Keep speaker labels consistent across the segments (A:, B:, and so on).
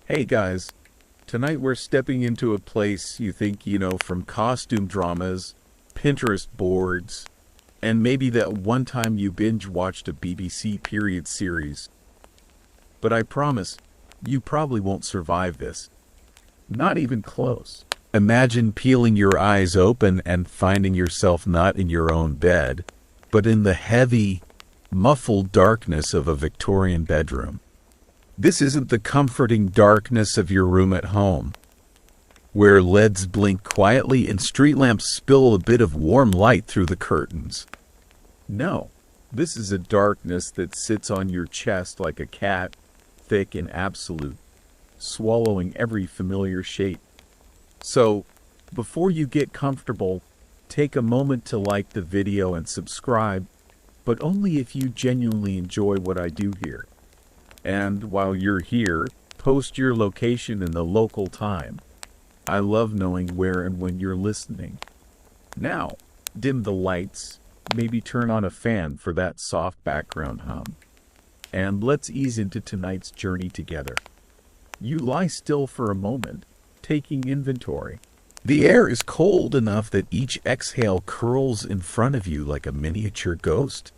A: Hey guys, tonight we're stepping into a place you think you know from costume dramas, Pinterest boards, and maybe that one time you binge watched a BBC period series. But I promise, you probably won't survive this. Not even close. Imagine peeling your eyes open and finding yourself not in your own bed, but in the heavy, muffled darkness of a Victorian bedroom. This isn't the comforting darkness of your room at home, where LEDs blink quietly and street lamps spill a bit of warm light through the curtains. No, this is a darkness that sits on your chest like a cat, thick and absolute, swallowing every familiar shape. So, before you get comfortable, take a moment to like the video and subscribe, but only if you genuinely enjoy what I do here. And while you're here, post your location in the local time. I love knowing where and when you're listening. Now, dim the lights, maybe turn on a fan for that soft background hum. And let's ease into tonight's journey together. You lie still for a moment, taking inventory. The air is cold enough that each exhale curls in front of you like a miniature ghost.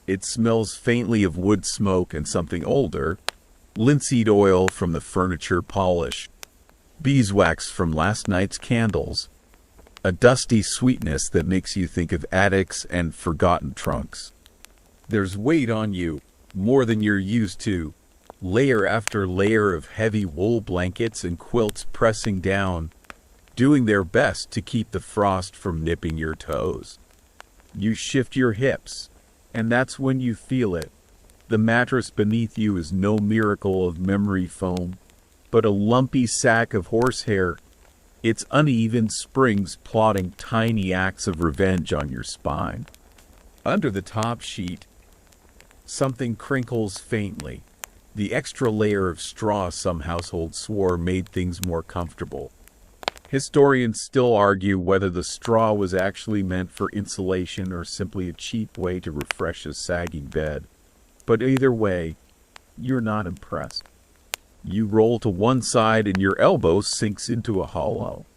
A: It smells faintly of wood smoke and something older, linseed oil from the furniture polish, beeswax from last night's candles, a dusty sweetness that makes you think of attics and forgotten trunks. There's weight on you, more than you're used to, layer after layer of heavy wool blankets and quilts pressing down, doing their best to keep the frost from nipping your toes. You shift your hips, and that's when you feel it. The mattress beneath you is no miracle of memory foam, but a lumpy sack of horsehair, its uneven springs plotting tiny acts of revenge on your spine. Under the top sheet, something crinkles faintly. The extra layer of straw some households swore made things more comfortable. Historians still argue whether the straw was actually meant for insulation or simply a cheap way to refresh a sagging bed. But either way, you're not impressed. You roll to one side and your elbow sinks into a hollow.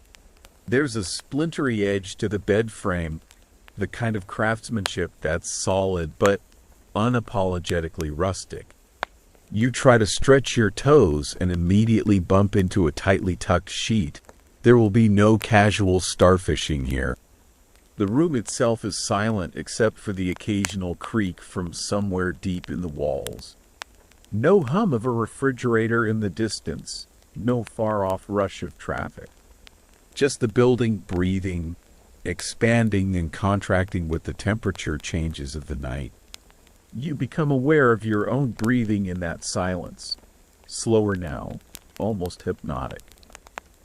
A: There's a splintery edge to the bed frame, the kind of craftsmanship that's solid but unapologetically rustic. You try to stretch your toes and immediately bump into a tightly tucked sheet. There will be no casual starfishing here. The room itself is silent except for the occasional creak from somewhere deep in the walls. No hum of a refrigerator in the distance, no far-off rush of traffic. Just the building breathing, expanding and contracting with the temperature changes of the night. You become aware of your own breathing in that silence, slower now, almost hypnotic.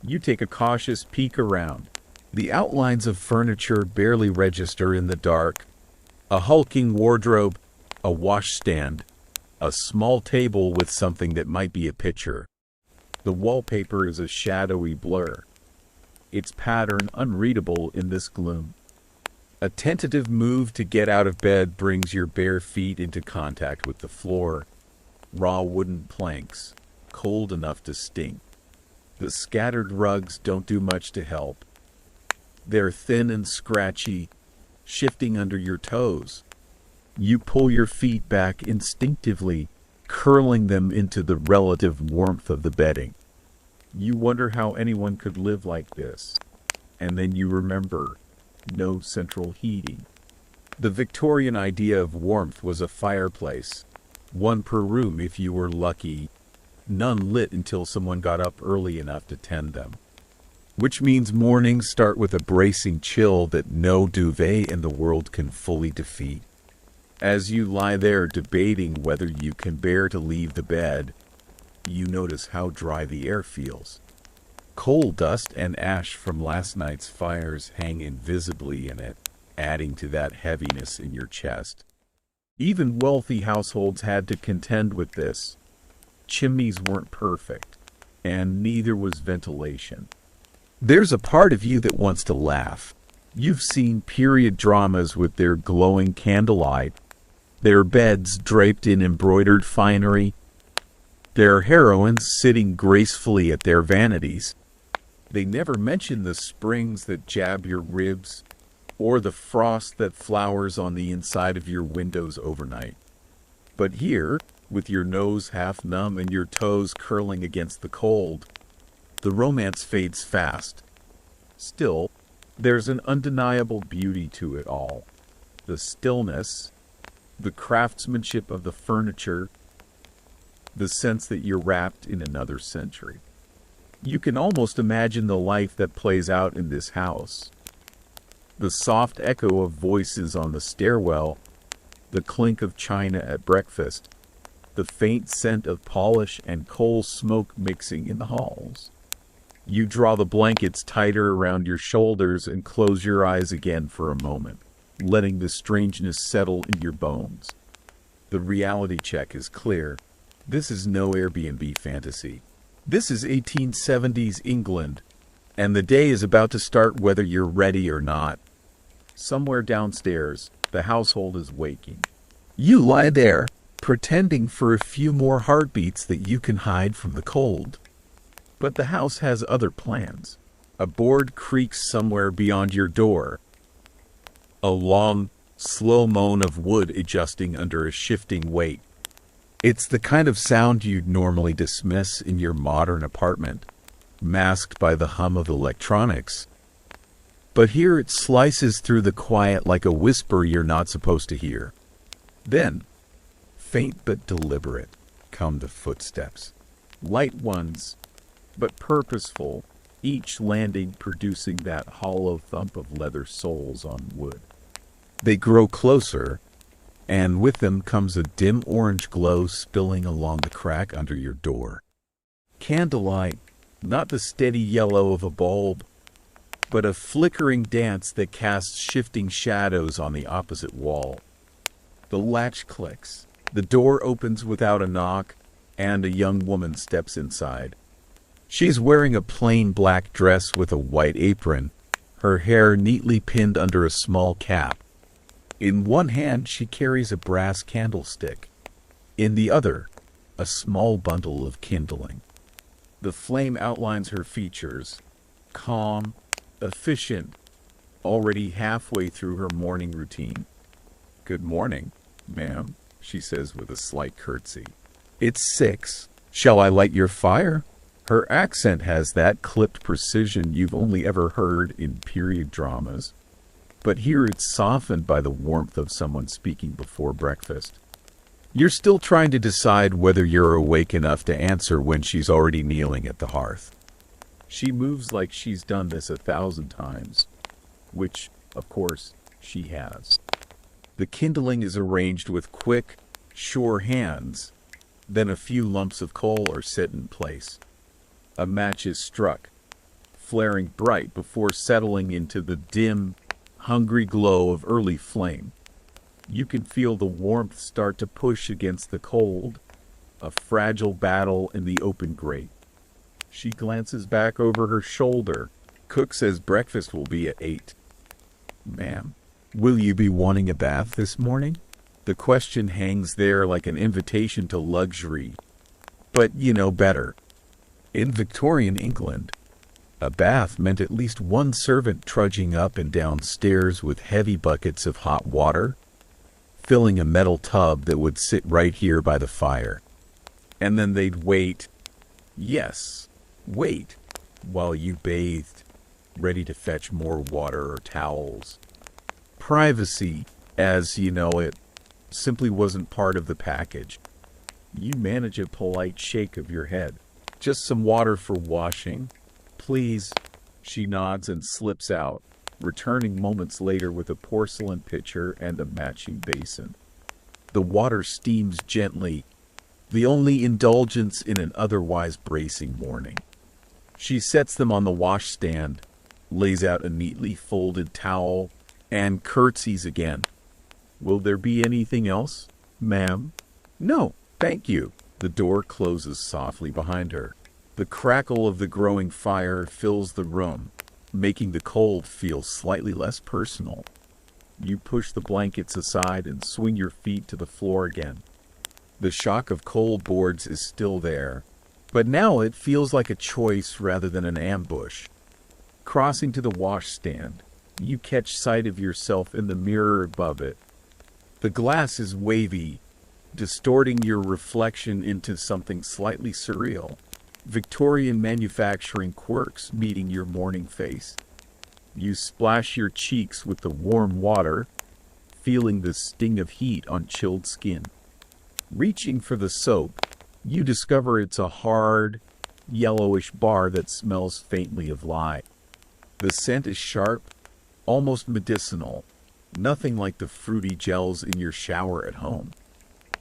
A: You take a cautious peek around. The outlines of furniture barely register in the dark. A hulking wardrobe, a washstand, a small table with something that might be a picture. The wallpaper is a shadowy blur, its pattern unreadable in this gloom. A tentative move to get out of bed brings your bare feet into contact with the floor. Raw wooden planks, cold enough to stink. The scattered rugs don't do much to help. They're thin and scratchy, shifting under your toes. You pull your feet back instinctively, curling them into the relative warmth of the bedding. You wonder how anyone could live like this. And then you remember, no central heating. The Victorian idea of warmth was a fireplace, one per room if you were lucky, none lit until someone got up early enough to tend them. Which means mornings start with a bracing chill that no duvet in the world can fully defeat. As you lie there debating whether you can bear to leave the bed, you notice how dry the air feels. Coal dust and ash from last night's fires hang invisibly in it, adding to that heaviness in your chest. Even wealthy households had to contend with this. Chimneys weren't perfect, and neither was ventilation. There's a part of you that wants to laugh. You've seen period dramas with their glowing candlelight, their beds draped in embroidered finery, They're heroines sitting gracefully at their vanities. They never mention the springs that jab your ribs or the frost that flowers on the inside of your windows overnight. But here, with your nose half numb and your toes curling against the cold, the romance fades fast. Still, there's an undeniable beauty to it all. The stillness, the craftsmanship of the furniture, the sense that you're wrapped in another century. You can almost imagine the life that plays out in this house. The soft echo of voices on the stairwell, the clink of china at breakfast, the faint scent of polish and coal smoke mixing in the halls. You draw the blankets tighter around your shoulders and close your eyes again for a moment, letting the strangeness settle in your bones. The reality check is clear. This is no Airbnb fantasy. This is 1870s England, and the day is about to start whether you're ready or not. Somewhere downstairs, the household is waking. You lie there, pretending for a few more heartbeats that you can hide from the cold. But the house has other plans. A board creaks somewhere beyond your door. A long, slow moan of wood adjusting under a shifting weight. It's the kind of sound you'd normally dismiss in your modern apartment, masked by the hum of electronics. But here it slices through the quiet like a whisper you're not supposed to hear. Then, faint but deliberate, come the footsteps. Light ones, but purposeful, each landing producing that hollow thump of leather soles on wood. They grow closer, and with them comes a dim orange glow spilling along the crack under your door. Candlelight, not the steady yellow of a bulb, but a flickering dance that casts shifting shadows on the opposite wall. The latch clicks, the door opens without a knock, and a young woman steps inside. She's wearing a plain black dress with a white apron, her hair neatly pinned under a small cap. In one hand she carries a brass candlestick. In the other, a small bundle of kindling. The flame outlines her features, calm, efficient, already halfway through her morning routine. "Good morning, ma'am," she says with a slight curtsy. "It's 6. Shall I light your fire?" Her accent has that clipped precision you've only ever heard in period dramas. But here it's softened by the warmth of someone speaking before breakfast. You're still trying to decide whether you're awake enough to answer when she's already kneeling at the hearth. She moves like she's done this 1,000 times, which, of course, she has. The kindling is arranged with quick, sure hands, then a few lumps of coal are set in place. A match is struck, flaring bright before settling into the dim, hungry glow of early flame. You can feel the warmth start to push against the cold, a fragile battle in the open grate. She glances back over her shoulder. Cook says breakfast will be at 8. "Ma'am, will you be wanting a bath this morning?" The question hangs there like an invitation to luxury. But you know better. In Victorian England, a bath meant at least one servant trudging up and down stairs with heavy buckets of hot water, filling a metal tub that would sit right here by the fire. And then they'd wait, yes, wait, while you bathed, ready to fetch more water or towels. Privacy, as you know it, simply wasn't part of the package. You manage a polite shake of your head. "Just some water for washing, please." She nods and slips out, returning moments later with a porcelain pitcher and a matching basin. The water steams gently, the only indulgence in an otherwise bracing morning. She sets them on the washstand, lays out a neatly folded towel, and curtsies again. "Will there be anything else, ma'am?" "No, thank you." The door closes softly behind her. The crackle of the growing fire fills the room, making the cold feel slightly less personal. You push the blankets aside and swing your feet to the floor again. The shock of cold boards is still there, but now it feels like a choice rather than an ambush. Crossing to the washstand, you catch sight of yourself in the mirror above it. The glass is wavy, distorting your reflection into something slightly surreal. Victorian manufacturing quirks meeting your morning face. You splash your cheeks with the warm water, feeling the sting of heat on chilled skin. Reaching for the soap, you discover it's a hard, yellowish bar that smells faintly of lye. The scent is sharp, almost medicinal, nothing like the fruity gels in your shower at home.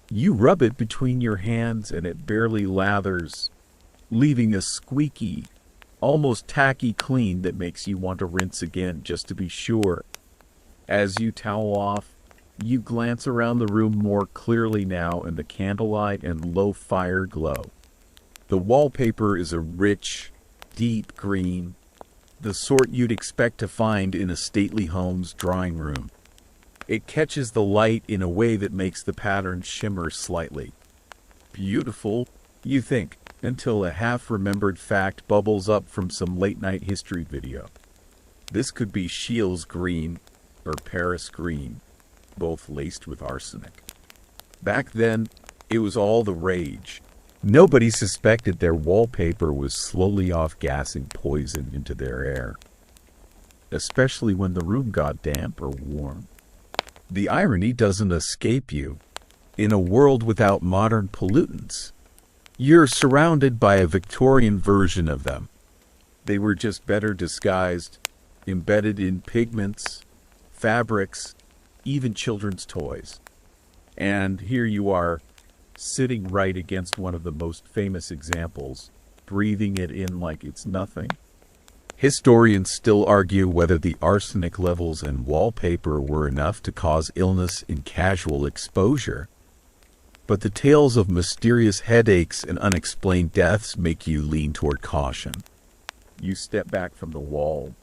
A: You rub it between your hands and it barely lathers, leaving a squeaky, almost tacky clean that makes you want to rinse again just to be sure. As you towel off, you glance around the room more clearly now in the candlelight and low fire glow. The wallpaper is a rich, deep green, the sort you'd expect to find in a stately home's drawing room. It catches the light in a way that makes the pattern shimmer slightly. Beautiful, you think, until a half-remembered fact bubbles up from some late-night history video. This could be Shields green or Paris green, both laced with arsenic. Back then, it was all the rage. Nobody suspected their wallpaper was slowly off-gassing poison into their air, especially when the room got damp or warm. The irony doesn't escape you. In a world without modern pollutants, you're surrounded by a Victorian version of them. They were just better disguised, embedded in pigments, fabrics, even children's toys. And here you are, sitting right against one of the most famous examples, breathing it in like it's nothing. Historians still argue whether the arsenic levels in wallpaper were enough to cause illness in casual exposure. But the tales of mysterious headaches and unexplained deaths make you lean toward caution. You step back from the wall,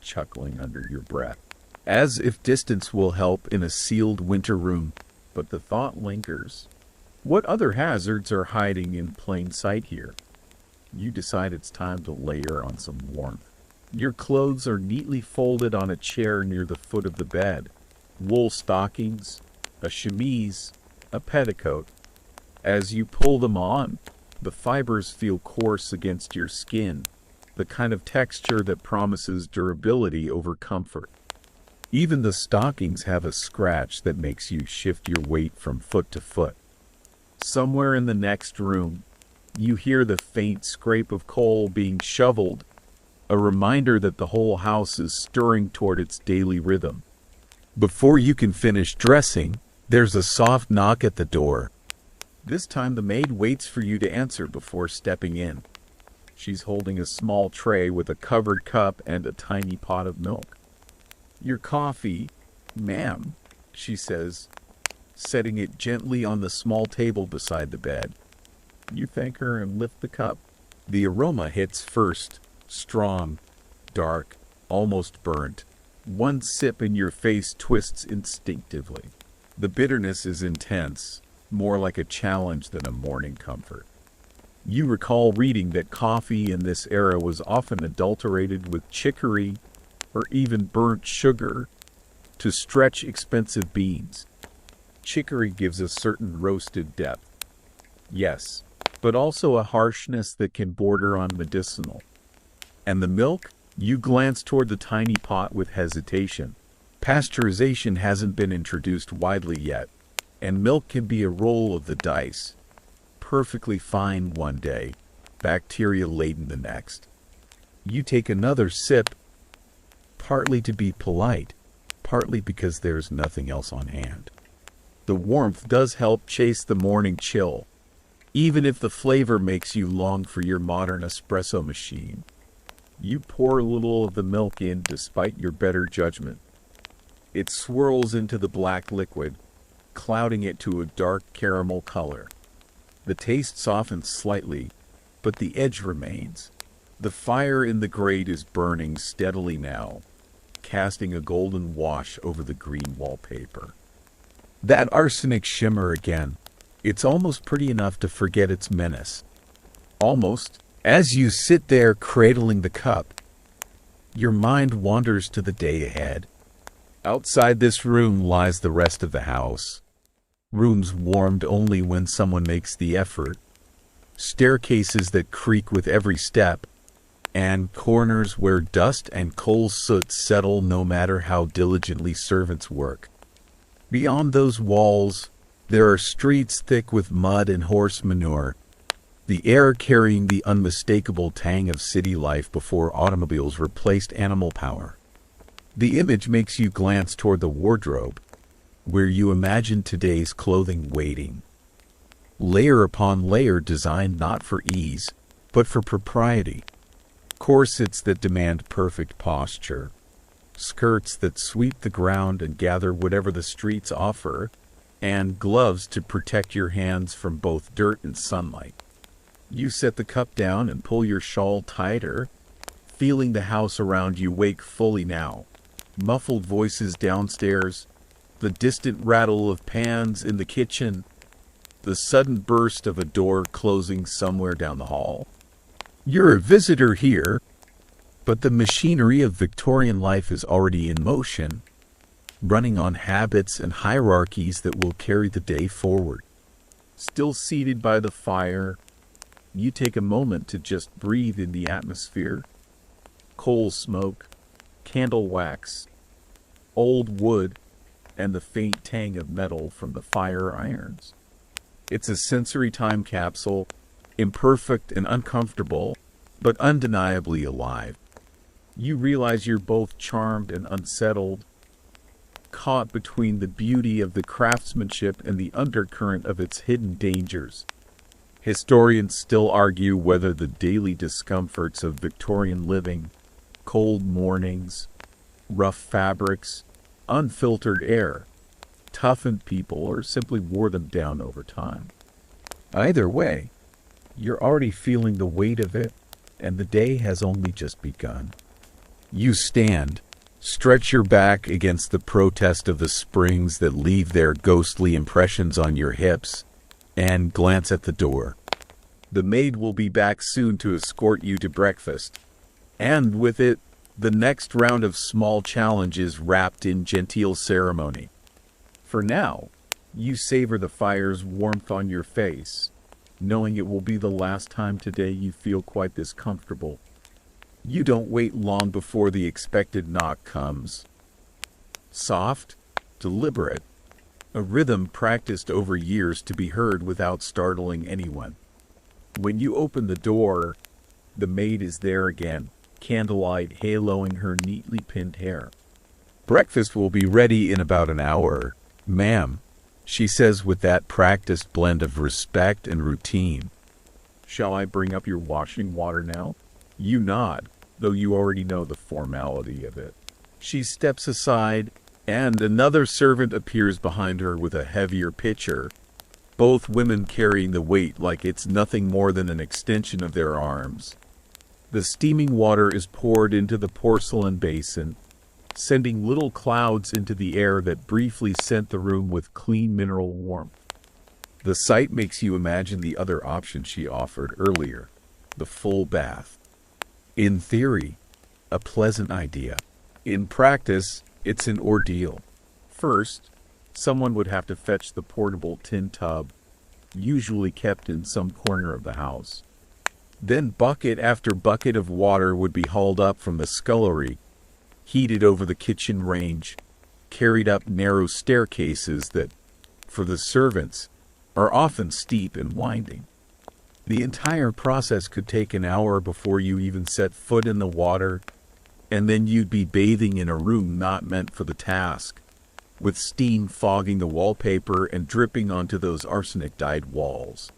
A: chuckling under your breath, as if distance will help in a sealed winter room, but the thought lingers. What other hazards are hiding in plain sight here? You decide it's time to layer on some warmth. Your clothes are neatly folded on a chair near the foot of the bed. Wool stockings, a chemise, a petticoat. As you pull them on, the fibers feel coarse against your skin, the kind of texture that promises durability over comfort. Even the stockings have a scratch that makes you shift your weight from foot to foot. Somewhere in the next room, you hear the faint scrape of coal being shoveled, a reminder that the whole house is stirring toward its daily rhythm. Before you can finish dressing, there's a soft knock at the door. This time the maid waits for you to answer before stepping in. She's holding a small tray with a covered cup and a tiny pot of milk. "Your coffee, ma'am," she says, setting it gently on the small table beside the bed. You thank her and lift the cup. The aroma hits first, strong, dark, almost burnt. One sip and your face twists instinctively. The bitterness is intense, more like a challenge than a morning comfort. You recall reading that coffee in this era was often adulterated with chicory or even burnt sugar to stretch expensive beans. Chicory gives a certain roasted depth, yes, but also a harshness that can border on medicinal. And the milk? You glance toward the tiny pot with hesitation. Pasteurization hasn't been introduced widely yet, and milk can be a roll of the dice. Perfectly fine one day, bacteria-laden the next. You take another sip, partly to be polite, partly because there's nothing else on hand. The warmth does help chase the morning chill, even if the flavor makes you long for your modern espresso machine. You pour a little of the milk in despite your better judgment. It swirls into the black liquid, clouding it to a dark caramel color. The taste softens slightly, but the edge remains. The fire in the grate is burning steadily now, casting a golden wash over the green wallpaper. That arsenic shimmer again, It's almost pretty enough to forget its menace. Almost. As you sit there cradling the cup, your mind wanders to the day ahead. Outside this room lies the rest of the house. Rooms warmed only when someone makes the effort. Staircases that creak with every step. And corners where dust and coal soot settle no matter how diligently servants work. Beyond those walls, there are streets thick with mud and horse manure, the air carrying the unmistakable tang of city life before automobiles replaced animal power. The image makes you glance toward the wardrobe, where you imagine today's clothing waiting. Layer upon layer designed not for ease, but for propriety. Corsets that demand perfect posture. Skirts that sweep the ground and gather whatever the streets offer, and gloves to protect your hands from both dirt and sunlight. You set the cup down and pull your shawl tighter, feeling the house around you wake fully now. Muffled voices downstairs, the distant rattle of pans in the kitchen, the sudden burst of a door closing somewhere down the hall. You're a visitor here, but the machinery of Victorian life is already in motion, running on habits and hierarchies that will carry the day forward. Still seated by the fire, you take a moment to just breathe in the atmosphere. Coal smoke, candle wax, old wood, and the faint tang of metal from the fire irons. It's a sensory time capsule, imperfect and uncomfortable, but undeniably alive. You realize you're both charmed and unsettled, caught between the beauty of the craftsmanship and the undercurrent of its hidden dangers. Historians still argue whether the daily discomforts of Victorian living, cold mornings, rough fabrics, unfiltered air, toughened people or simply wore them down over time. Either way, you're already feeling the weight of it, and the day has only just begun. You stand, stretch your back against the protest of the springs that leave their ghostly impressions on your hips, and glance at the door. The maid will be back soon to escort you to breakfast, and with it, the next round of small challenges wrapped in genteel ceremony. For now, you savor the fire's warmth on your face, knowing it will be the last time today you feel quite this comfortable. You don't wait long before the expected knock comes. Soft, deliberate, a rhythm practiced over years to be heard without startling anyone. When you open the door, the maid is there again, candlelight haloing her neatly pinned hair. "Breakfast will be ready in about an hour, ma'am," she says with that practiced blend of respect and routine. "Shall I bring up your washing water now?" You nod, though you already know the formality of it. She steps aside, and another servant appears behind her with a heavier pitcher, both women carrying the weight like it's nothing more than an extension of their arms. The steaming water is poured into the porcelain basin, sending little clouds into the air that briefly scent the room with clean mineral warmth. The sight makes you imagine the other option she offered earlier, the full bath. In theory, a pleasant idea. In practice, it's an ordeal. First, someone would have to fetch the portable tin tub, usually kept in some corner of the house. Then bucket after bucket of water would be hauled up from the scullery, heated over the kitchen range, carried up narrow staircases that, for the servants, are often steep and winding. The entire process could take an hour before you even set foot in the water, and then you'd be bathing in a room not meant for the task, with steam fogging the wallpaper and dripping onto those arsenic-dyed walls.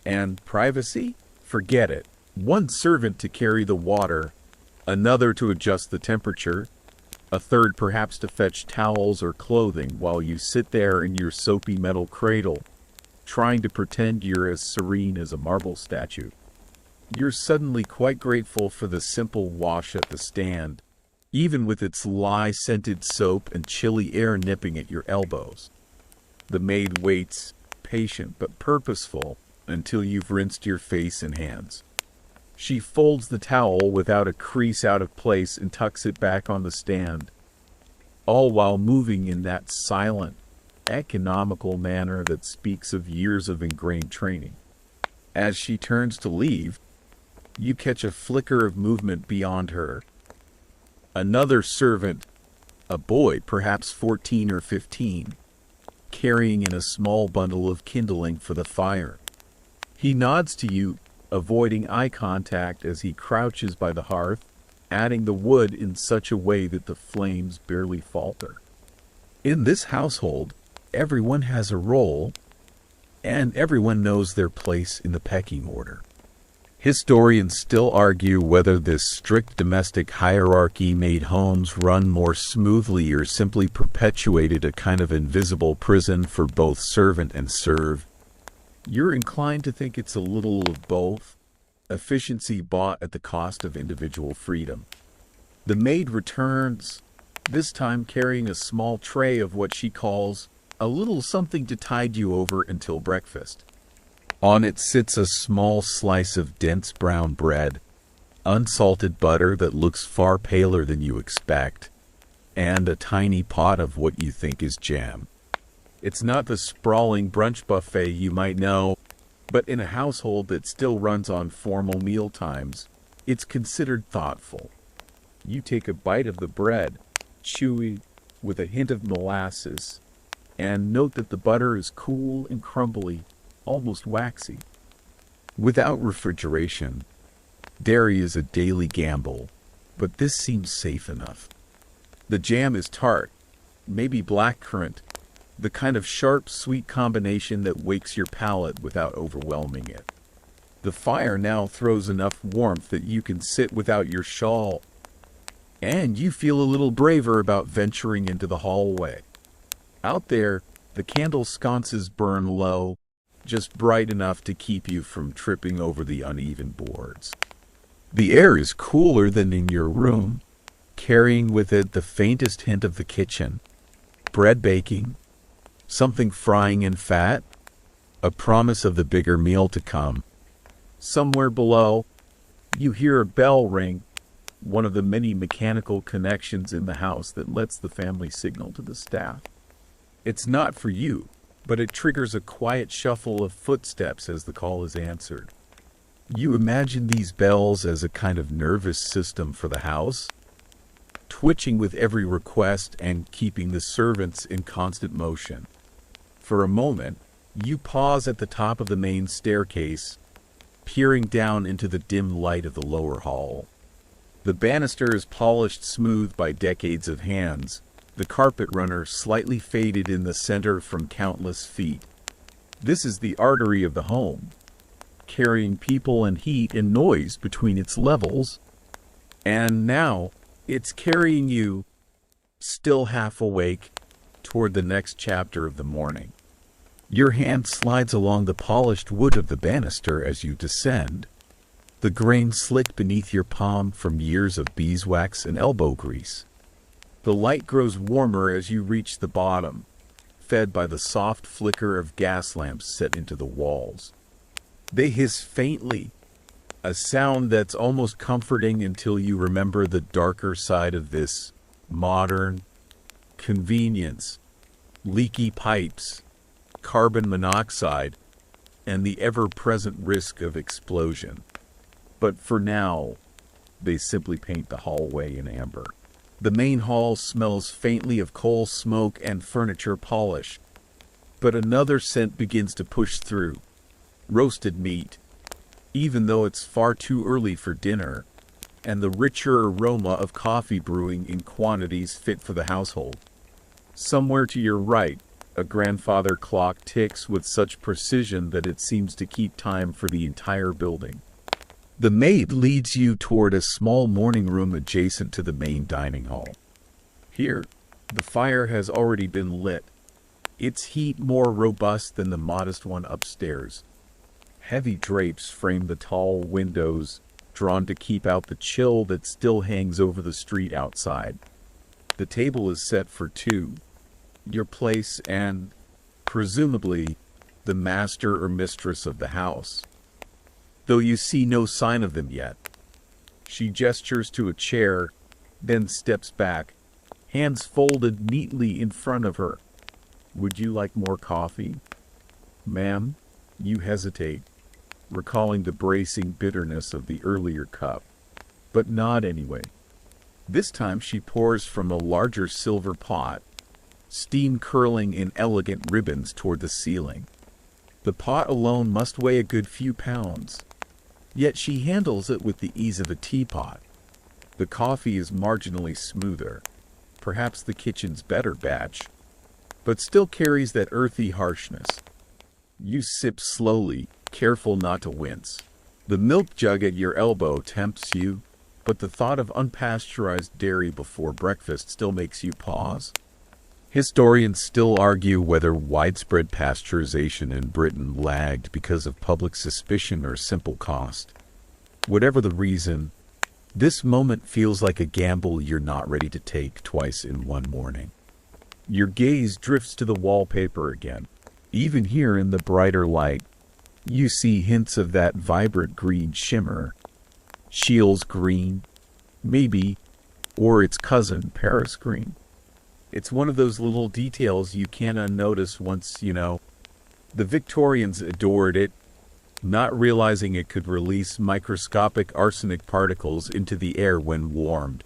A: And privacy? Forget it. One servant to carry the water, another to adjust the temperature, a third perhaps to fetch towels or clothing while you sit there in your soapy metal cradle, trying to pretend you're as serene as a marble statue. You're suddenly quite grateful for the simple wash at the stand, even with its lye-scented soap and chilly air nipping at your elbows. The maid waits, patient but purposeful until you've rinsed your face and hands. She folds the towel without a crease out of place and tucks it back on the stand, all while moving in that silent, economical manner that speaks of years of ingrained training. As she turns to leave, you catch a flicker of movement beyond her. Another servant, a boy perhaps 14 or 15, carrying in a small bundle of kindling for the fire. He nods to you, avoiding eye contact as he crouches by the hearth, adding the wood in such a way that the flames barely falter. In this household, everyone has a role, and everyone knows their place in the pecking order. Historians still argue whether this strict domestic hierarchy made homes run more smoothly or simply perpetuated a kind of invisible prison for both servant and serve. You're inclined to think it's a little of both, efficiency bought at the cost of individual freedom. The maid returns, this time carrying a small tray of what she calls a little something to tide you over until breakfast. On it sits a small slice of dense brown bread, unsalted butter that looks far paler than you expect, and a tiny pot of what you think is jam. It's not the sprawling brunch buffet you might know, but in a household that still runs on formal meal times, it's considered thoughtful. You take a bite of the bread, chewy, with a hint of molasses, and note that the butter is cool and crumbly, almost waxy. Without refrigeration, dairy is a daily gamble, but this seems safe enough. The jam is tart, maybe blackcurrant, the kind of sharp, sweet combination that wakes your palate without overwhelming it. The fire now throws enough warmth that you can sit without your shawl, and you feel a little braver about venturing into the hallway. Out there, the candle sconces burn low, just bright enough to keep you from tripping over the uneven boards. The air is cooler than in your room, carrying with it the faintest hint of the kitchen. Bread baking, something frying in fat, a promise of the bigger meal to come. Somewhere below, you hear a bell ring, one of the many mechanical connections in the house that lets the family signal to the staff. It's not for you, but it triggers a quiet shuffle of footsteps as the call is answered. You imagine these bells as a kind of nervous system for the house, twitching with every request and keeping the servants in constant motion. For a moment, you pause at the top of the main staircase, peering down into the dim light of the lower hall. The banister is polished smooth by decades of hands, the carpet runner slightly faded in the center from countless feet. This is the artery of the home, carrying people and heat and noise between its levels. And now, it's carrying you, still half awake, toward the next chapter of the morning. Your hand slides along the polished wood of the banister as you descend, the grain slick beneath your palm from years of beeswax and elbow grease. The light grows warmer as you reach the bottom, fed by the soft flicker of gas lamps set into the walls. They hiss faintly, a sound that's almost comforting until you remember the darker side of this modern convenience, leaky pipes, carbon monoxide, and the ever-present risk of explosion. But for now, they simply paint the hallway in amber. The main hall smells faintly of coal smoke and furniture polish, but another scent begins to push through. Roasted meat, even though it's far too early for dinner, and the richer aroma of coffee brewing in quantities fit for the household. Somewhere to your right, a grandfather clock ticks with such precision that it seems to keep time for the entire building. The maid leads you toward a small morning room adjacent to the main dining hall. Here, the fire has already been lit, its heat more robust than the modest one upstairs. Heavy drapes frame the tall windows, drawn to keep out the chill that still hangs over the street outside. The table is set for two, your place and, presumably, the master or mistress of the house, though you see no sign of them yet. She gestures to a chair, then steps back, hands folded neatly in front of her. "Would you like more coffee?" "Ma'am?" You hesitate, recalling the bracing bitterness of the earlier cup, but nod anyway. This time she pours from a larger silver pot, steam curling in elegant ribbons toward the ceiling. The pot alone must weigh a good few pounds, yet she handles it with the ease of a teapot. The coffee is marginally smoother, perhaps the kitchen's better batch, but still carries that earthy harshness. You sip slowly, careful not to wince. The milk jug at your elbow tempts you, but the thought of unpasteurized dairy before breakfast still makes you pause. Historians still argue whether widespread pasteurization in Britain lagged because of public suspicion or simple cost. Whatever the reason, this moment feels like a gamble you're not ready to take twice in one morning. Your gaze drifts to the wallpaper again. Even here in the brighter light, you see hints of that vibrant green shimmer. Shields green, maybe, or its cousin, Paris green. It's one of those little details you can't unnotice once, The Victorians adored it, not realizing it could release microscopic arsenic particles into the air when warmed.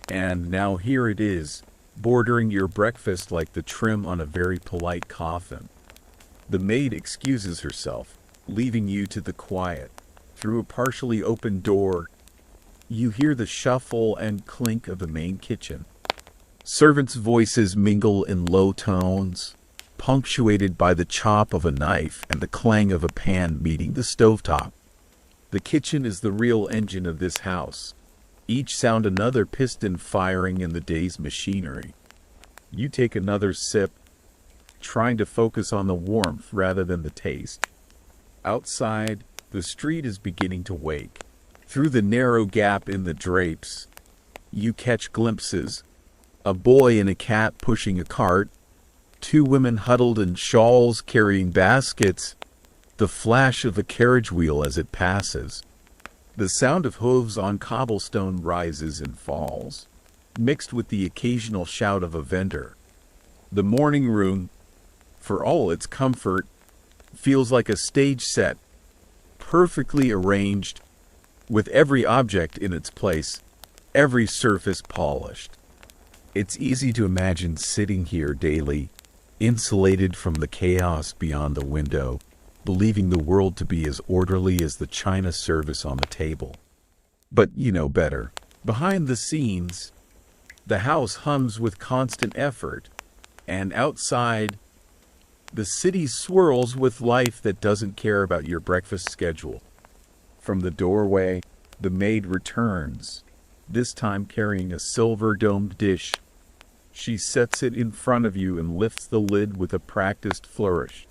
A: And now here it is, bordering your breakfast like the trim on a very polite coffin. The maid excuses herself, leaving you to the quiet. Through a partially open door, you hear the shuffle and clink of the main kitchen. Servants' voices mingle in low tones, punctuated by the chop of a knife and the clang of a pan meeting the stovetop. The kitchen is the real engine of this house, each sound another piston firing in the day's machinery. You take another sip, trying to focus on the warmth rather than the taste. Outside, the street is beginning to wake. Through the narrow gap in the drapes, you catch glimpses. A boy and a cat pushing a cart, two women huddled in shawls carrying baskets, the flash of a carriage wheel as it passes. The sound of hooves on cobblestone rises and falls, mixed with the occasional shout of a vendor. The morning room, for all its comfort, feels like a stage set, perfectly arranged, with every object in its place, every surface polished. It's easy to imagine sitting here daily, insulated from the chaos beyond the window, believing the world to be as orderly as the china service on the table. But you know better. Behind the scenes, the house hums with constant effort, and outside, the city swirls with life that doesn't care about your breakfast schedule. From the doorway, the maid returns, this time carrying a silver-domed dish. She sets it in front of you and lifts the lid with a practiced flourish.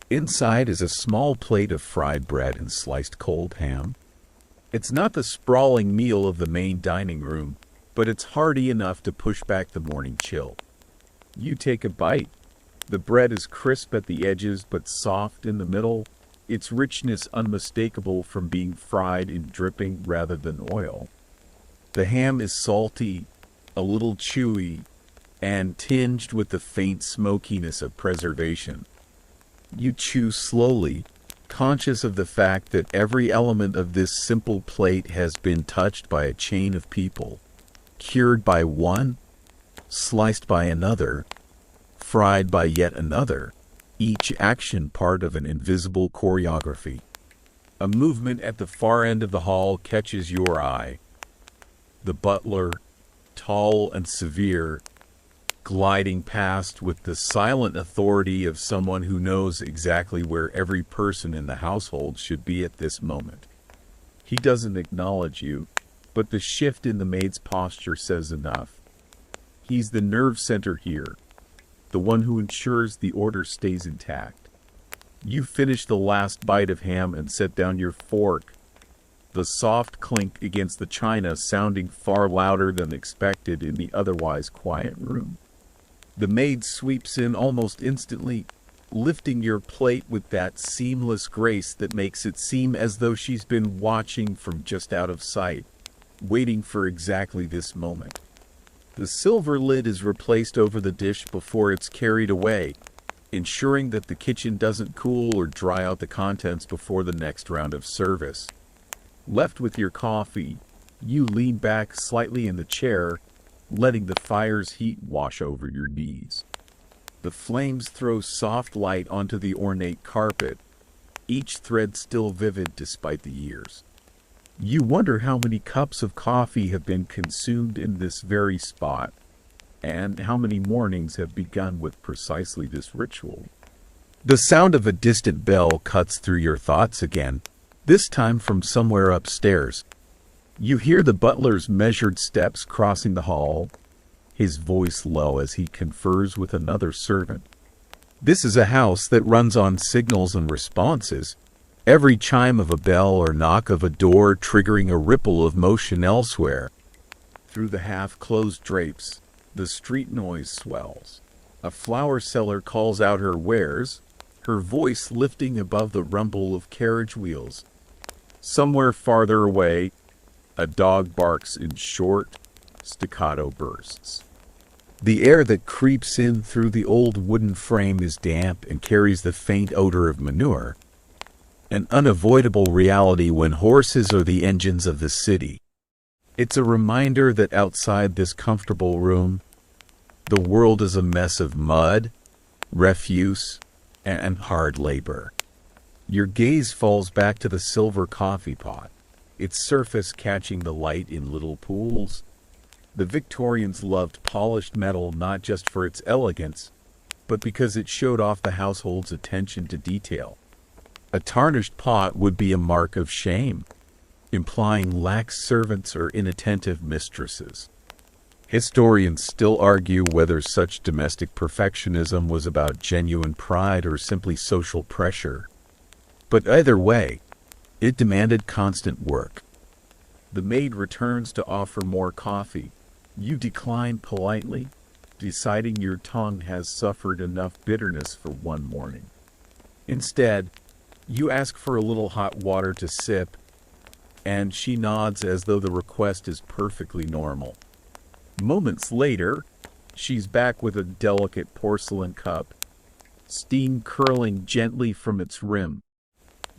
A: Inside is a small plate of fried bread and sliced cold ham. It's not the sprawling meal of the main dining room, but it's hearty enough to push back the morning chill. You take a bite. The bread is crisp at the edges but soft in the middle, its richness unmistakable from being fried in dripping rather than oil. The ham is salty, a little chewy, and tinged with the faint smokiness of preservation. You chew slowly, conscious of the fact that every element of this simple plate has been touched by a chain of people, cured by one, sliced by another, fried by yet another, each action part of an invisible choreography. A movement at the far end of the hall catches your eye. The butler, tall and severe, gliding past with the silent authority of someone who knows exactly where every person in the household should be at this moment. He doesn't acknowledge you, but the shift in the maid's posture says enough. He's the nerve center here, the one who ensures the order stays intact. You finish the last bite of ham and set down your fork, the soft clink against the china sounding far louder than expected in the otherwise quiet room. The maid sweeps in almost instantly, lifting your plate with that seamless grace that makes it seem as though she's been watching from just out of sight, waiting for exactly this moment. The silver lid is replaced over the dish before it's carried away, ensuring that the kitchen doesn't cool or dry out the contents before the next round of service. Left with your coffee, you lean back slightly in the chair, letting the fire's heat wash over your knees. The flames throw soft light onto the ornate carpet, each thread still vivid despite the years. You wonder how many cups of coffee have been consumed in this very spot, and how many mornings have begun with precisely this ritual. The sound of a distant bell cuts through your thoughts again, this time from somewhere upstairs. You hear the butler's measured steps crossing the hall, his voice low as he confers with another servant. This is a house that runs on signals and responses, every chime of a bell or knock of a door triggering a ripple of motion elsewhere. Through the half-closed drapes, the street noise swells. A flower seller calls out her wares, her voice lifting above the rumble of carriage wheels. Somewhere farther away, a dog barks in short, staccato bursts. The air that creeps in through the old wooden frame is damp and carries the faint odor of manure, an unavoidable reality when horses are the engines of the city. It's a reminder that outside this comfortable room, the world is a mess of mud, refuse, and hard labor. Your gaze falls back to the silver coffee pot, its surface catching the light in little pools. The Victorians loved polished metal not just for its elegance, but because it showed off the household's attention to detail. A tarnished pot would be a mark of shame, implying lax servants or inattentive mistresses. Historians still argue whether such domestic perfectionism was about genuine pride or simply social pressure. But either way, it demanded constant work. The maid returns to offer more coffee. You decline politely, deciding your tongue has suffered enough bitterness for one morning. Instead, you ask for a little hot water to sip, and she nods as though the request is perfectly normal. Moments later, she's back with a delicate porcelain cup, steam curling gently from its rim.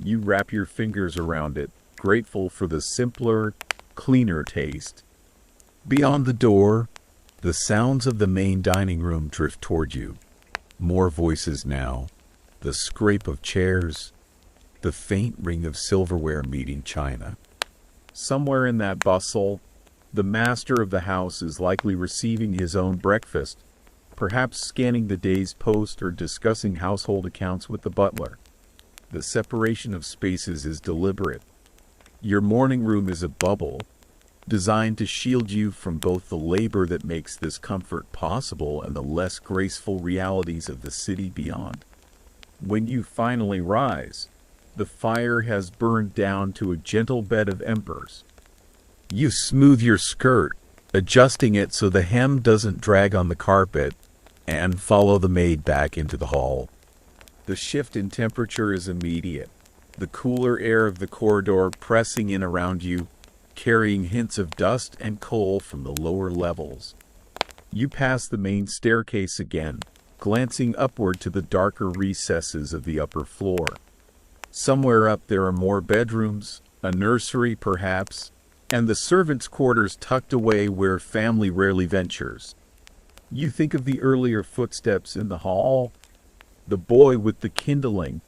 A: You wrap your fingers around it, grateful for the simpler, cleaner taste. Beyond the door, the sounds of the main dining room drift toward you. More voices now, the scrape of chairs, the faint ring of silverware meeting china. Somewhere in that bustle, the master of the house is likely receiving his own breakfast, perhaps scanning the day's post or discussing household accounts with the butler. The separation of spaces is deliberate. Your morning room is a bubble, designed to shield you from both the labor that makes this comfort possible and the less graceful realities of the city beyond. When you finally rise, the fire has burned down to a gentle bed of embers. You smooth your skirt, adjusting it so the hem doesn't drag on the carpet, and follow the maid back into the hall. The shift in temperature is immediate, the cooler air of the corridor pressing in around you, carrying hints of dust and coal from the lower levels. You pass the main staircase again, glancing upward to the darker recesses of the upper floor. Somewhere up there are more bedrooms, a nursery perhaps, and the servants' quarters tucked away where family rarely ventures. You think of the earlier footsteps in the hall. The boy with the kindling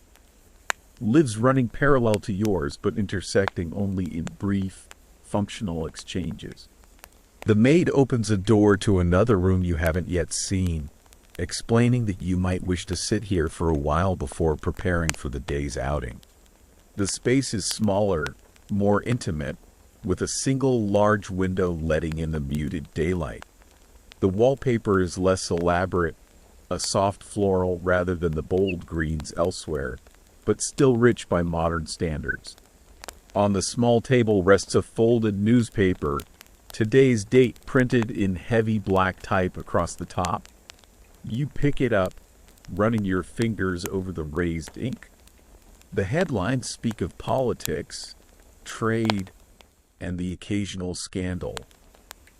A: lives running parallel to yours, but intersecting only in brief, functional exchanges. The maid opens a door to another room you haven't yet seen, explaining that you might wish to sit here for a while before preparing for the day's outing. The space is smaller, more intimate, with a single large window letting in the muted daylight. The wallpaper is less elaborate, a soft floral rather than the bold greens elsewhere, but still rich by modern standards. On the small table rests a folded newspaper, today's date printed in heavy black type across the top. You pick it up, running your fingers over the raised ink. The headlines speak of politics, trade, and the occasional scandal.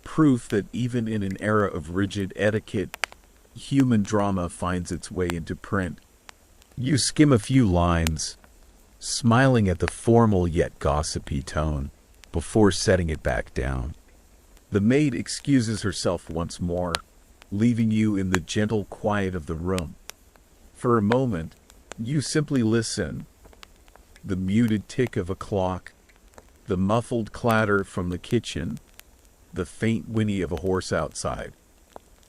A: Proof that even in an era of rigid etiquette, human drama finds its way into print. You skim a few lines, smiling at the formal yet gossipy tone, before setting it back down. The maid excuses herself once more, leaving you in the gentle quiet of the room. For a moment, you simply listen. The muted tick of a clock, the muffled clatter from the kitchen, the faint whinny of a horse outside.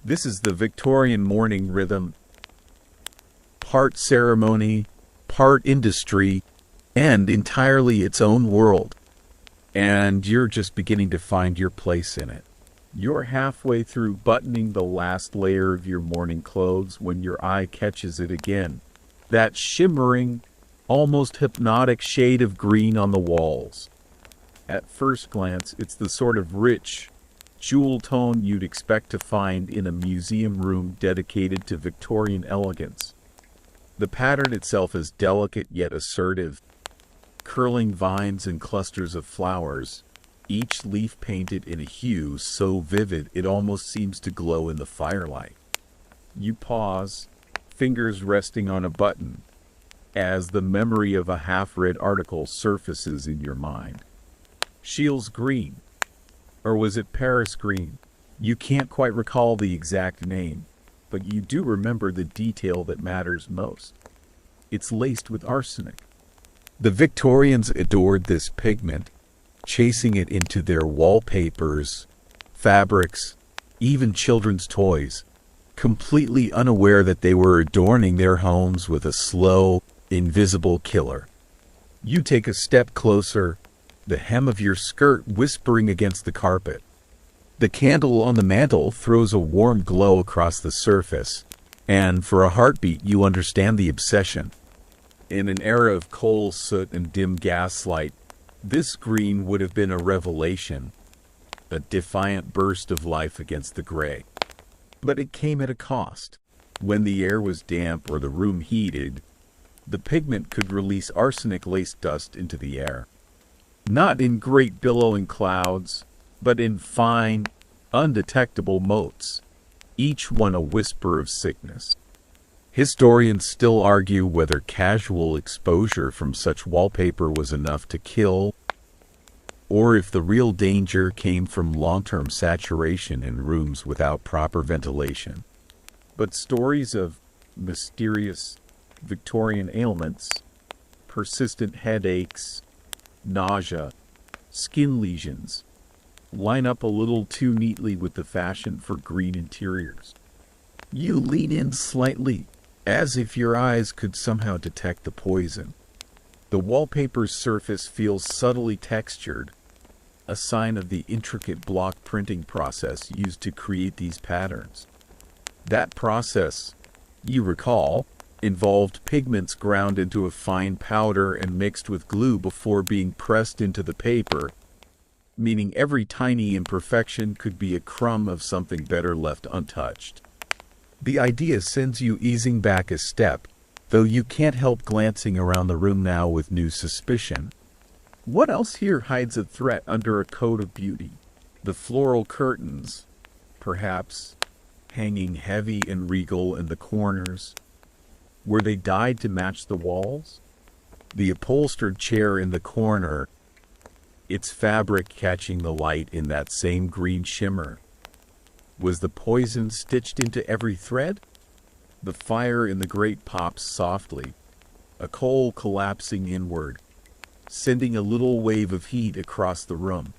A: This is the Victorian morning rhythm, part ceremony, part industry, and entirely its own world. And you're just beginning to find your place in it. You're halfway through buttoning the last layer of your morning clothes when your eye catches it again. That shimmering, almost hypnotic shade of green on the walls. At first glance, it's the sort of rich, jewel tone you'd expect to find in a museum room dedicated to Victorian elegance. The pattern itself is delicate yet assertive, curling vines and clusters of flowers, each leaf painted in a hue so vivid it almost seems to glow in the firelight. You pause, fingers resting on a button, as the memory of a half-read article surfaces in your mind. Shields green. Or was it Paris green? You can't quite recall the exact name, but you do remember the detail that matters most. It's laced with arsenic. The Victorians adored this pigment, chasing it into their wallpapers, fabrics, even children's toys, completely unaware that they were adorning their homes with a slow, invisible killer. You take a step closer, the hem of your skirt whispering against the carpet. The candle on the mantel throws a warm glow across the surface, and for a heartbeat you understand the obsession. In an era of coal soot and dim gaslight, this green would have been a revelation, a defiant burst of life against the gray. But it came at a cost. When the air was damp or the room heated, the pigment could release arsenic-laced dust into the air. Not in great billowing clouds, but in fine, undetectable motes, each one a whisper of sickness. Historians still argue whether casual exposure from such wallpaper was enough to kill, or if the real danger came from long-term saturation in rooms without proper ventilation. But stories of mysterious Victorian ailments, persistent headaches, nausea, skin lesions, line up a little too neatly with the fashion for green interiors. You lean in slightly, as if your eyes could somehow detect the poison. The wallpaper's surface feels subtly textured, a sign of the intricate block printing process used to create these patterns. That process, you recall, involved pigments ground into a fine powder and mixed with glue before being pressed into the paper, meaning every tiny imperfection could be a crumb of something better left untouched. The idea sends you easing back a step, though you can't help glancing around the room now with new suspicion. What else here hides a threat under a coat of beauty? The floral curtains, perhaps, hanging heavy and regal in the corners. Were they dyed to match the walls? The upholstered chair in the corner, its fabric catching the light in that same green shimmer. Was the poison stitched into every thread? The fire in the grate pops softly, a coal collapsing inward, sending a little wave of heat across the room.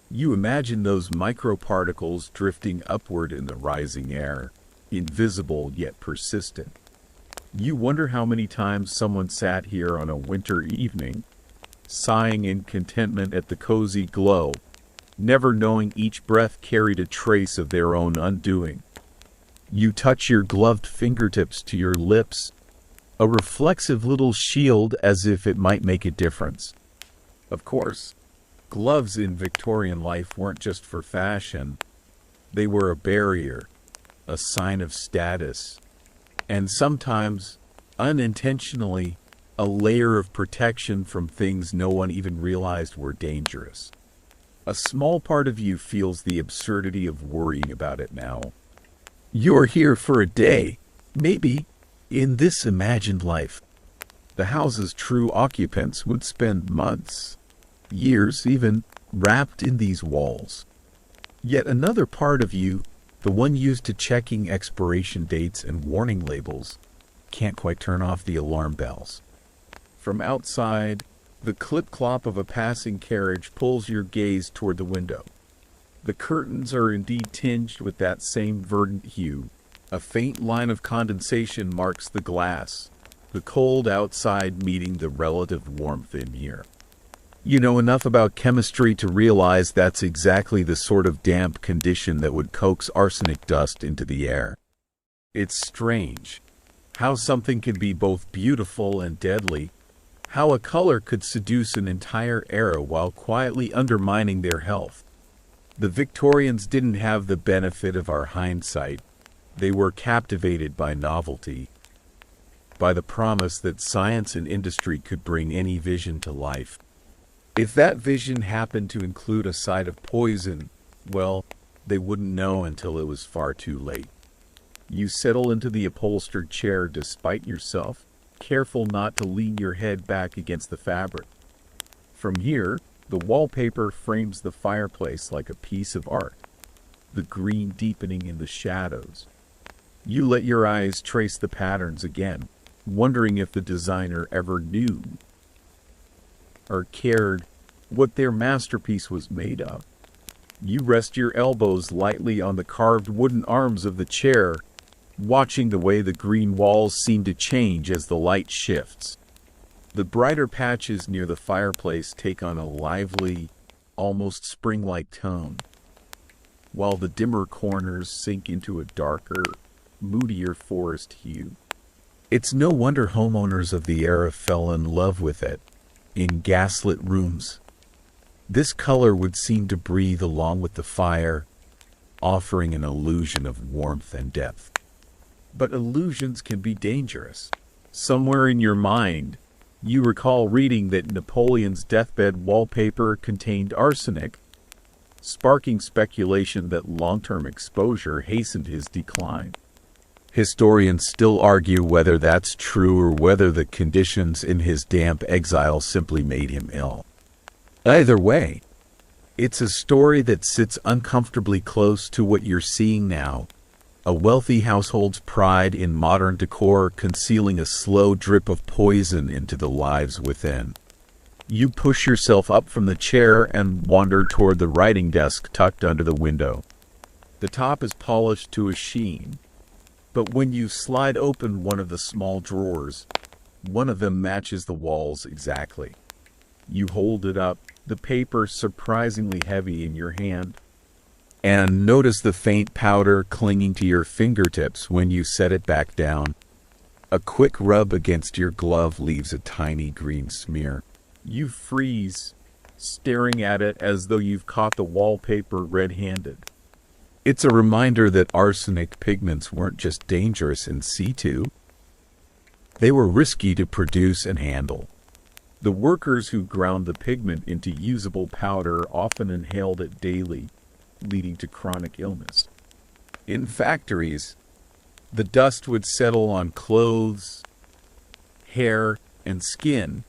A: You imagine those microparticles drifting upward in the rising air, invisible yet persistent. You wonder how many times someone sat here on a winter evening, sighing in contentment at the cozy glow, never knowing each breath carried a trace of their own undoing. You touch your gloved fingertips to your lips, a reflexive little shield as if it might make a difference. Of course, gloves in Victorian life weren't just for fashion. They were a barrier, a sign of status, and sometimes, unintentionally, a layer of protection from things no one even realized were dangerous. A small part of you feels the absurdity of worrying about it now. You're here for a day, maybe, in this imagined life. The house's true occupants would spend months, years even, wrapped in these walls. Yet another part of you, the one used to checking expiration dates and warning labels, can't quite turn off the alarm bells. From outside, the clip-clop of a passing carriage pulls your gaze toward the window. The curtains are indeed tinged with that same verdant hue. A faint line of condensation marks the glass, the cold outside meeting the relative warmth in here. You know enough about chemistry to realize that's exactly the sort of damp condition that would coax arsenic dust into the air. It's strange how something can be both beautiful and deadly, how a color could seduce an entire era while quietly undermining their health. The Victorians didn't have the benefit of our hindsight. They were captivated by novelty, by the promise that science and industry could bring any vision to life. If that vision happened to include a side of poison, well, they wouldn't know until it was far too late. You settle into the upholstered chair despite yourself, careful not to lean your head back against the fabric. From here, the wallpaper frames the fireplace like a piece of art, the green deepening in the shadows. You let your eyes trace the patterns again, wondering if the designer ever knew or cared what their masterpiece was made of. You rest your elbows lightly on the carved wooden arms of the chair, watching the way the green walls seem to change as the light shifts. The brighter patches near the fireplace take on a lively, almost spring-like tone, while the dimmer corners sink into a darker, moodier forest hue. It's no wonder homeowners of the era fell in love with it. In gaslit rooms, this color would seem to breathe along with the fire, offering an illusion of warmth and depth. But illusions can be dangerous. Somewhere in your mind, you recall reading that Napoleon's deathbed wallpaper contained arsenic, sparking speculation that long-term exposure hastened his decline. Historians still argue whether that's true or whether the conditions in his damp exile simply made him ill. Either way, it's a story that sits uncomfortably close to what you're seeing now. A wealthy household's pride in modern decor concealing a slow drip of poison into the lives within. You push yourself up from the chair and wander toward the writing desk tucked under the window. The top is polished to a sheen, but when you slide open one of the small drawers, one of them matches the walls exactly. You hold it up, the paper surprisingly heavy in your hand, and notice the faint powder clinging to your fingertips when you set it back down. A quick rub against your glove leaves a tiny green smear. You freeze, staring at it as though you've caught the wallpaper red-handed. It's a reminder that arsenic pigments weren't just dangerous in situ. They were risky to produce and handle. The workers who ground the pigment into usable powder often inhaled it daily, leading to chronic illness. In factories, the dust would settle on clothes, hair, and skin,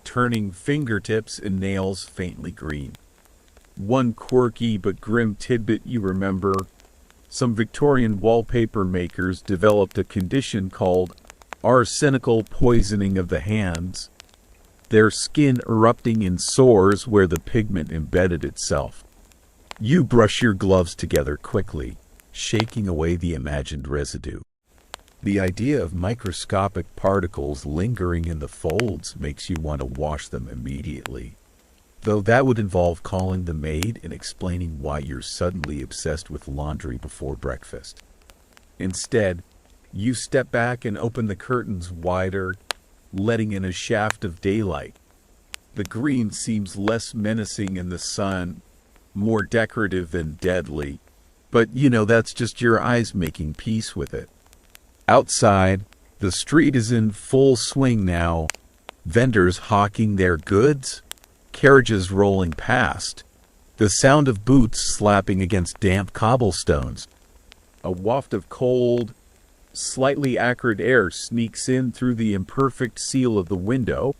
A: turning fingertips and nails faintly green. One quirky but grim tidbit you remember: some Victorian wallpaper makers developed a condition called arsenical poisoning of the hands, their skin erupting in sores where the pigment embedded itself. You brush your gloves together quickly, shaking away the imagined residue. The idea of microscopic particles lingering in the folds makes you want to wash them immediately, though that would involve calling the maid and explaining why you're suddenly obsessed with laundry before breakfast. Instead, you step back and open the curtains wider, letting in a shaft of daylight. The green seems less menacing in the sun, more decorative than deadly, but that's just your eyes making peace with it. Outside, The street is in full swing now, vendors hawking their goods, carriages rolling past, the sound of boots slapping against damp cobblestones. A waft of cold, slightly acrid air sneaks in through the imperfect seal of the window,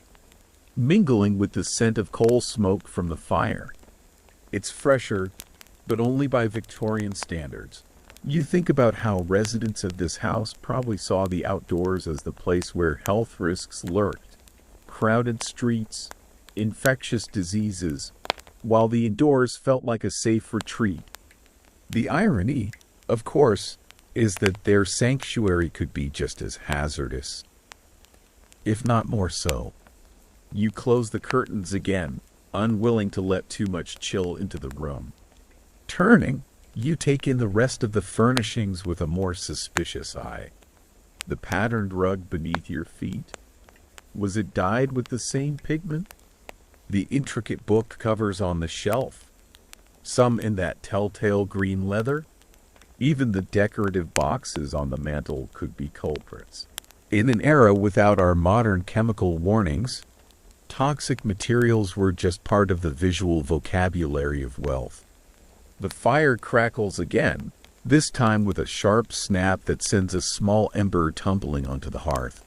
A: mingling with the scent of coal smoke from the fire. It's fresher, but only by Victorian standards. You think about how residents of this house probably saw the outdoors as the place where health risks lurked. Crowded streets, infectious diseases, while the indoors felt like a safe retreat. The irony, of course, is that their sanctuary could be just as hazardous, if not more so. You close the curtains again, unwilling to let too much chill into the room. Turning, you take in the rest of the furnishings with a more suspicious eye. The patterned rug beneath your feet. Was it dyed with the same pigment? The intricate book covers on the shelf, some in that telltale green leather. Even the decorative boxes on the mantel could be culprits. In an era without our modern chemical warnings, toxic materials were just part of the visual vocabulary of wealth. The fire crackles again, this time with a sharp snap that sends a small ember tumbling onto the hearth.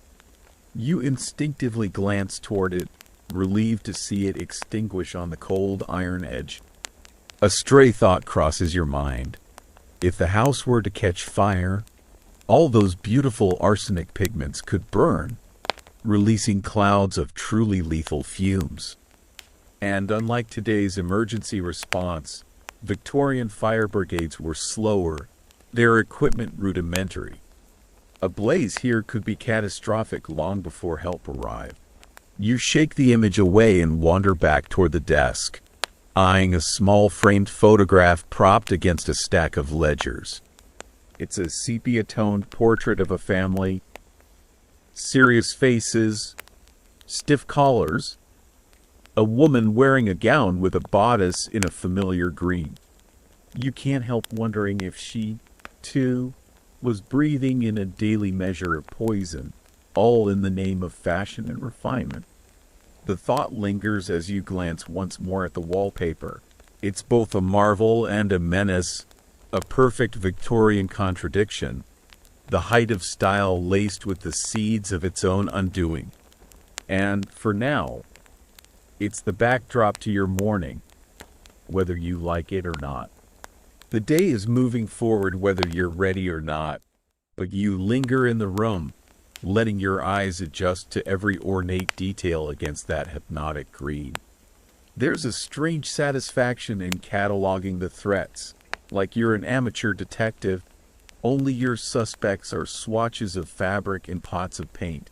A: You instinctively glance toward it, relieved to see it extinguish on the cold iron edge. A stray thought crosses your mind. If the house were to catch fire, all those beautiful arsenic pigments could burn, releasing clouds of truly lethal fumes. And unlike today's emergency response, Victorian fire brigades were slower, their equipment rudimentary. A blaze here could be catastrophic long before help arrived. You shake the image away and wander back toward the desk, eyeing a small framed photograph propped against a stack of ledgers. It's a sepia-toned portrait of a family. Serious faces, stiff collars, a woman wearing a gown with a bodice in a familiar green. You can't help wondering if she, too, was breathing in a daily measure of poison, all in the name of fashion and refinement. The thought lingers as you glance once more at the wallpaper. It's both a marvel and a menace, a perfect Victorian contradiction, the height of style laced with the seeds of its own undoing. And, for now, it's the backdrop to your morning, whether you like it or not. The day is moving forward whether you're ready or not, but you linger in the room, letting your eyes adjust to every ornate detail against that hypnotic green. There's a strange satisfaction in cataloging the threats, like you're an amateur detective, only your suspects are swatches of fabric and pots of paint.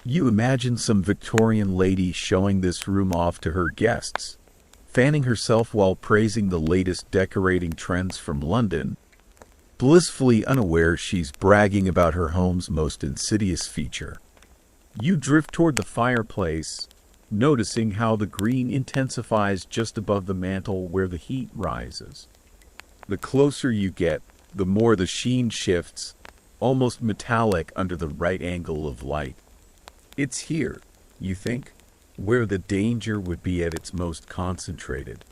A: You imagine some Victorian lady showing this room off to her guests, fanning herself while praising the latest decorating trends from London, blissfully unaware she's bragging about her home's most insidious feature. You drift toward the fireplace, noticing how the green intensifies just above the mantel where the heat rises. The closer you get, the more the sheen shifts, almost metallic under the right angle of light. It's here, you think, where the danger would be at its most concentrated.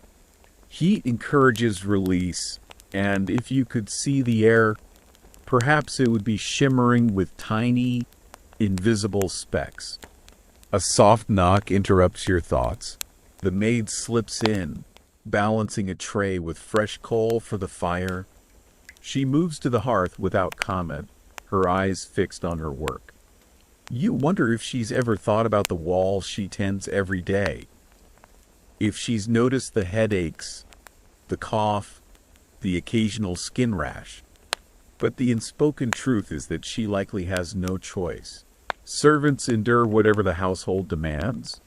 A: Heat encourages release, and if you could see the air, perhaps it would be shimmering with tiny, invisible specks. A soft knock interrupts your thoughts. The maid slips in, balancing a tray with fresh coal for the fire. She moves to the hearth without comment, her eyes fixed on her work. You wonder if she's ever thought about the walls she tends every day. If she's noticed the headaches, the cough, the occasional skin rash. But the unspoken truth is that she likely has no choice. Servants endure whatever the household demands,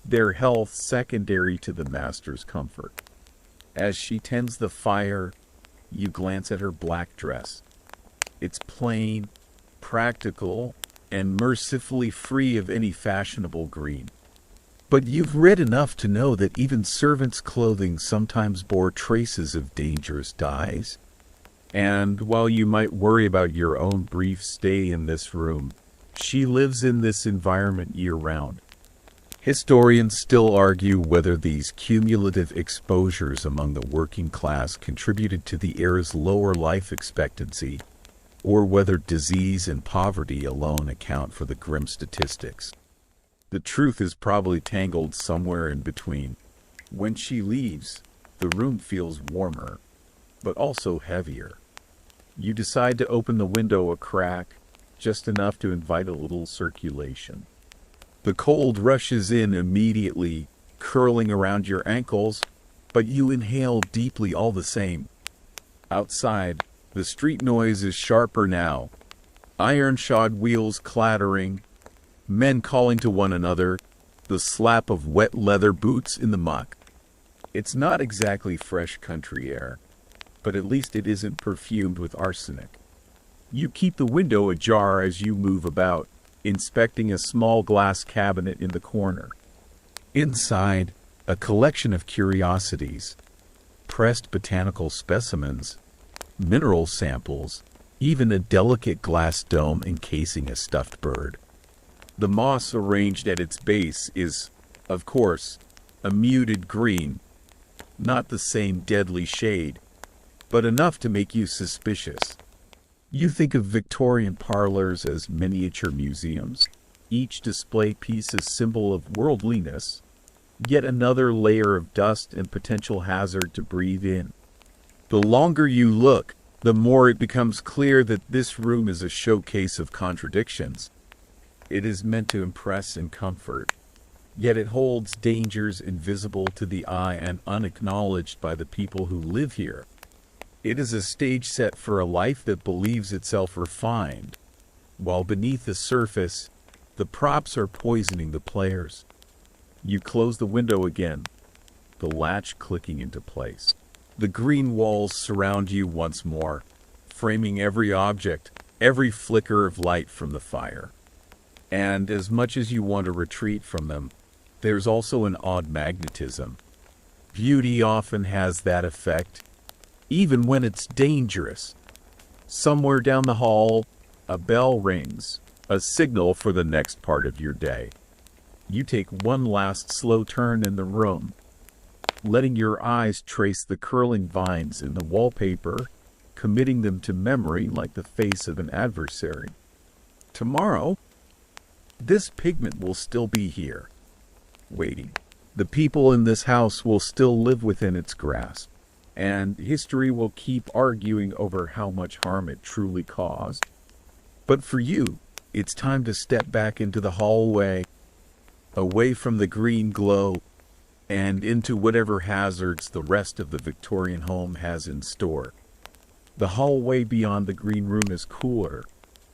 A: their health secondary to the master's comfort. As she tends the fire, you glance at her black dress. It's plain, practical, and mercifully free of any fashionable green. But you've read enough to know that even servants' clothing sometimes bore traces of dangerous dyes. And while you might worry about your own brief stay in this room, She lives in this environment year-round. Historians still argue whether these cumulative exposures among the working class contributed to the era's lower life expectancy, or whether disease and poverty alone account for the grim statistics. The truth is probably tangled somewhere in between. When she leaves, the room feels warmer, but also heavier. You decide to open the window a crack, just enough to invite a little circulation. The cold rushes in immediately, curling around your ankles, but you inhale deeply all the same. Outside, the street noise is sharper now. Iron-shod wheels clattering, men calling to one another, the slap of wet leather boots in the muck. It's not exactly fresh country air, but at least it isn't perfumed with arsenic. You keep the window ajar as you move about, inspecting a small glass cabinet in the corner. Inside, a collection of curiosities, pressed botanical specimens, mineral samples, even a delicate glass dome encasing a stuffed bird. The moss arranged at its base is, of course, a muted green, not the same deadly shade, but enough to make you suspicious. You think of Victorian parlors as miniature museums, each display piece a symbol of worldliness, yet another layer of dust and potential hazard to breathe in. The longer you look, the more it becomes clear that this room is a showcase of contradictions. It is meant to impress and comfort, yet it holds dangers invisible to the eye and unacknowledged by the people who live here. It is a stage set for a life that believes itself refined, while beneath the surface, the props are poisoning the players. You close the window again, the latch clicking into place. The green walls surround you once more, framing every object, every flicker of light from the fire. And as much as you want to retreat from them, there's also an odd magnetism. Beauty often has that effect, even when it's dangerous. Somewhere down the hall, a bell rings, a signal for the next part of your day. You take one last slow turn in the room, letting your eyes trace the curling vines in the wallpaper, committing them to memory like the face of an adversary. Tomorrow, this pigment will still be here, waiting. The people in this house will still live within its grasp, and history will keep arguing over how much harm it truly caused. But for you, it's time to step back into the hallway, away from the green glow, and into whatever hazards the rest of the Victorian home has in store. The hallway beyond the green room is cooler,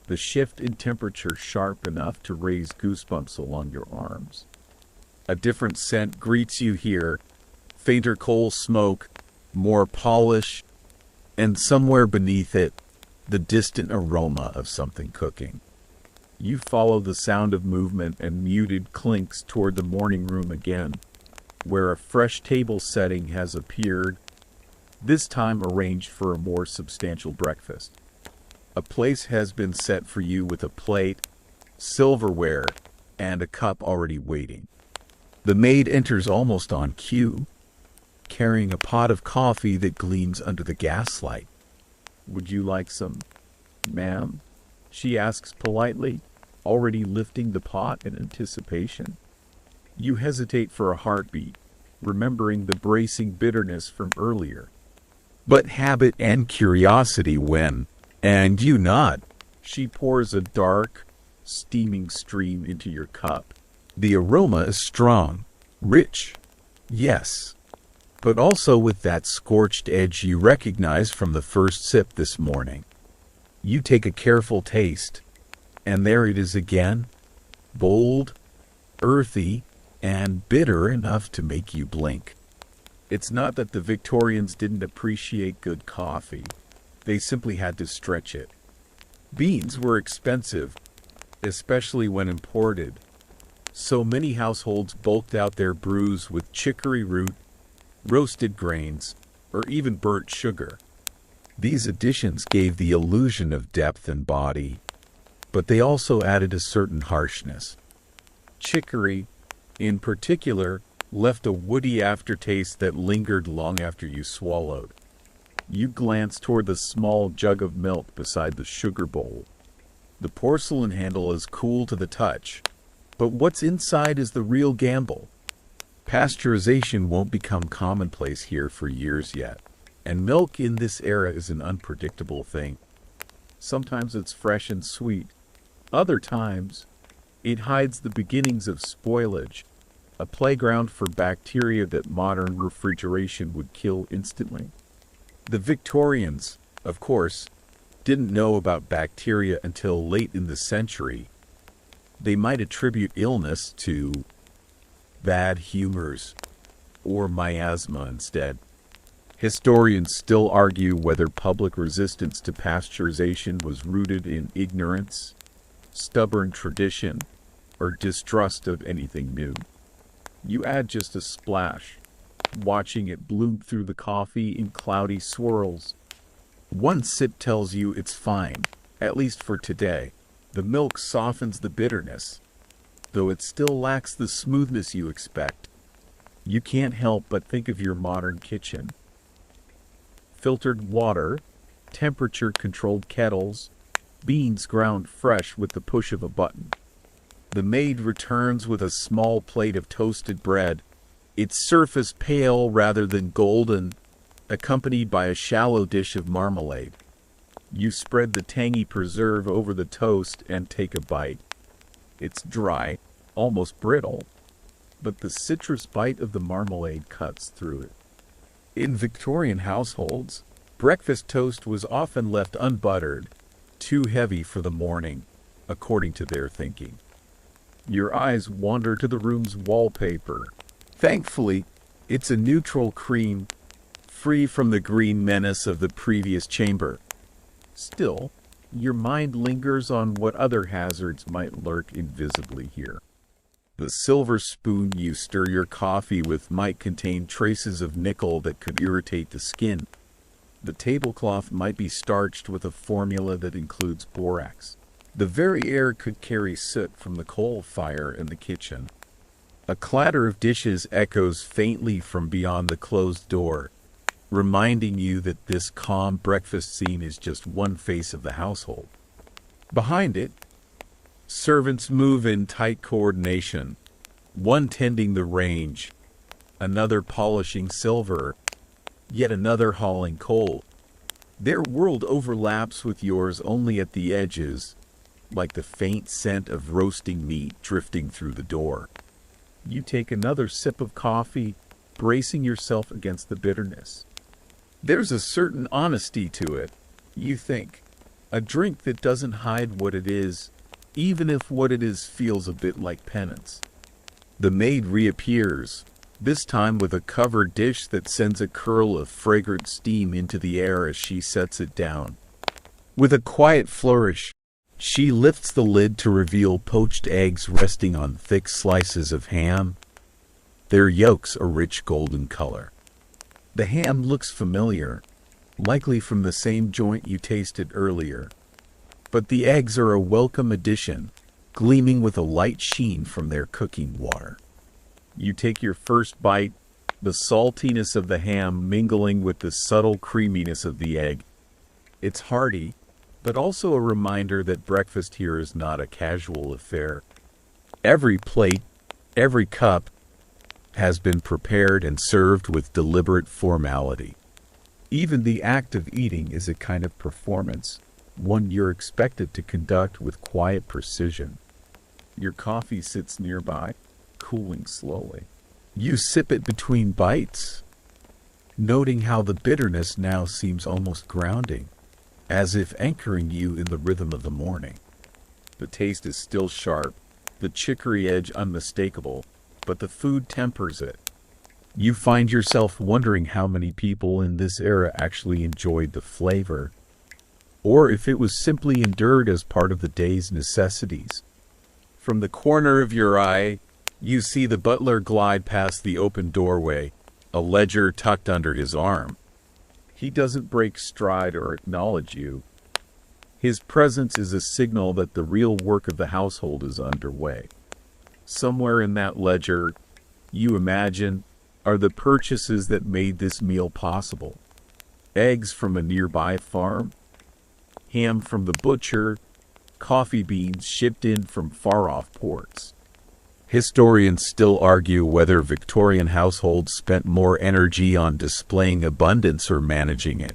A: the shift in temperature sharp enough to raise goosebumps along your arms. A different scent greets you here, fainter coal smoke, more polish, and somewhere beneath it, the distant aroma of something cooking. You follow the sound of movement and muted clinks toward the morning room again, where a fresh table setting has appeared, this time arranged for a more substantial breakfast. A place has been set for you with a plate, silverware, and a cup already waiting. The maid enters almost on cue, carrying a pot of coffee that gleams under the gaslight. "Would you like some, ma'am?" she asks politely, already lifting the pot in anticipation. You hesitate for a heartbeat, remembering the bracing bitterness from earlier. But habit and curiosity win, and you nod. She pours a dark, steaming stream into your cup. The aroma is strong, rich, yes, but also with that scorched edge you recognize from the first sip this morning. You take a careful taste, and there it is again, bold, earthy, and bitter enough to make you blink. It's not that the Victorians didn't appreciate good coffee. They simply had to stretch it. Beans were expensive, especially when imported, so many households bulked out their brews with chicory root, roasted grains, or even burnt sugar. These additions gave the illusion of depth and body, but they also added a certain harshness. Chicory, in particular, left a woody aftertaste that lingered long after you swallowed. You glance toward the small jug of milk beside the sugar bowl. The porcelain handle is cool to the touch, but what's inside is the real gamble. Pasteurization won't become commonplace here for years yet, and milk in this era is an unpredictable thing. Sometimes it's fresh and sweet. Other times, it hides the beginnings of spoilage, a playground for bacteria that modern refrigeration would kill instantly. The Victorians, of course, didn't know about bacteria until late in the century. They might attribute illness to bad humors or miasma instead. Historians still argue whether public resistance to pasteurization was rooted in ignorance, stubborn tradition, or distrust of anything new. You add just a splash, watching it bloom through the coffee in cloudy swirls. One sip tells you it's fine, at least for today. The milk softens the bitterness, though it still lacks the smoothness you expect. You can't help but think of your modern kitchen. Filtered water, temperature-controlled kettles, beans ground fresh with the push of a button. The maid returns with a small plate of toasted bread, its surface pale rather than golden, accompanied by a shallow dish of marmalade. You spread the tangy preserve over the toast and take a bite. It's dry, almost brittle, but the citrus bite of the marmalade cuts through it. In Victorian households, breakfast toast was often left unbuttered, too heavy for the morning, according to their thinking. Your eyes wander to the room's wallpaper. Thankfully, it's a neutral cream, free from the green menace of the previous chamber. Still, your mind lingers on what other hazards might lurk invisibly here. The silver spoon you stir your coffee with might contain traces of nickel that could irritate the skin. The tablecloth might be starched with a formula that includes borax. The very air could carry soot from the coal fire in the kitchen. A clatter of dishes echoes faintly from beyond the closed door, reminding you that this calm breakfast scene is just one face of the household. Behind it, servants move in tight coordination, one tending the range, another polishing silver, yet another hauling coal. Their world overlaps with yours only at the edges, like the faint scent of roasting meat drifting through the door. You take another sip of coffee, bracing yourself against the bitterness. There's a certain honesty to it, you think. A drink that doesn't hide what it is, even if what it is feels a bit like penance. The maid reappears, this time with a covered dish that sends a curl of fragrant steam into the air as she sets it down. With a quiet flourish, she lifts the lid to reveal poached eggs resting on thick slices of ham, their yolks a rich golden color. The ham looks familiar, likely from the same joint you tasted earlier. But the eggs are a welcome addition, gleaming with a light sheen from their cooking water. You take your first bite, the saltiness of the ham mingling with the subtle creaminess of the egg. It's hearty, but also a reminder that breakfast here is not a casual affair. Every plate, every cup, has been prepared and served with deliberate formality. Even the act of eating is a kind of performance, one you're expected to conduct with quiet precision. Your coffee sits nearby, cooling slowly. You sip it between bites, noting how the bitterness now seems almost grounding, as if anchoring you in the rhythm of the morning. The taste is still sharp, the chicory edge unmistakable, but the food tempers it. You find yourself wondering how many people in this era actually enjoyed the flavor, or if it was simply endured as part of the day's necessities. From the corner of your eye, you see the butler glide past the open doorway, a ledger tucked under his arm. He doesn't break stride or acknowledge you. His presence is a signal that the real work of the household is underway. Somewhere in that ledger, you imagine, are the purchases that made this meal possible. Eggs from a nearby farm, ham from the butcher, coffee beans shipped in from far-off ports. Historians still argue whether Victorian households spent more energy on displaying abundance or managing it.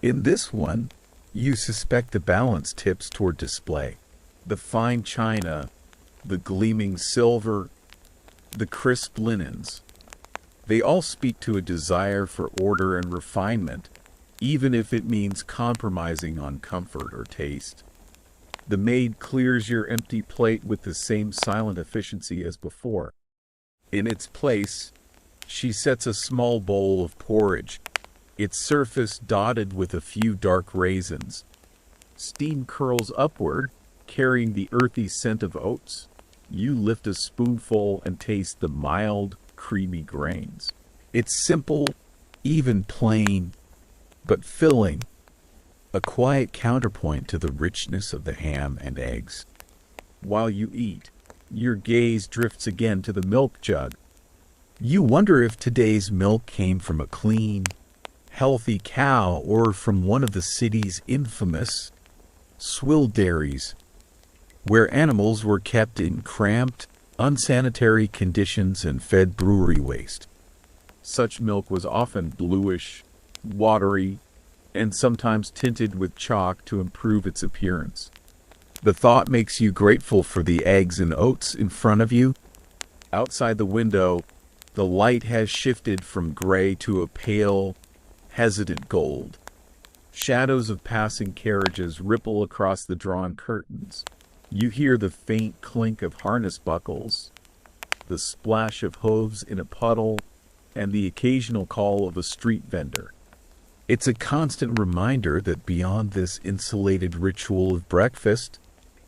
A: In this one, you suspect the balance tips toward display. The fine china, the gleaming silver, the crisp linens. They all speak to a desire for order and refinement, even if it means compromising on comfort or taste. The maid clears your empty plate with the same silent efficiency as before. In its place, she sets a small bowl of porridge, its surface dotted with a few dark raisins. Steam curls upward, carrying the earthy scent of oats. You lift a spoonful and taste the mild, creamy grains. It's simple, even plain, but filling. A quiet counterpoint to the richness of the ham and eggs. While you eat, your gaze drifts again to the milk jug. You wonder if today's milk came from a clean, healthy cow or from one of the city's infamous swill dairies, where animals were kept in cramped, unsanitary conditions and fed brewery waste. Such milk was often bluish, watery, and sometimes tinted with chalk to improve its appearance. The thought makes you grateful for the eggs and oats in front of you. Outside the window, the light has shifted from gray to a pale, hesitant gold. Shadows of passing carriages ripple across the drawn curtains. You hear the faint clink of harness buckles, the splash of hooves in a puddle, and the occasional call of a street vendor. It's a constant reminder that beyond this insulated ritual of breakfast,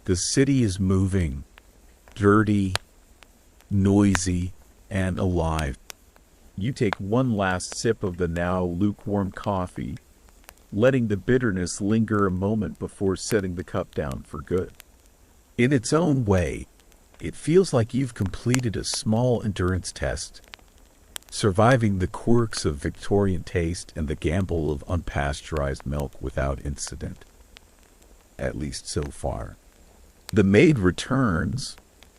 A: the city is moving, dirty, noisy, and alive. You take one last sip of the now lukewarm coffee, letting the bitterness linger a moment before setting the cup down for good. In its own way, it feels like you've completed a small endurance test, surviving the quirks of Victorian taste and the gamble of unpasteurized milk without incident. At least so far. The maid returns,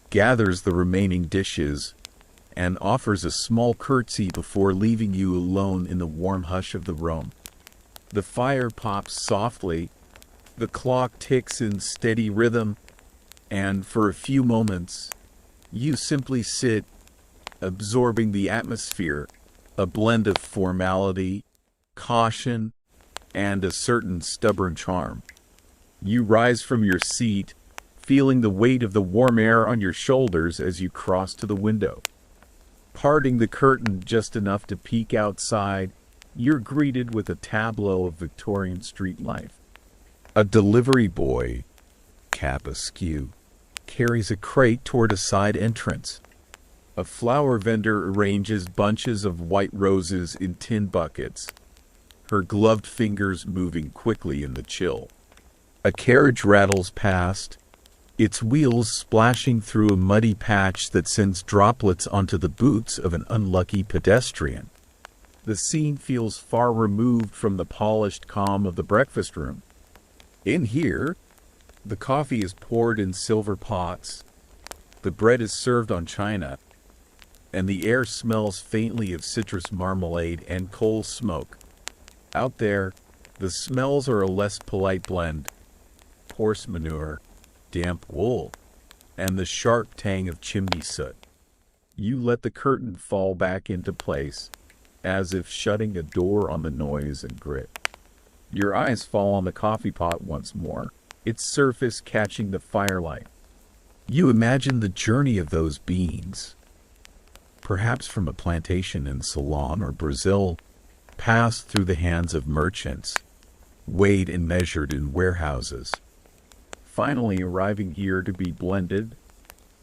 A: gathers the remaining dishes, and offers a small curtsy before leaving you alone in the warm hush of the room. The fire pops softly, the clock ticks in steady rhythm, and for a few moments, you simply sit, absorbing the atmosphere, a blend of formality, caution, and a certain stubborn charm. You rise from your seat, feeling the weight of the warm air on your shoulders as you cross to the window. Parting the curtain just enough to peek outside, you're greeted with a tableau of Victorian street life. A delivery boy, cap askew, carries a crate toward a side entrance. A flower vendor arranges bunches of white roses in tin buckets, her gloved fingers moving quickly in the chill. A carriage rattles past, its wheels splashing through a muddy patch that sends droplets onto the boots of an unlucky pedestrian. The scene feels far removed from the polished calm of the breakfast room. In here, the coffee is poured in silver pots, the bread is served on china, and the air smells faintly of citrus marmalade and coal smoke. Out there, the smells are a less polite blend: horse manure, damp wool, and the sharp tang of chimney soot. You let the curtain fall back into place, as if shutting a door on the noise and grit. Your eyes fall on the coffee pot once more, its surface catching the firelight. You imagine the journey of those beans, perhaps from a plantation in Ceylon or Brazil, passed through the hands of merchants, weighed and measured in warehouses, finally arriving here to be blended,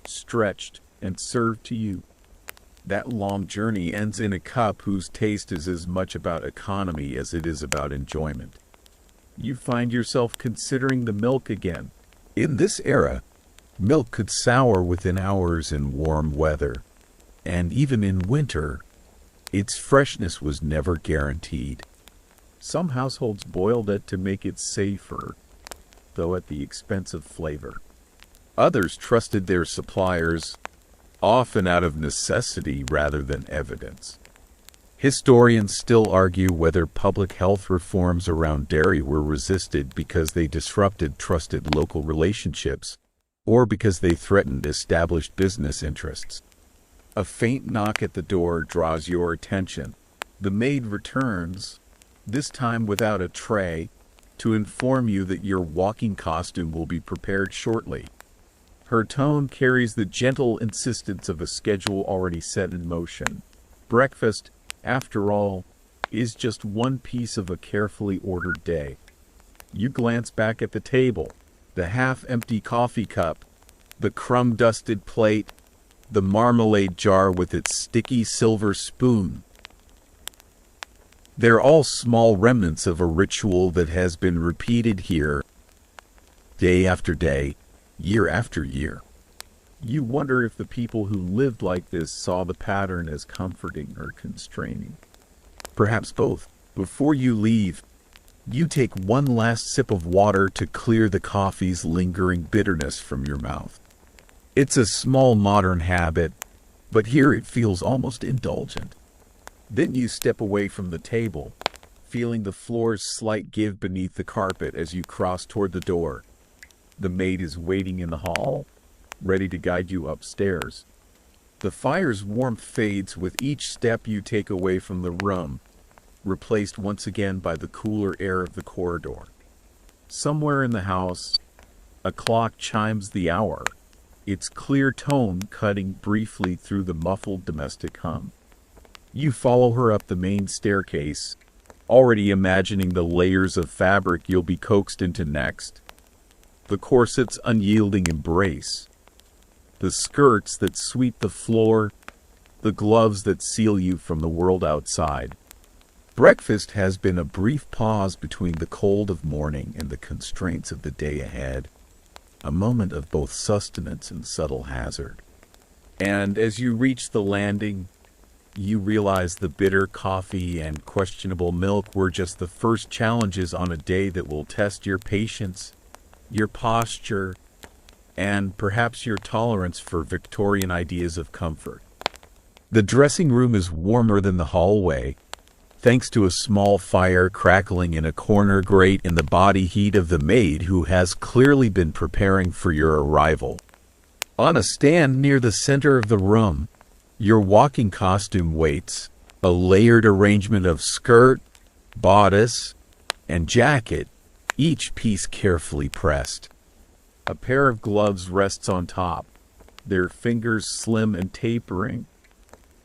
A: stretched, and served to you. That long journey ends in a cup whose taste is as much about economy as it is about enjoyment. You find yourself considering the milk again. In this era, milk could sour within hours in warm weather, and even in winter, its freshness was never guaranteed. Some households boiled it to make it safer, though at the expense of flavor. Others trusted their suppliers, often out of necessity rather than evidence. Historians still argue whether public health reforms around dairy were resisted because they disrupted trusted local relationships, or because they threatened established business interests. A faint knock at the door draws your attention. The maid returns, this time without a tray, to inform you that your walking costume will be prepared shortly. Her tone carries the gentle insistence of a schedule already set in motion. Breakfast, after all, is just one piece of a carefully ordered day. You glance back at the table, the half-empty coffee cup, the crumb-dusted plate, the marmalade jar with its sticky silver spoon. They're all small remnants of a ritual that has been repeated here, day after day, year after year. You wonder if the people who lived like this saw the pattern as comforting or constraining. Perhaps both. Before you leave, you take one last sip of water to clear the coffee's lingering bitterness from your mouth. It's a small modern habit, but here it feels almost indulgent. Then you step away from the table, feeling the floor's slight give beneath the carpet as you cross toward the door. The maid is waiting in the hall, ready to guide you upstairs. The fire's warmth fades with each step you take away from the room, replaced once again by the cooler air of the corridor. Somewhere in the house, a clock chimes the hour, its clear tone cutting briefly through the muffled domestic hum. You follow her up the main staircase, already imagining the layers of fabric you'll be coaxed into next. The corset's unyielding embrace, the skirts that sweep the floor, the gloves that seal you from the world outside. Breakfast has been a brief pause between the cold of morning and the constraints of the day ahead, a moment of both sustenance and subtle hazard. And as you reach the landing, you realize the bitter coffee and questionable milk were just the first challenges on a day that will test your patience, your posture, and perhaps your tolerance for Victorian ideas of comfort. The dressing room is warmer than the hallway, thanks to a small fire crackling in a corner grate in the body heat of the maid who has clearly been preparing for your arrival. On a stand near the center of the room, your walking costume waits, a layered arrangement of skirt, bodice, and jacket, each piece carefully pressed. A pair of gloves rests on top, their fingers slim and tapering,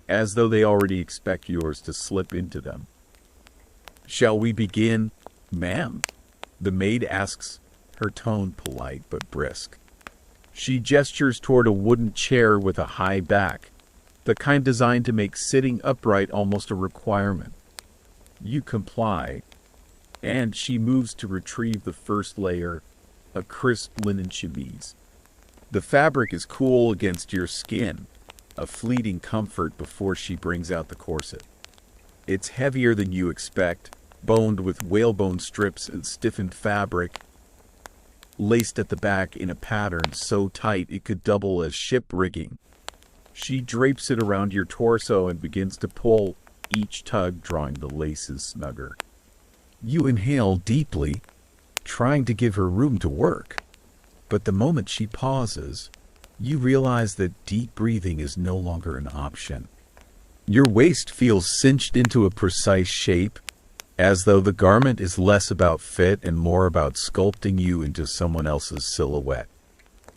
A: as though they already expect yours to slip into them. "Shall we begin, ma'am?" the maid asks, her tone polite but brisk. She gestures toward a wooden chair with a high back, the kind designed to make sitting upright almost a requirement. You comply, and she moves to retrieve the first layer, a crisp linen chemise. The fabric is cool against your skin, a fleeting comfort before she brings out the corset. It's heavier than you expect, boned with whalebone strips and stiffened fabric, laced at the back in a pattern so tight it could double as ship rigging. She drapes it around your torso and begins to pull, each tug drawing the laces snugger. You inhale deeply, trying to give her room to work. But the moment she pauses, you realize that deep breathing is no longer an option. Your waist feels cinched into a precise shape, as though the garment is less about fit and more about sculpting you into someone else's silhouette.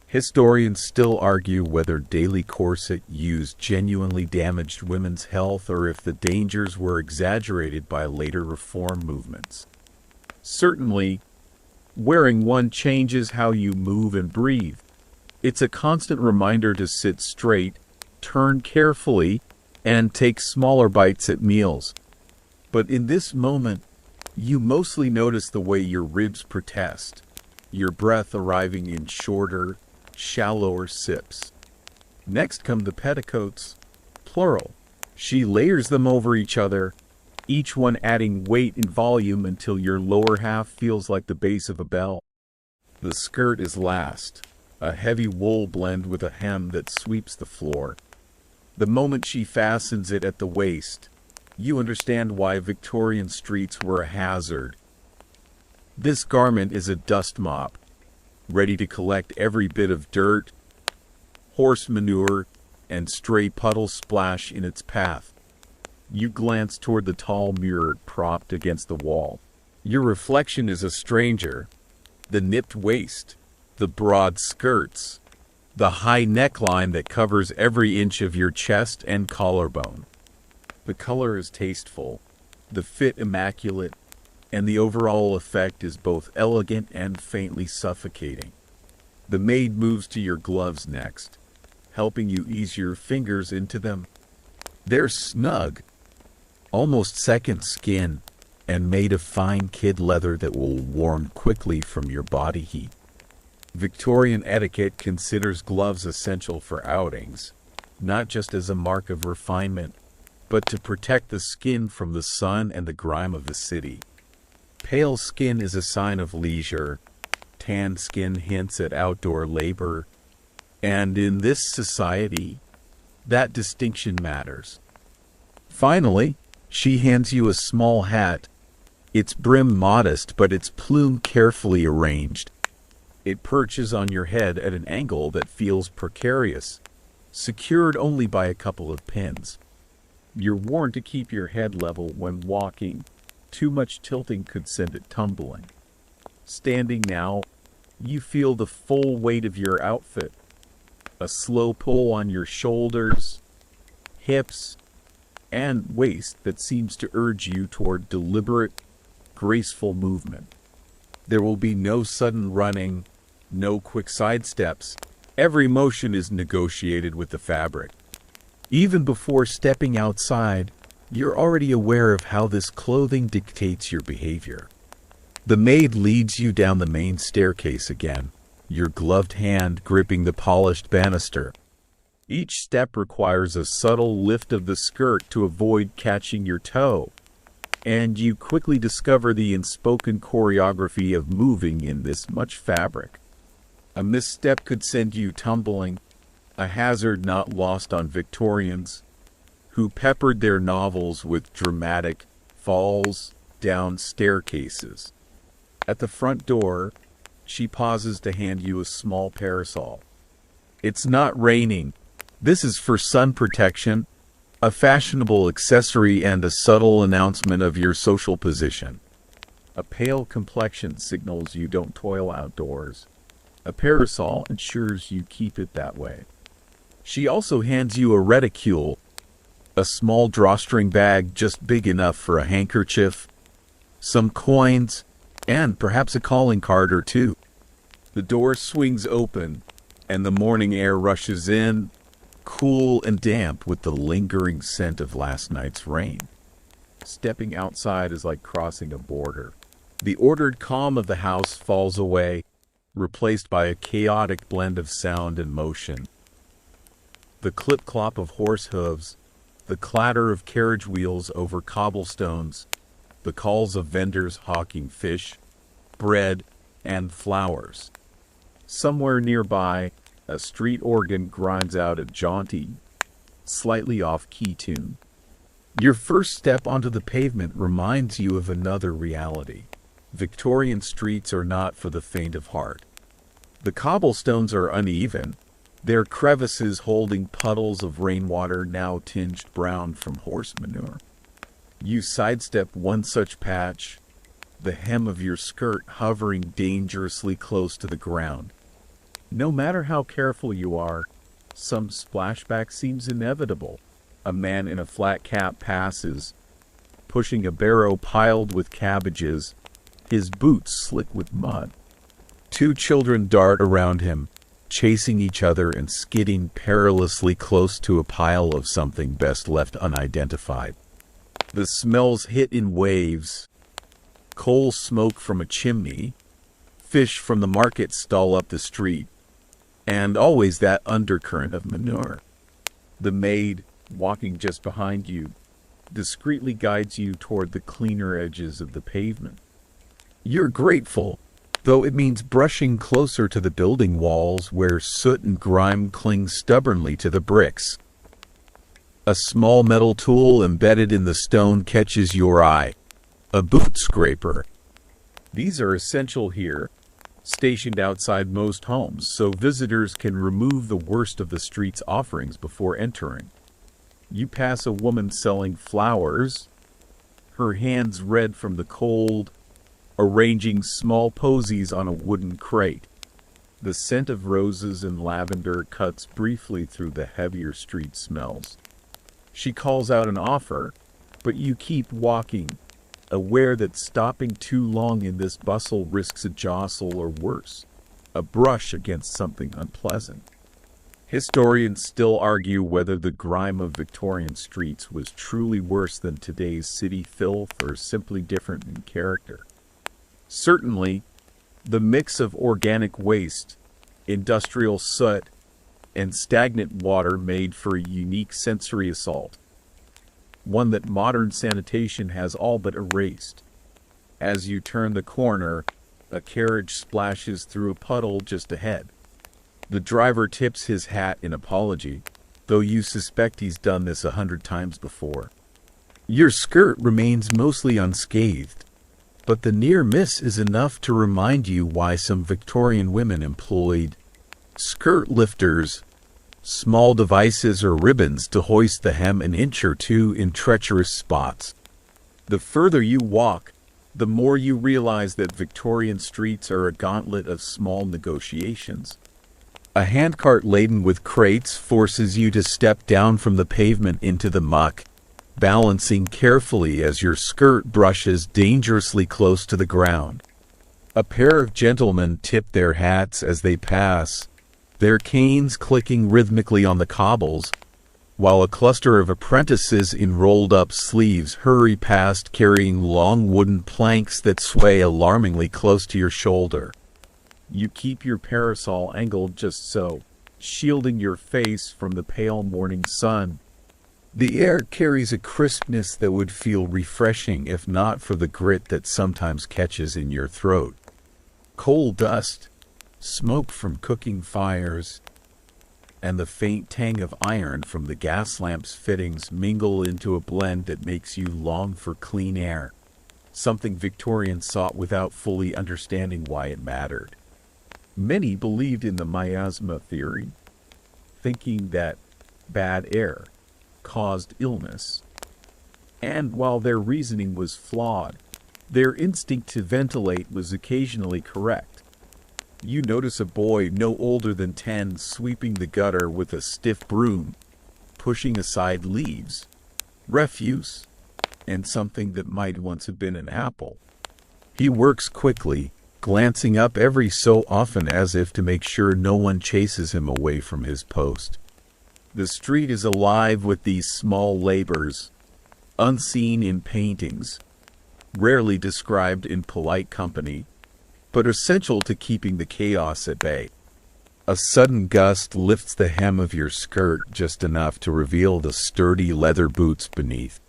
A: Historians still argue whether daily corset use genuinely damaged women's health or if the dangers were exaggerated by later reform movements. Certainly, wearing one changes how you move and breathe. It's a constant reminder to sit straight, turn carefully, and take smaller bites at meals. But in this moment, You mostly notice the way your ribs protest, your breath arriving in shorter, shallower sips. Next come the petticoats, plural. She layers them over each other, each one adding weight and volume until your lower half feels like the base of a bell. The skirt is last, a heavy wool blend with a hem that sweeps the floor. The moment she fastens it at the waist, you understand why Victorian streets were a hazard. This garment is a dust mop, ready to collect every bit of dirt, horse manure, and stray puddles splash in its path. You glance toward the tall mirror propped against the wall. Your reflection is a stranger. The nipped waist, the broad skirts, the high neckline that covers every inch of your chest and collarbone. The color is tasteful, the fit immaculate, and the overall effect is both elegant and faintly suffocating. The maid moves to your gloves next, helping you ease your fingers into them. They're snug, almost second skin, and made of fine kid leather that will warm quickly from your body heat. Victorian etiquette considers gloves essential for outings, not just as a mark of refinement, but to protect the skin from the sun and the grime of the city. Pale skin is a sign of leisure, tanned skin hints at outdoor labor, and in this society, that distinction matters. Finally, she hands you a small hat, its brim modest but its plume carefully arranged. It perches on your head at an angle that feels precarious, secured only by a couple of pins. You're warned to keep your head level when walking. Too much tilting could send it tumbling. Standing now, you feel the full weight of your outfit. A slow pull on your shoulders, hips, and waist that seems to urge you toward deliberate, graceful movement. There will be no sudden running, no quick sidesteps. Every motion is negotiated with the fabric. Even before stepping outside, you're already aware of how this clothing dictates your behavior. The maid leads you down the main staircase again, your gloved hand gripping the polished banister. Each step requires a subtle lift of the skirt to avoid catching your toe, and you quickly discover the unspoken choreography of moving in this much fabric. A misstep could send you tumbling, a hazard not lost on Victorians, who peppered their novels with dramatic falls down staircases. At the front door, she pauses to hand you a small parasol. It's not raining. This is for sun protection, a fashionable accessory and a subtle announcement of your social position. A pale complexion signals you don't toil outdoors. A parasol ensures you keep it that way. She also hands you a reticule, a small drawstring bag just big enough for a handkerchief, some coins, and perhaps a calling card or two. The door swings open, and the morning air rushes in, cool and damp with the lingering scent of last night's rain. Stepping outside is like crossing a border. The ordered calm of the house falls away, replaced by a chaotic blend of sound and motion. The clip-clop of horse hooves, the clatter of carriage wheels over cobblestones, the calls of vendors hawking fish, bread, and flowers. Somewhere nearby, a street organ grinds out a jaunty, slightly off-key tune. Your first step onto the pavement reminds you of another reality. Victorian streets are not for the faint of heart. The cobblestones are uneven, their crevices holding puddles of rainwater now tinged brown from horse manure. You sidestep one such patch, the hem of your skirt hovering dangerously close to the ground. No matter how careful you are, some splashback seems inevitable. A man in a flat cap passes, pushing a barrow piled with cabbages, his boots slick with mud. Two children dart around him, chasing each other and skidding perilously close to a pile of something best left unidentified. The smells hit in waves. coal smoke from a chimney, fish from the market stall up the street, and always that undercurrent of manure. The maid, walking just behind you, discreetly guides you toward the cleaner edges of the pavement. You're grateful, though it means brushing closer to the building walls where soot and grime cling stubbornly to the bricks. A small metal tool embedded in the stone catches your eye. A boot scraper. These are essential here, stationed outside most homes, so visitors can remove the worst of the street's offerings before entering. You pass a woman selling flowers, her hands red from the cold, arranging small posies on a wooden crate. The scent of roses and lavender cuts briefly through the heavier street smells. She calls out an offer, but you keep walking, aware that stopping too long in this bustle risks a jostle or worse, a brush against something unpleasant. Historians still argue whether the grime of Victorian streets was truly worse than today's city filth or simply different in character. Certainly, the mix of organic waste, industrial soot, and stagnant water made for a unique sensory assault, one that modern sanitation has all but erased. As you turn the corner, a carriage splashes through a puddle just ahead. The driver tips his hat in apology, though you suspect he's done this 100 times before. Your skirt remains mostly unscathed, but the near miss is enough to remind you why some Victorian women employed skirt lifters, small devices or ribbons to hoist the hem an inch or two in treacherous spots. The further you walk, the more you realize that Victorian streets are a gauntlet of small negotiations. A handcart laden with crates forces you to step down from the pavement into the muck, balancing carefully as your skirt brushes dangerously close to the ground. A pair of gentlemen tip their hats as they pass, their canes clicking rhythmically on the cobbles, while a cluster of apprentices in rolled-up sleeves hurry past carrying long wooden planks that sway alarmingly close to your shoulder. You keep your parasol angled just so, shielding your face from the pale morning sun. The air carries a crispness that would feel refreshing if not for the grit that sometimes catches in your throat. Coal dust, smoke from cooking fires, and the faint tang of iron from the gas lamp's fittings mingle into a blend that makes you long for clean air, something Victorians sought without fully understanding why it mattered. Many believed in the miasma theory, thinking that bad air caused illness. And while their reasoning was flawed, their instinct to ventilate was occasionally correct. You notice a boy no older than 10 sweeping the gutter with a stiff broom, pushing aside leaves, refuse, and something that might once have been an apple. He works quickly, glancing up every so often as if to make sure no one chases him away from his post. The street is alive with these small labors, unseen in paintings, rarely described in polite company, but essential to keeping the chaos at bay. A sudden gust lifts the hem of your skirt just enough to reveal the sturdy leather boots beneath.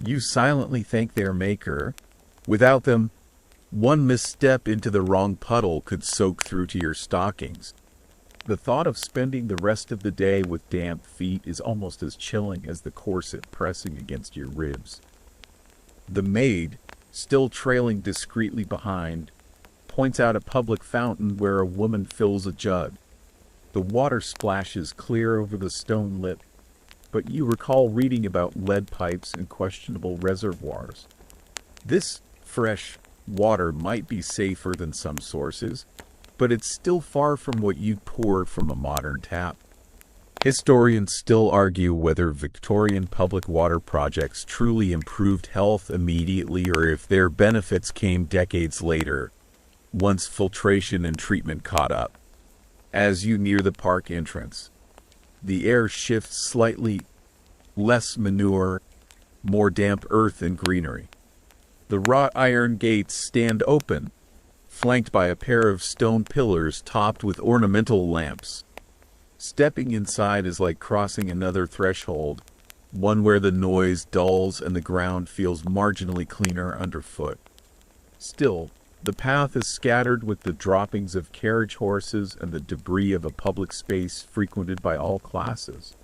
A: You silently thank their maker. Without them, one misstep into the wrong puddle could soak through to your stockings. The thought of spending the rest of the day with damp feet is almost as chilling as the corset pressing against your ribs. The maid, still trailing discreetly behind, points out a public fountain where a woman fills a jug. The water splashes clear over the stone lip, but you recall reading about lead pipes and questionable reservoirs. This fresh water might be safer than some sources, but it's still far from what you'd pour from a modern tap. Historians still argue whether Victorian public water projects truly improved health immediately or if their benefits came decades later, once filtration and treatment caught up. As you near the park entrance, the air shifts slightly, less manure, more damp earth and greenery. The wrought iron gates stand open, flanked by a pair of stone pillars topped with ornamental lamps. Stepping inside is like crossing another threshold, one where the noise dulls and the ground feels marginally cleaner underfoot. Still, the path is scattered with the droppings of carriage horses and the debris of a public space frequented by all classes.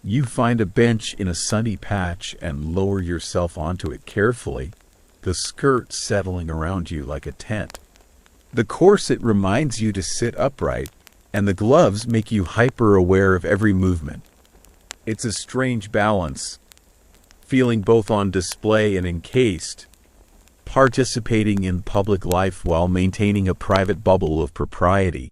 A: You find a bench in a sunny patch and lower yourself onto it carefully, the skirt settling around you like a tent. The corset reminds you to sit upright, and the gloves make you hyper-aware of every movement. It's a strange balance, feeling both on display and encased, participating in public life while maintaining a private bubble of propriety.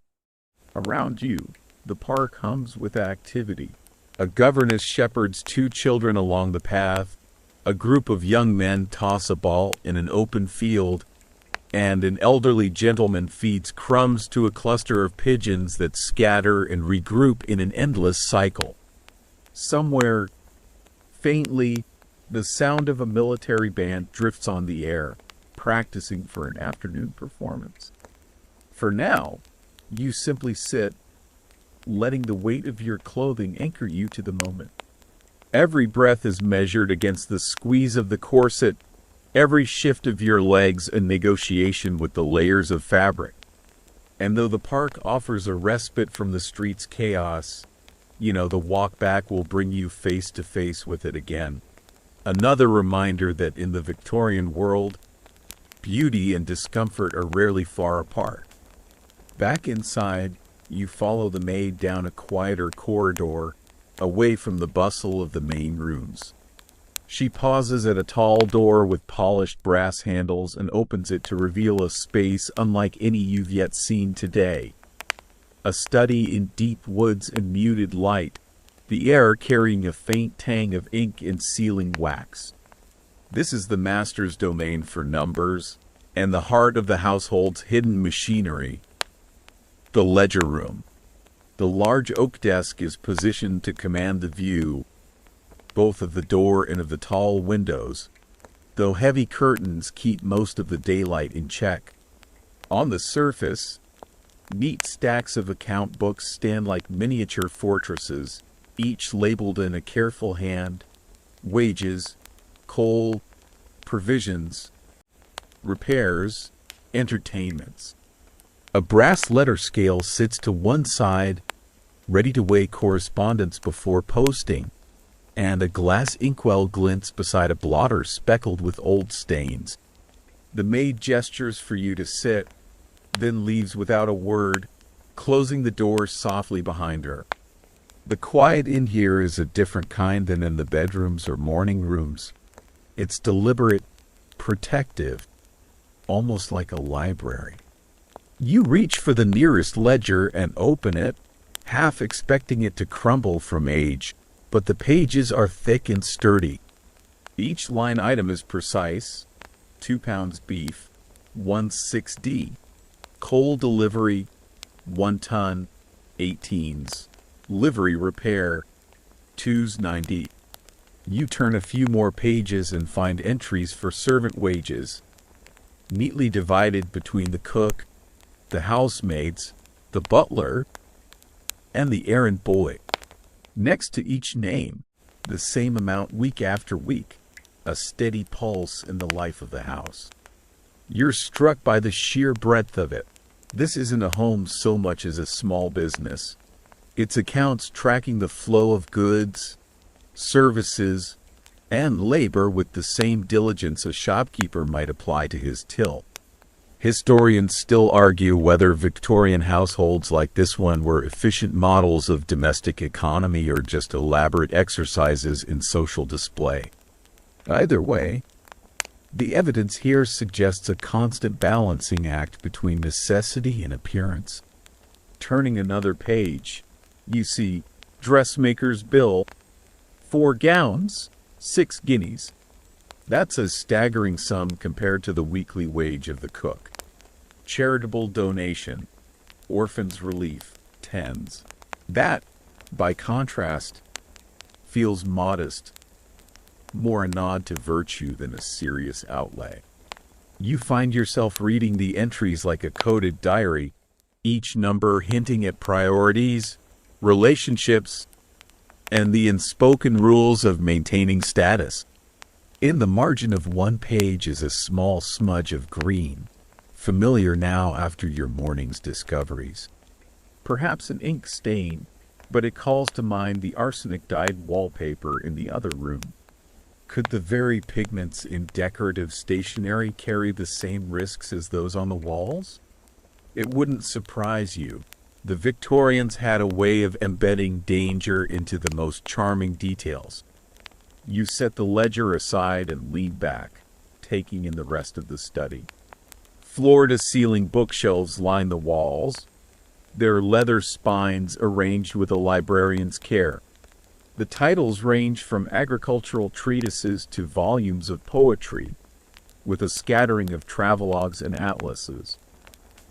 A: Around you, the park hums with activity. A governess shepherds 2 children along the path, a group of young men toss a ball in an open field, and an elderly gentleman feeds crumbs to a cluster of pigeons that scatter and regroup in an endless cycle. Somewhere, faintly, the sound of a military band drifts on the air, practicing for an afternoon performance. For now, you simply sit, letting the weight of your clothing anchor you to the moment. Every breath is measured against the squeeze of the corset, every shift of your legs a negotiation with the layers of fabric. And though the park offers a respite from the street's chaos, the walk back will bring you face to face with it again. Another reminder that in the Victorian world, beauty and discomfort are rarely far apart. Back inside, you follow the maid down a quieter corridor, away from the bustle of the main rooms. She pauses at a tall door with polished brass handles and opens it to reveal a space unlike any you've yet seen today. A study in deep woods and muted light, the air carrying a faint tang of ink and sealing wax. This is the master's domain for numbers, and the heart of the household's hidden machinery. The ledger room. The large oak desk is positioned to command the view, both of the door and of the tall windows, though heavy curtains keep most of the daylight in check. On the surface, neat stacks of account books stand like miniature fortresses, each labeled in a careful hand: wages, coal, provisions, repairs, entertainments. A brass letter scale sits to one side, ready to weigh correspondence before posting, and a glass inkwell glints beside a blotter speckled with old stains. The maid gestures for you to sit, then leaves without a word, closing the door softly behind her. The quiet in here is a different kind than in the bedrooms or morning rooms. It's deliberate, protective, almost like a library. You reach for the nearest ledger and open it, half expecting it to crumble from age, but the pages are thick and sturdy. Each line item is precise: 2 pounds beef, 1/6D. Coal delivery, 1 ton, 18s. Livery repair, 2s90. You turn a few more pages and find entries for servant wages, neatly divided between the cook, the housemaids, the butler, and the errand boy. Next to each name, the same amount week after week, a steady pulse in the life of the house. You're struck by the sheer breadth of it. This isn't a home so much as a small business. Its accounts tracking the flow of goods, services, and labor with the same diligence a shopkeeper might apply to his till. Historians still argue whether Victorian households like this one were efficient models of domestic economy or just elaborate exercises in social display. Either way, the evidence here suggests a constant balancing act between necessity and appearance. Turning another page, you see dressmaker's bill, 4 gowns, 6 guineas. That's a staggering sum compared to the weekly wage of the cook. Charitable donation, orphans relief, 10s. That, by contrast, feels modest, more a nod to virtue than a serious outlay. You find yourself reading the entries like a coded diary, each number hinting at priorities, relationships, and the unspoken rules of maintaining status. In the margin of one page is a small smudge of green, familiar now after your morning's discoveries. Perhaps an ink stain, but it calls to mind the arsenic-dyed wallpaper in the other room. Could the very pigments in decorative stationery carry the same risks as those on the walls? It wouldn't surprise you. The Victorians had a way of embedding danger into the most charming details. You set the ledger aside and lean back, taking in the rest of the study. Floor-to-ceiling bookshelves line the walls, their leather spines arranged with a librarian's care. The titles range from agricultural treatises to volumes of poetry, with a scattering of travelogues and atlases.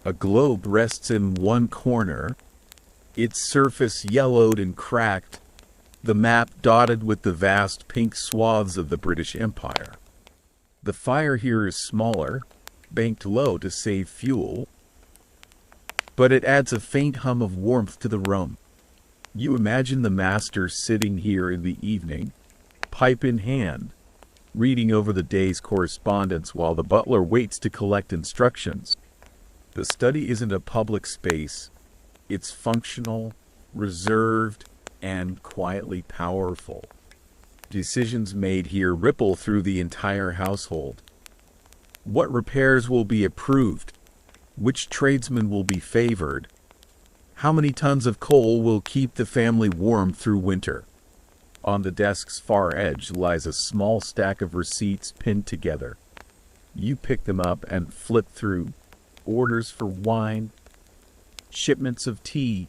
A: A globe rests in one corner, its surface yellowed and cracked, the map dotted with the vast pink swaths of the British Empire. The fire here is smaller, banked low to save fuel, but it adds a faint hum of warmth to the room. You imagine the master sitting here in the evening, pipe in hand, reading over the day's correspondence while the butler waits to collect instructions. The study isn't a public space. It's functional, reserved, and quietly powerful. Decisions made here ripple through the entire household. What repairs will be approved? Which tradesmen will be favored? How many tons of coal will keep the family warm through winter? On the desk's far edge lies a small stack of receipts pinned together. You pick them up and flip through. Orders for wine, shipments of tea,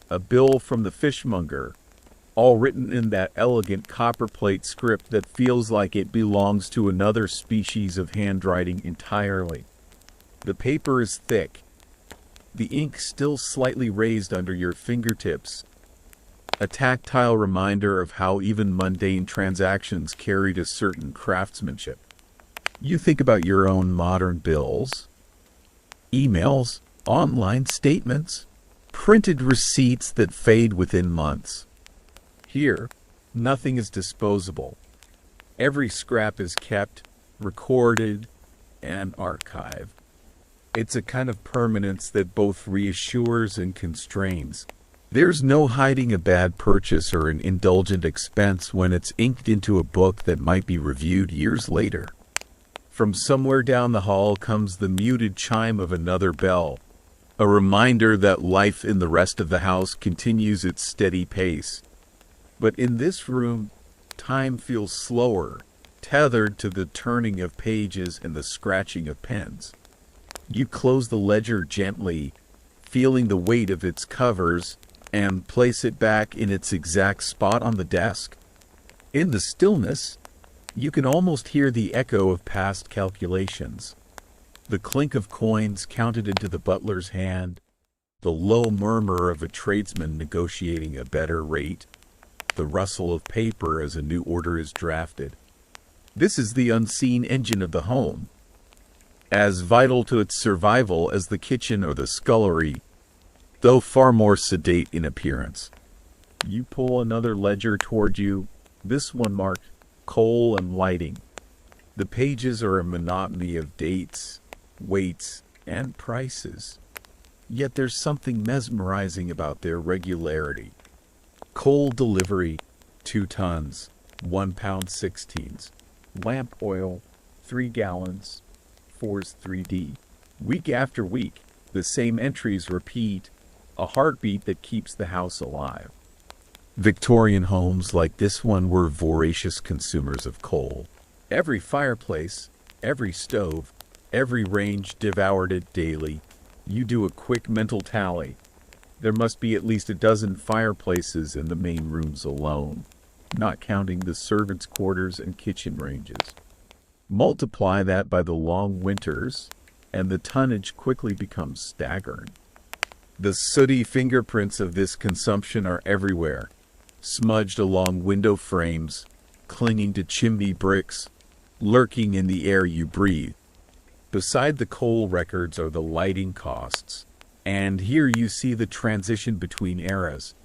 A: a bill from the fishmonger, all written in that elegant copperplate script that feels like it belongs to another species of handwriting entirely. The paper is thick, the ink still slightly raised under your fingertips, a tactile reminder of how even mundane transactions carried a certain craftsmanship. You think about your own modern bills, emails, online statements, printed receipts that fade within months. Here, nothing is disposable. Every scrap is kept, recorded, and archived. It's a kind of permanence that both reassures and constrains. There's no hiding a bad purchase or an indulgent expense when it's inked into a book that might be reviewed years later. From somewhere down the hall comes the muted chime of another bell, a reminder that life in the rest of the house continues its steady pace. But in this room, time feels slower, tethered to the turning of pages and the scratching of pens. You close the ledger gently, feeling the weight of its covers, and place it back in its exact spot on the desk. In the stillness, you can almost hear the echo of past calculations. The clink of coins counted into the butler's hand, the low murmur of a tradesman negotiating a better rate, the rustle of paper as a new order is drafted. This is the unseen engine of the home, as vital to its survival as the kitchen or the scullery, though far more sedate in appearance. You pull another ledger toward you, this one marked coal and lighting. The pages are a monotony of dates, weights, and prices. Yet there's something mesmerizing about their regularity. Coal delivery, 2 tons, 1 pound 16s. Lamp oil, 3 gallons, 4's 3D. Week after week, the same entries repeat, a heartbeat that keeps the house alive. Victorian homes like this one were voracious consumers of coal. Every fireplace, every stove, every range devoured it daily. You do a quick mental tally. There must be at least a dozen fireplaces in the main rooms alone, not counting the servants' quarters and kitchen ranges. Multiply that by the long winters, and the tonnage quickly becomes staggering. The sooty fingerprints of this consumption are everywhere, smudged along window frames, clinging to chimney bricks, lurking in the air you breathe. Beside the coal records are the lighting costs, and here you see the transition between eras.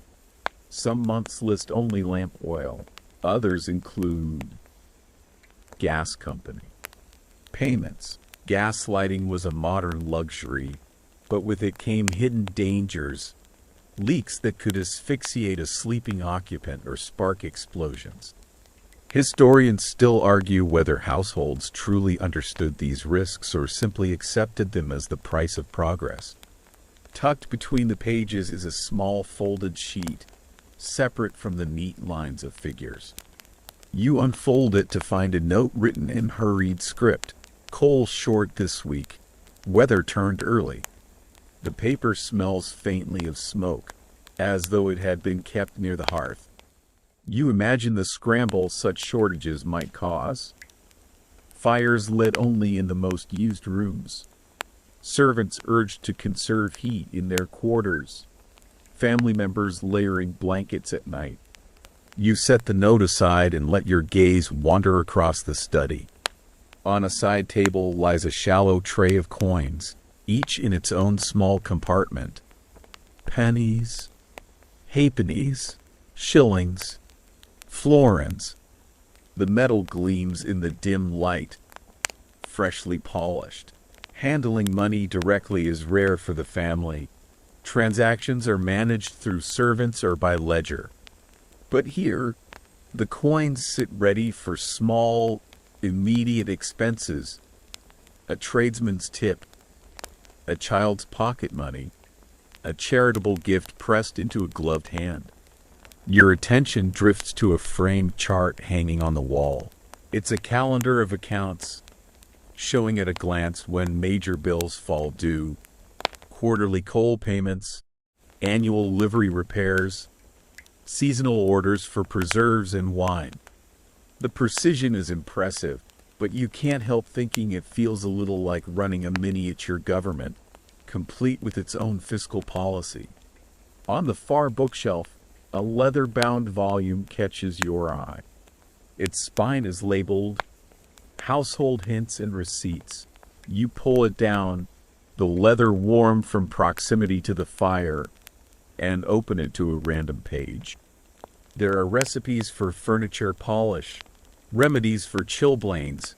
A: Some months list only lamp oil, others include gas company. Payments. Gas lighting was a modern luxury, but with it came hidden dangers, leaks that could asphyxiate a sleeping occupant or spark explosions. Historians still argue whether households truly understood these risks or simply accepted them as the price of progress. Tucked between the pages is a small folded sheet, separate from the neat lines of figures. You unfold it to find a note written in hurried script. Coal short this week. Weather turned early. The paper smells faintly of smoke, as though it had been kept near the hearth. You imagine the scramble such shortages might cause. Fires lit only in the most used rooms. Servants urged to conserve heat in their quarters. Family members layering blankets at night. You set the note aside and let your gaze wander across the study. On a side table lies a shallow tray of coins, each in its own small compartment. Pennies, halfpennies, shillings, florins. The metal gleams in the dim light, freshly polished. Handling money directly is rare for the family. Transactions are managed through servants or by ledger. But here, the coins sit ready for small, immediate expenses. A tradesman's tip, a child's pocket money, a charitable gift pressed into a gloved hand. Your attention drifts to a framed chart hanging on the wall. It's a calendar of accounts, showing at a glance when major bills fall due, quarterly coal payments, annual livery repairs, seasonal orders for preserves and wine. The precision is impressive, but you can't help thinking it feels a little like running a miniature government, complete with its own fiscal policy. On the far bookshelf, a leather-bound volume catches your eye. Its spine is labeled Household Hints and Receipts. You pull it down, the leather warm from proximity to the fire, and open it to a random page. There are recipes for furniture polish, remedies for chilblains,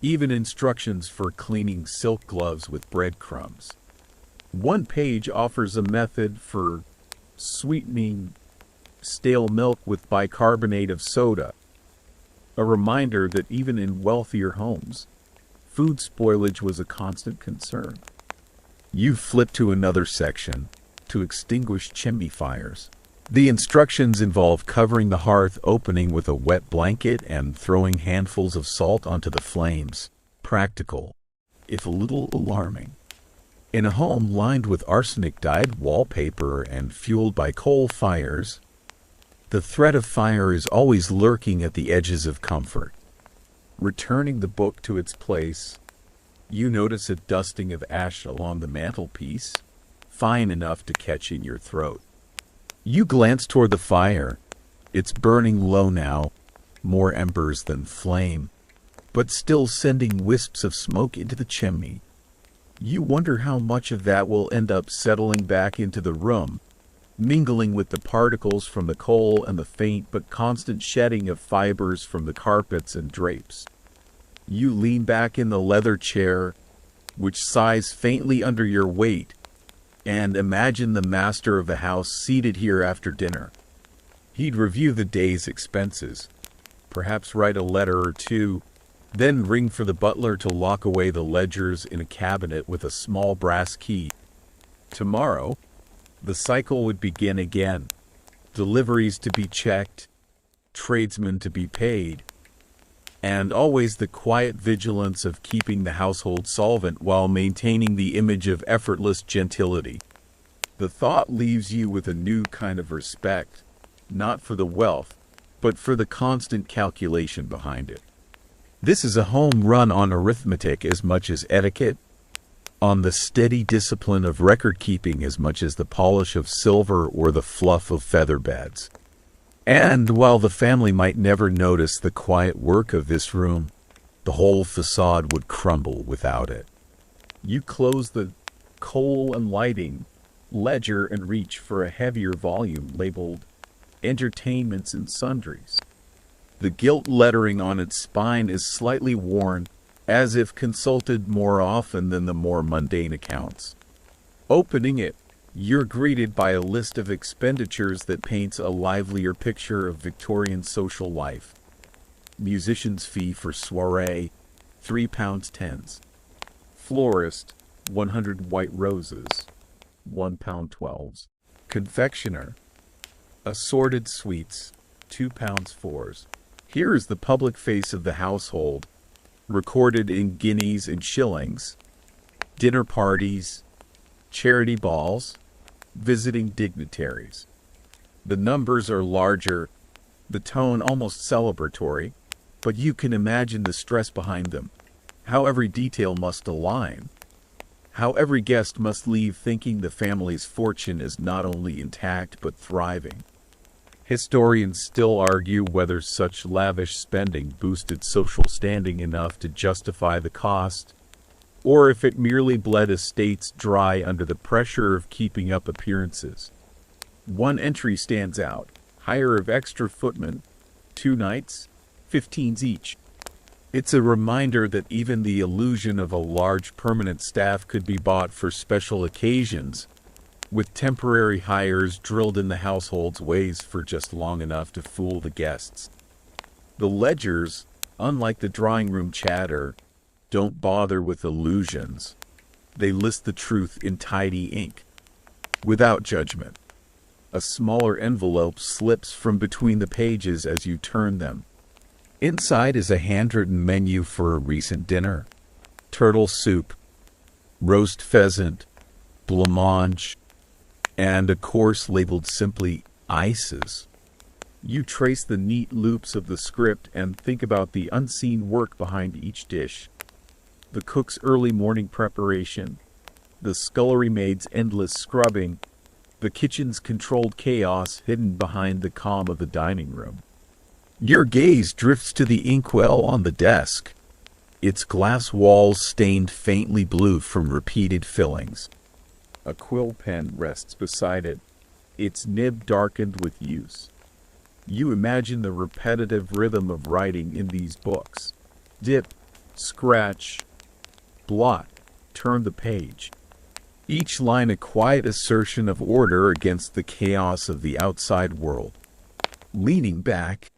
A: even instructions for cleaning silk gloves with breadcrumbs. One page offers a method for sweetening stale milk with bicarbonate of soda, a reminder that even in wealthier homes, food spoilage was a constant concern. You flip to another section, to extinguish chimney fires. The instructions involve covering the hearth opening with a wet blanket and throwing handfuls of salt onto the flames. Practical, if a little alarming. In a home lined with arsenic-dyed wallpaper and fueled by coal fires, the threat of fire is always lurking at the edges of comfort. Returning the book to its place, you notice a dusting of ash along the mantelpiece, fine enough to catch in your throat. You glance toward the fire. It's burning low now, more embers than flame, but still sending wisps of smoke into the chimney. You wonder how much of that will end up settling back into the room, mingling with the particles from the coal and the faint but constant shedding of fibers from the carpets and drapes. You lean back in the leather chair, which sighs faintly under your weight, and imagine the master of the house seated here after dinner. He'd review the day's expenses, perhaps write a letter or two, then ring for the butler to lock away the ledgers in a cabinet with a small brass key. Tomorrow, the cycle would begin again. Deliveries to be checked, tradesmen to be paid, and always the quiet vigilance of keeping the household solvent while maintaining the image of effortless gentility. The thought leaves you with a new kind of respect, not for the wealth, but for the constant calculation behind it. This is a home run on arithmetic as much as etiquette, on the steady discipline of record-keeping as much as the polish of silver or the fluff of feather beds. And while the family might never notice the quiet work of this room, the whole facade would crumble without it. You close the coal and lighting ledger and reach for a heavier volume labeled Entertainments and Sundries. The gilt lettering on its spine is slightly worn, as if consulted more often than the more mundane accounts. Opening it, you're greeted by a list of expenditures that paints a livelier picture of Victorian social life. Musician's fee for soiree, £3.10. Florist, 100 white roses, £1.12. Confectioner, assorted sweets, £2.04. Here is the public face of the household, recorded in guineas and shillings. Dinner parties, charity balls, visiting dignitaries. The numbers are larger, the tone almost celebratory, but you can imagine the stress behind them, how every detail must align, how every guest must leave thinking the family's fortune is not only intact but thriving. Historians still argue whether such lavish spending boosted social standing enough to justify the cost, or if it merely bled estates dry under the pressure of keeping up appearances. One entry stands out: hire of extra footmen, 2 nights, 15s each. It's a reminder that even the illusion of a large permanent staff could be bought for special occasions, with temporary hires drilled in the household's ways for just long enough to fool the guests. The ledgers, unlike the drawing room chatter, don't bother with illusions. They list the truth in tidy ink, without judgment. A smaller envelope slips from between the pages as you turn them. Inside is a handwritten menu for a recent dinner: turtle soup, roast pheasant, blancmange, and a course labeled simply ices. You trace the neat loops of the script and think about the unseen work behind each dish. The cook's early morning preparation, the scullery maid's endless scrubbing, the kitchen's controlled chaos hidden behind the calm of the dining room. Your gaze drifts to the inkwell on the desk, its glass walls stained faintly blue from repeated fillings. A quill pen rests beside it, its nib darkened with use. You imagine the repetitive rhythm of writing in these books. Dip, scratch, blot, turn the page. Each line a quiet assertion of order against the chaos of the outside world. Leaning back,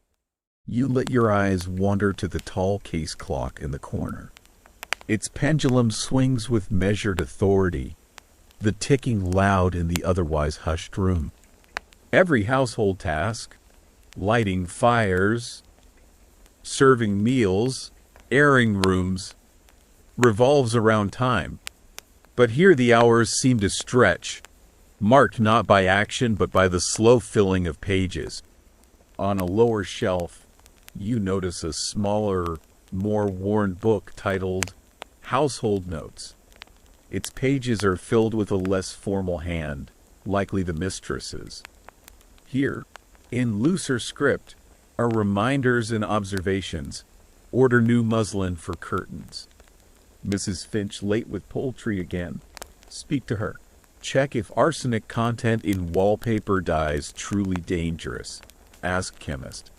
A: you let your eyes wander to the tall case clock in the corner. Its pendulum swings with measured authority, the ticking loud in the otherwise hushed room. Every household task, lighting fires, serving meals, airing rooms, revolves around time. But here the hours seem to stretch, marked not by action but by the slow filling of pages. On a lower shelf, you notice a smaller, more worn book titled Household Notes. Its pages are filled with a less formal hand, likely the mistress's. Here, in looser script, are reminders and observations. Order new muslin for curtains. Mrs. Finch late with poultry again. Speak to her. Check if arsenic content in wallpaper dyes truly dangerous. Ask chemist.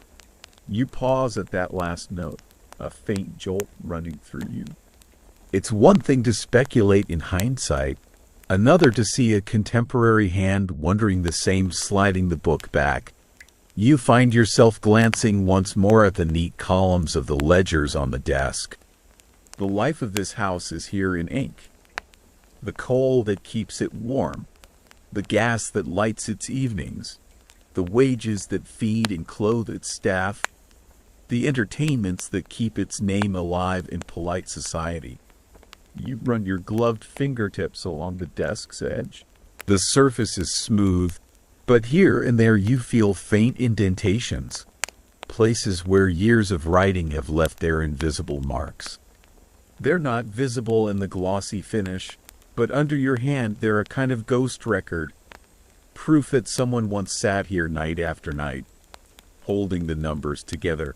A: You pause at that last note, a faint jolt running through you. It's one thing to speculate in hindsight, another to see a contemporary hand wondering the same, sliding the book back. You find yourself glancing once more at the neat columns of the ledgers on the desk. The life of this house is here in ink. The coal that keeps it warm, the gas that lights its evenings, the wages that feed and clothe its staff, the entertainments that keep its name alive in polite society. You run your gloved fingertips along the desk's edge. The surface is smooth, but here and there you feel faint indentations, places where years of writing have left their invisible marks. They're not visible in the glossy finish, but under your hand they're a kind of ghost record, proof that someone once sat here night after night, holding the numbers together.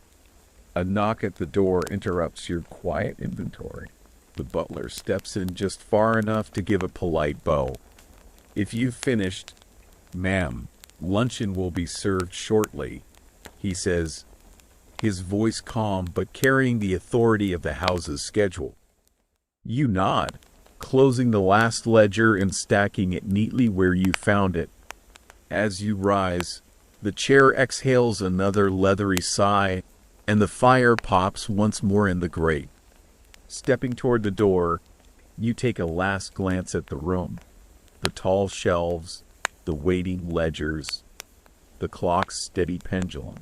A: A knock at the door interrupts your quiet inventory. The butler steps in just far enough to give a polite bow. "If you've finished, ma'am, luncheon will be served shortly," he says, his voice calm but carrying the authority of the house's schedule. You nod, closing the last ledger and stacking it neatly where you found it. As you rise, the chair exhales another leathery sigh, and the fire pops once more in the grate. Stepping toward the door, you take a last glance at the room. The tall shelves, the waiting ledgers, the clock's steady pendulum.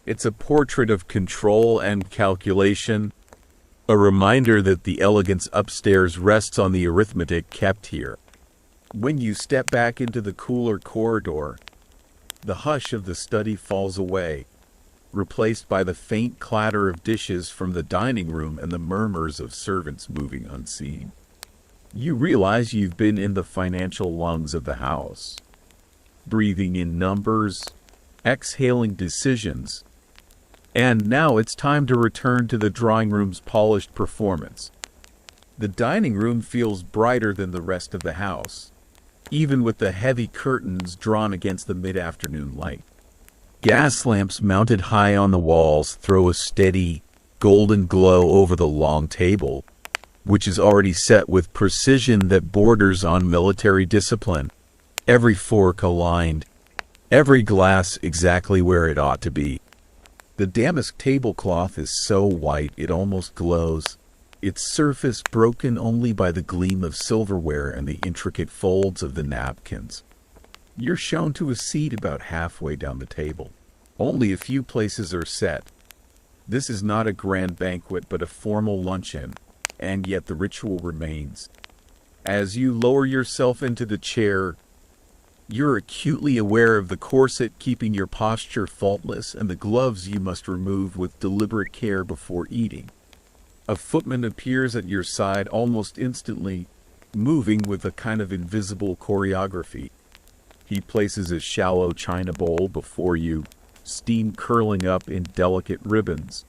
A: It's a portrait of control and calculation, a reminder that the elegance upstairs rests on the arithmetic kept here. When you step back into the cooler corridor, the hush of the study falls away, replaced by the faint clatter of dishes from the dining room and the murmurs of servants moving unseen. You realize you've been in the financial lungs of the house, breathing in numbers, exhaling decisions, and now it's time to return to the drawing room's polished performance. The dining room feels brighter than the rest of the house, even with the heavy curtains drawn against the mid-afternoon light. Gas lamps mounted high on the walls throw a steady, golden glow over the long table, which is already set with precision that borders on military discipline. Every fork aligned, every glass exactly where it ought to be. The damask tablecloth is so white it almost glows, its surface broken only by the gleam of silverware and the intricate folds of the napkins. You're shown to a seat about halfway down the table. Only a few places are set. This is not a grand banquet but a formal luncheon, and yet the ritual remains. As you lower yourself into the chair, you're acutely aware of the corset keeping your posture faultless and the gloves you must remove with deliberate care before eating. A footman appears at your side almost instantly, moving with a kind of invisible choreography. He places a shallow china bowl before you, steam curling up in delicate ribbons.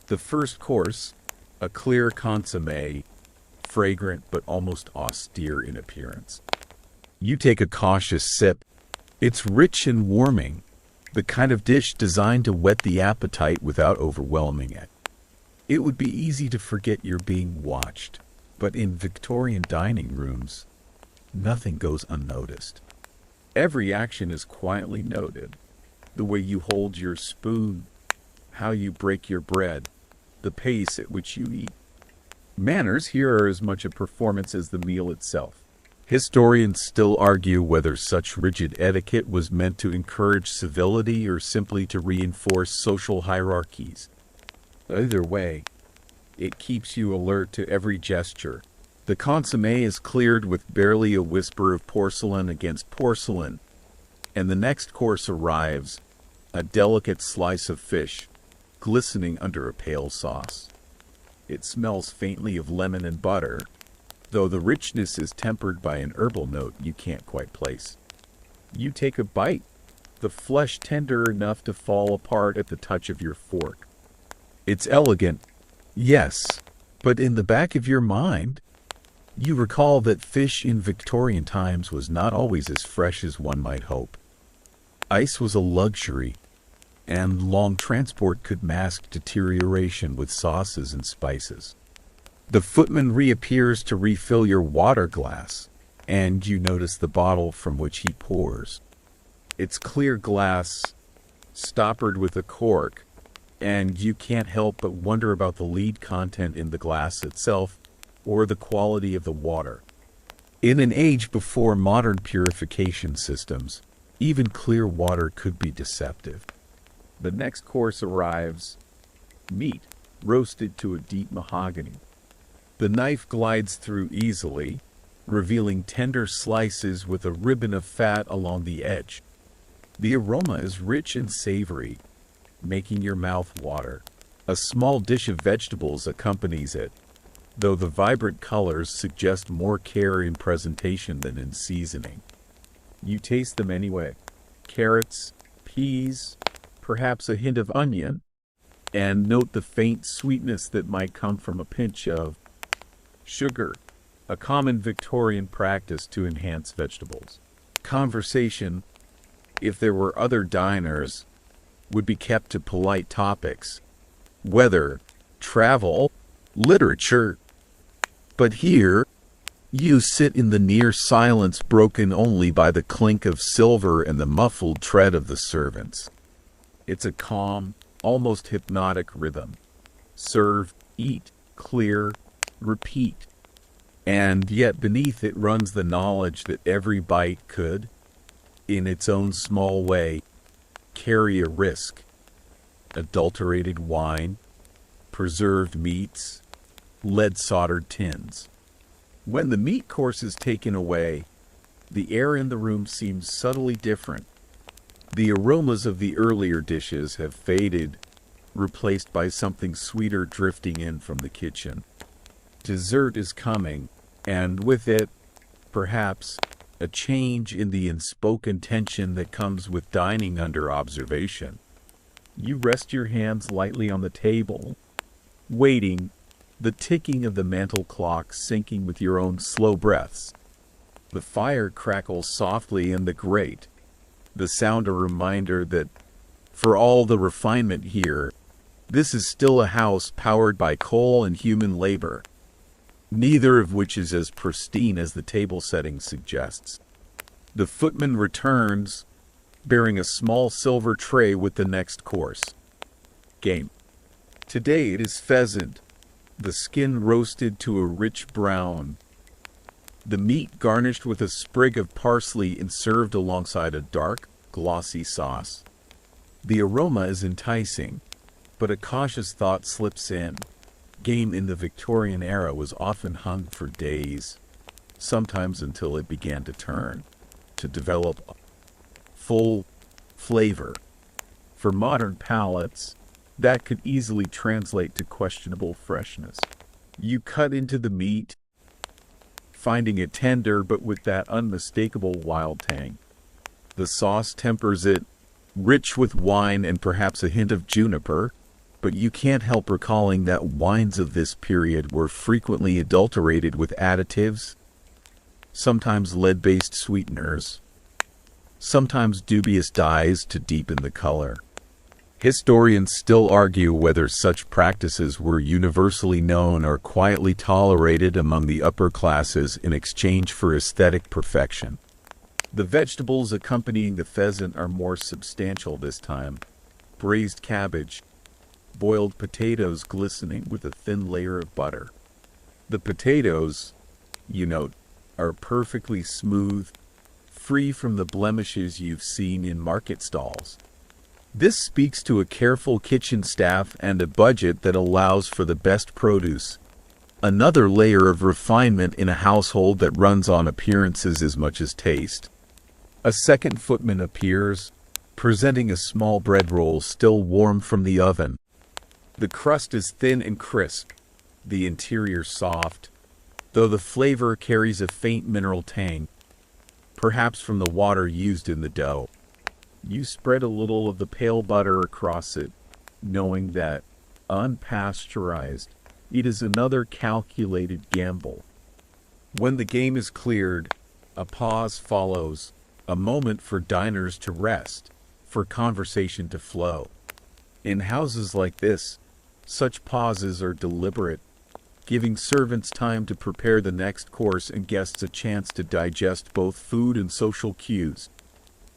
A: The first course, a clear consommé, fragrant but almost austere in appearance. You take a cautious sip. It's rich and warming, the kind of dish designed to whet the appetite without overwhelming it. It would be easy to forget you're being watched, but in Victorian dining rooms, nothing goes unnoticed. Every action is quietly noted. The way you hold your spoon, how you break your bread, the pace at which you eat. Manners here are as much a performance as the meal itself. Historians still argue whether such rigid etiquette was meant to encourage civility or simply to reinforce social hierarchies. Either way, it keeps you alert to every gesture. The consommé is cleared with barely a whisper of porcelain against porcelain, and the next course arrives, a delicate slice of fish, glistening under a pale sauce. It smells faintly of lemon and butter, though the richness is tempered by an herbal note you can't quite place. You take a bite, the flesh tender enough to fall apart at the touch of your fork. It's elegant, yes, but in the back of your mind, you recall that fish in Victorian times was not always as fresh as one might hope. Ice was a luxury, and long transport could mask deterioration with sauces and spices. The footman reappears to refill your water glass, and you notice the bottle from which he pours. It's clear glass, stoppered with a cork, and you can't help but wonder about the lead content in the glass itself or the quality of the water. In an age before modern purification systems, even clear water could be deceptive. The next course arrives, meat, roasted to a deep mahogany. The knife glides through easily, revealing tender slices with a ribbon of fat along the edge. The aroma is rich and savory, making your mouth water. A small dish of vegetables accompanies it, though the vibrant colors suggest more care in presentation than in seasoning. You taste them anyway. Carrots, peas, perhaps a hint of onion, and note the faint sweetness that might come from a pinch of Sugar, a common Victorian practice to enhance vegetables. Conversation, if there were other diners, would be kept to polite topics. Weather, travel, literature. But here, you sit in the near silence broken only by the clink of silver and the muffled tread of the servants. It's a calm, almost hypnotic rhythm. Serve, eat, clear, repeat. And yet beneath it runs the knowledge that every bite could, in its own small way, carry a risk. Adulterated wine, preserved meats, lead-soldered tins. When the meat course is taken away, the air in the room seems subtly different. The aromas of the earlier dishes have faded, replaced by something sweeter drifting in from the kitchen. Dessert is coming, and with it, perhaps, a change in the unspoken tension that comes with dining under observation. You rest your hands lightly on the table, waiting, the ticking of the mantel clock syncing with your own slow breaths. The fire crackles softly in the grate, the sound a reminder that, for all the refinement here, this is still a house powered by coal and human labor, neither of which is as pristine as the table setting suggests. The footman returns, bearing a small silver tray with the next course. Game. Today it is pheasant, the skin roasted to a rich brown, the meat garnished with a sprig of parsley and served alongside a dark, glossy sauce. The aroma is enticing, but a cautious thought slips in. Game in the Victorian era was often hung for days, sometimes until it began to develop full flavor. For modern palates, that could easily translate to questionable freshness. You cut into the meat, finding it tender but with that unmistakable wild tang. The sauce tempers it, rich with wine and perhaps a hint of juniper, but you can't help recalling that wines of this period were frequently adulterated with additives, sometimes lead-based sweeteners, sometimes dubious dyes to deepen the color. Historians still argue whether such practices were universally known or quietly tolerated among the upper classes in exchange for aesthetic perfection. The vegetables accompanying the pheasant are more substantial this time. Braised cabbage, boiled potatoes glistening with a thin layer of butter. The potatoes, you note, are perfectly smooth, free from the blemishes you've seen in market stalls. This speaks to a careful kitchen staff and a budget that allows for the best produce. Another layer of refinement in a household that runs on appearances as much as taste. A second footman appears, presenting a small bread roll still warm from the oven. The crust is thin and crisp, the interior soft, though the flavor carries a faint mineral tang, perhaps from the water used in the dough. You spread a little of the pale butter across it, knowing that, unpasteurized, it is another calculated gamble. When the game is cleared, a pause follows, a moment for diners to rest, for conversation to flow. In houses like this, such pauses are deliberate, giving servants time to prepare the next course and guests a chance to digest both food and social cues.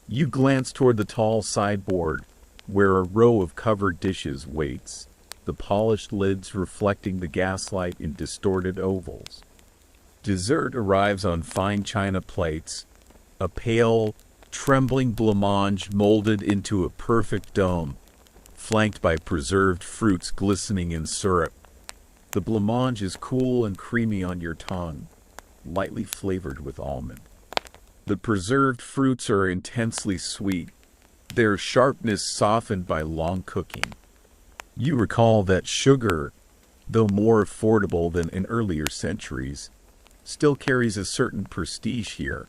A: You glance toward the tall sideboard, where a row of covered dishes waits, the polished lids reflecting the gaslight in distorted ovals. Dessert arrives on fine china plates, a pale, trembling blancmange molded into a perfect dome, flanked by preserved fruits glistening in syrup. The blancmange is cool and creamy on your tongue, lightly flavored with almond. The preserved fruits are intensely sweet, their sharpness softened by long cooking. You recall that sugar, though more affordable than in earlier centuries, still carries a certain prestige here.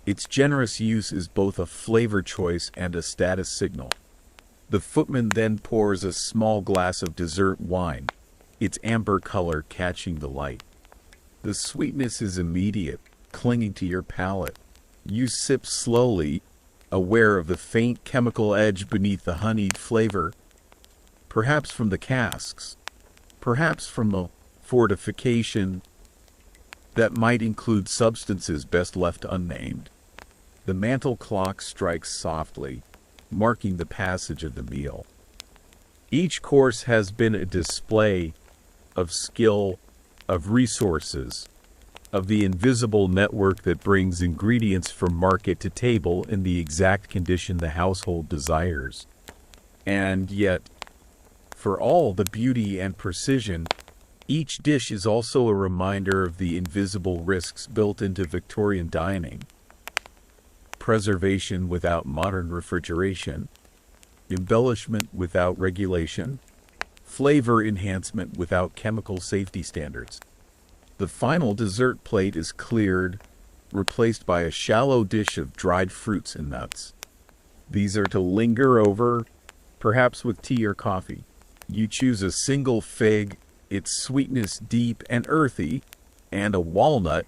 A: Its generous use is both a flavor choice and a status signal. The footman then pours a small glass of dessert wine, its amber color catching the light. The sweetness is immediate, clinging to your palate. You sip slowly, aware of the faint chemical edge beneath the honeyed flavor, perhaps from the casks, perhaps from a fortification that might include substances best left unnamed. The mantel clock strikes softly, marking the passage of the meal. Each course has been a display of skill, of resources, of the invisible network that brings ingredients from market to table in the exact condition the household desires. And yet, for all the beauty and precision, each dish is also a reminder of the invisible risks built into Victorian dining. Preservation without modern refrigeration, embellishment without regulation, flavor enhancement without chemical safety standards. The final dessert plate is cleared, replaced by a shallow dish of dried fruits and nuts. These are to linger over, perhaps with tea or coffee. You choose a single fig, its sweetness deep and earthy, and a walnut,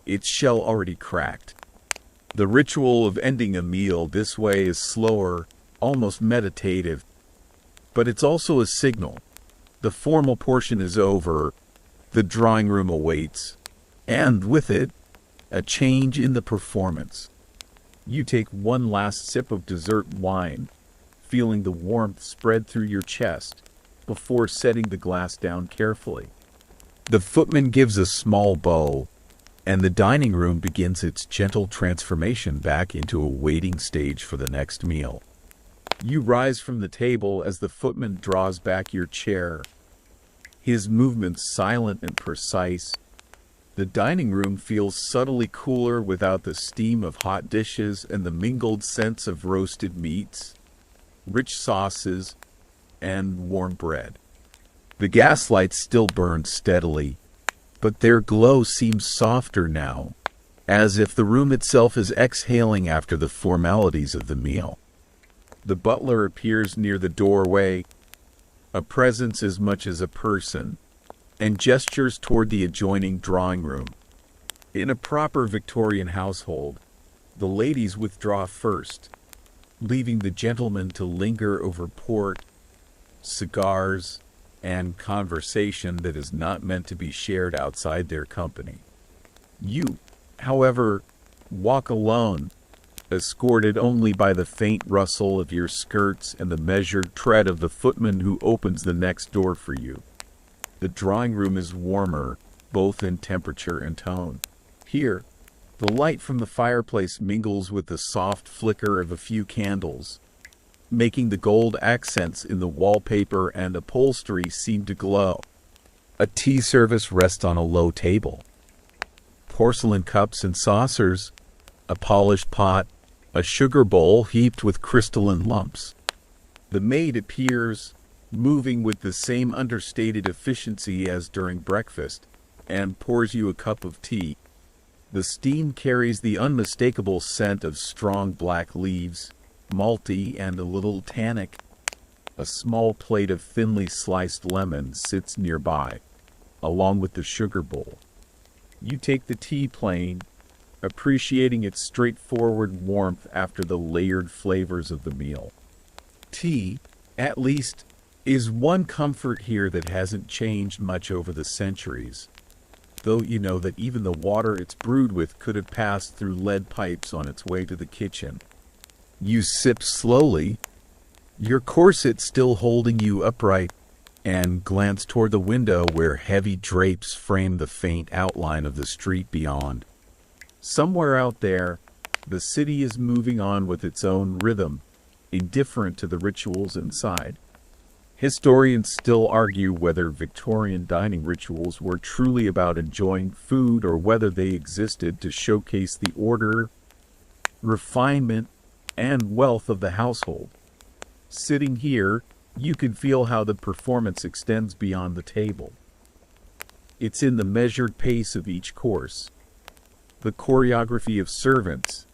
A: its shell already cracked. The ritual of ending a meal this way is slower, almost meditative, but it's also a signal. The formal portion is over, the drawing room awaits, and with it, a change in the performance. You take one last sip of dessert wine, feeling the warmth spread through your chest, before setting the glass down carefully. The footman gives a small bow, and the dining room begins its gentle transformation back into a waiting stage for the next meal. You rise from the table as the footman draws back your chair, his movements silent and precise. The dining room feels subtly cooler without the steam of hot dishes and the mingled scents of roasted meats, rich sauces, and warm bread. The gas lights still burn steadily, but their glow seems softer now, as if the room itself is exhaling after the formalities of the meal. The butler appears near the doorway, a presence as much as a person, and gestures toward the adjoining drawing room. In a proper Victorian household, the ladies withdraw first, leaving the gentlemen to linger over port, cigars, and conversation that is not meant to be shared outside their company. You, however, walk alone, escorted only by the faint rustle of your skirts and the measured tread of the footman who opens the next door for you. The drawing room is warmer, both in temperature and tone. Here, the light from the fireplace mingles with the soft flicker of a few candles, making the gold accents in the wallpaper and upholstery seem to glow. A tea service rests on a low table. Porcelain cups and saucers, a polished pot, a sugar bowl heaped with crystalline lumps. The maid appears, moving with the same understated efficiency as during breakfast, and pours you a cup of tea. The steam carries the unmistakable scent of strong black leaves, malty and a little tannic. A small plate of thinly sliced lemons sits nearby, along with the sugar bowl. You take the tea plain, appreciating its straightforward warmth after the layered flavors of the meal. Tea, at least, is one comfort here that hasn't changed much over the centuries, though you know that even the water it's brewed with could have passed through lead pipes on its way to the kitchen. You sip slowly, your corset still holding you upright, and glance toward the window where heavy drapes frame the faint outline of the street beyond. Somewhere out there, the city is moving on with its own rhythm, indifferent to the rituals inside. Historians still argue whether Victorian dining rituals were truly about enjoying food or whether they existed to showcase the order, refinement, and wealth of the household. Sitting here, you can feel how the performance extends beyond the table. It's in the measured pace of each course, the choreography of servants,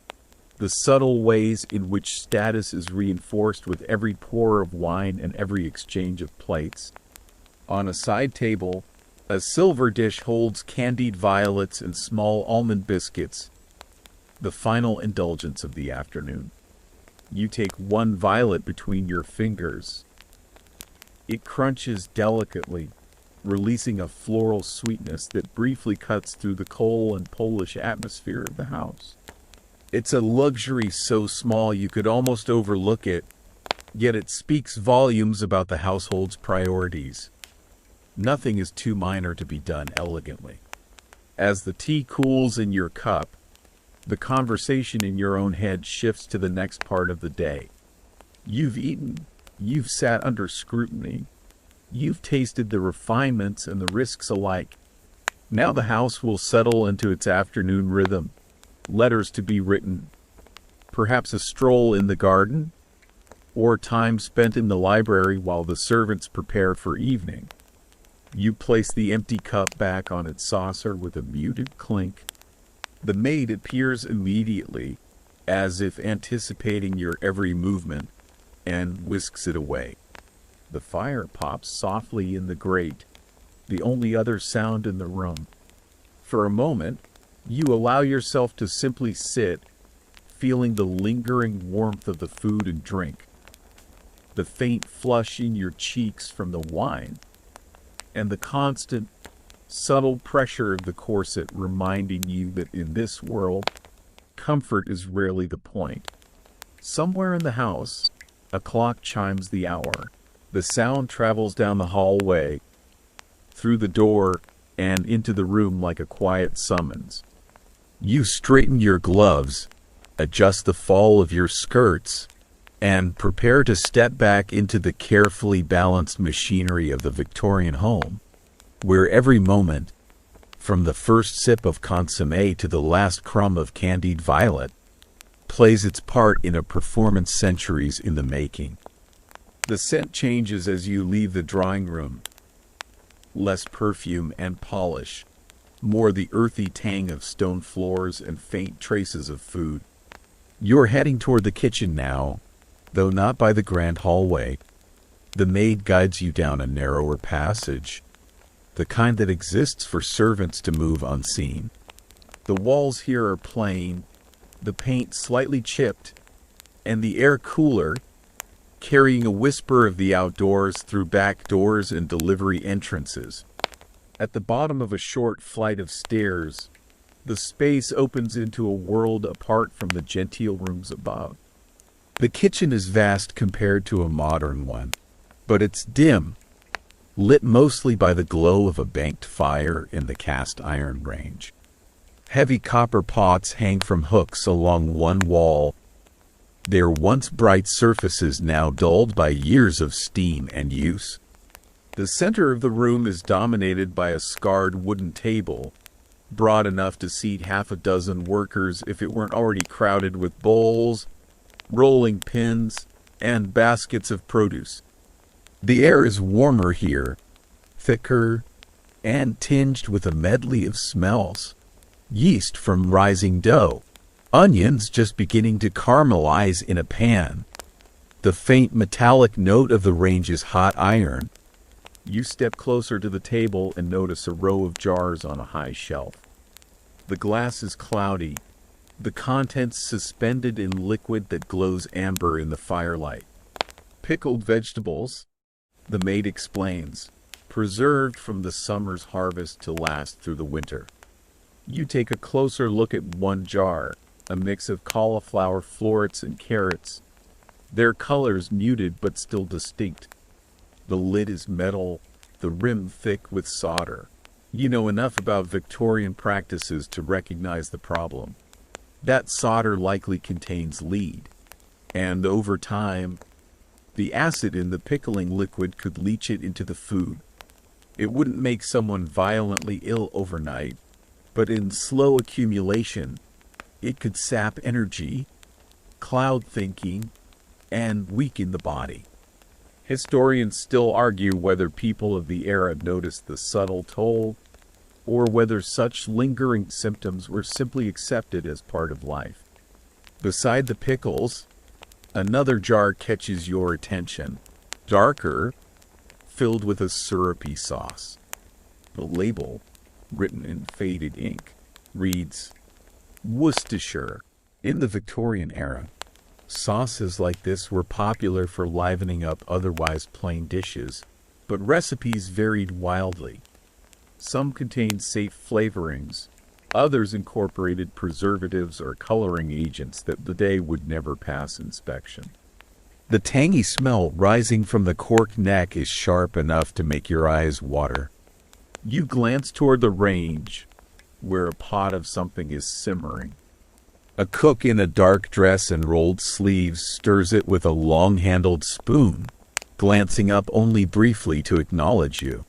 A: the subtle ways in which status is reinforced with every pour of wine and every exchange of plates. On a side table, a silver dish holds candied violets and small almond biscuits, the final indulgence of the afternoon. You take one violet between your fingers. It crunches delicately, releasing a floral sweetness that briefly cuts through the cold and Polish atmosphere of the house. It's a luxury so small you could almost overlook it, yet it speaks volumes about the household's priorities. Nothing is too minor to be done elegantly. As the tea cools in your cup, the conversation in your own head shifts to the next part of the day. You've eaten, you've sat under scrutiny, you've tasted the refinements and the risks alike. Now the house will settle into its afternoon rhythm. Letters to be written, perhaps a stroll in the garden, or time spent in the library while the servants prepare for evening. You place the empty cup back on its saucer with a muted clink. The maid appears immediately, as if anticipating your every movement, and whisks it away. The fire pops softly in the grate, the only other sound in the room. For a moment, you allow yourself to simply sit, feeling the lingering warmth of the food and drink, the faint flush in your cheeks from the wine, and the constant, subtle pressure of the corset reminding you that in this world, comfort is rarely the point. Somewhere in the house, a clock chimes the hour. The sound travels down the hallway, through the door, and into the room like a quiet summons. You straighten your gloves, adjust the fall of your skirts, and prepare to step back into the carefully balanced machinery of the Victorian home, where every moment, from the first sip of consommé to the last crumb of candied violet, plays its part in a performance centuries in the making. The scent changes as you leave the drawing room. Less perfume and polish, more the earthy tang of stone floors and faint traces of food. You're heading toward the kitchen now, though not by the grand hallway. The maid guides you down a narrower passage, the kind that exists for servants to move unseen. The walls here are plain, the paint slightly chipped, and the air cooler, carrying a whisper of the outdoors through back doors and delivery entrances. At the bottom of a short flight of stairs, the space opens into a world apart from the genteel rooms above. The kitchen is vast compared to a modern one, but it's dim, lit mostly by the glow of a banked fire in the cast iron range. Heavy copper pots hang from hooks along one wall, their once bright surfaces now dulled by years of steam and use. The center of the room is dominated by a scarred wooden table, broad enough to seat half a dozen workers if it weren't already crowded with bowls, rolling pins, and baskets of produce. The air is warmer here, thicker, and tinged with a medley of smells. Yeast from rising dough, onions just beginning to caramelize in a pan. The faint metallic note of the range's hot iron. You step closer to the table and notice a row of jars on a high shelf. The glass is cloudy, the contents suspended in liquid that glows amber in the firelight. Pickled vegetables, the maid explains, preserved from the summer's harvest to last through the winter. You take a closer look at one jar, a mix of cauliflower florets and carrots, their colors muted but still distinct. The lid is metal, the rim thick with solder. You know enough about Victorian practices to recognize the problem. That solder likely contains lead, and over time, the acid in the pickling liquid could leach it into the food. It wouldn't make someone violently ill overnight, but in slow accumulation, it could sap energy, cloud thinking, and weaken the body. Historians still argue whether people of the era noticed the subtle toll, or whether such lingering symptoms were simply accepted as part of life. Beside the pickles, another jar catches your attention. Darker, filled with a syrupy sauce. The label, written in faded ink, reads, Worcestershire. In the Victorian era, sauces like this were popular for livening up otherwise plain dishes, but recipes varied wildly. Some contained safe flavorings, others incorporated preservatives or coloring agents that the day would never pass inspection. The tangy smell rising from the cork neck is sharp enough to make your eyes water. You glance toward the range, where a pot of something is simmering. A cook in a dark dress and rolled sleeves stirs it with a long-handled spoon, glancing up only briefly to acknowledge you.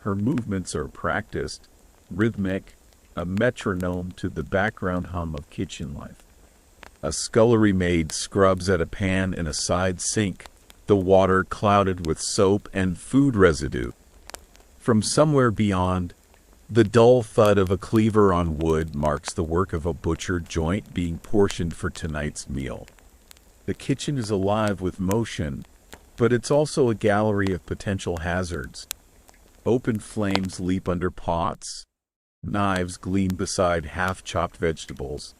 A: Her movements are practiced, rhythmic, a metronome to the background hum of kitchen life. A scullery maid scrubs at a pan in a side sink, the water clouded with soap and food residue. From somewhere beyond, the dull thud of a cleaver on wood marks the work of a butchered joint being portioned for tonight's meal. The kitchen is alive with motion, but it's also a gallery of potential hazards. Open flames leap under pots. Knives gleam beside half-chopped vegetables.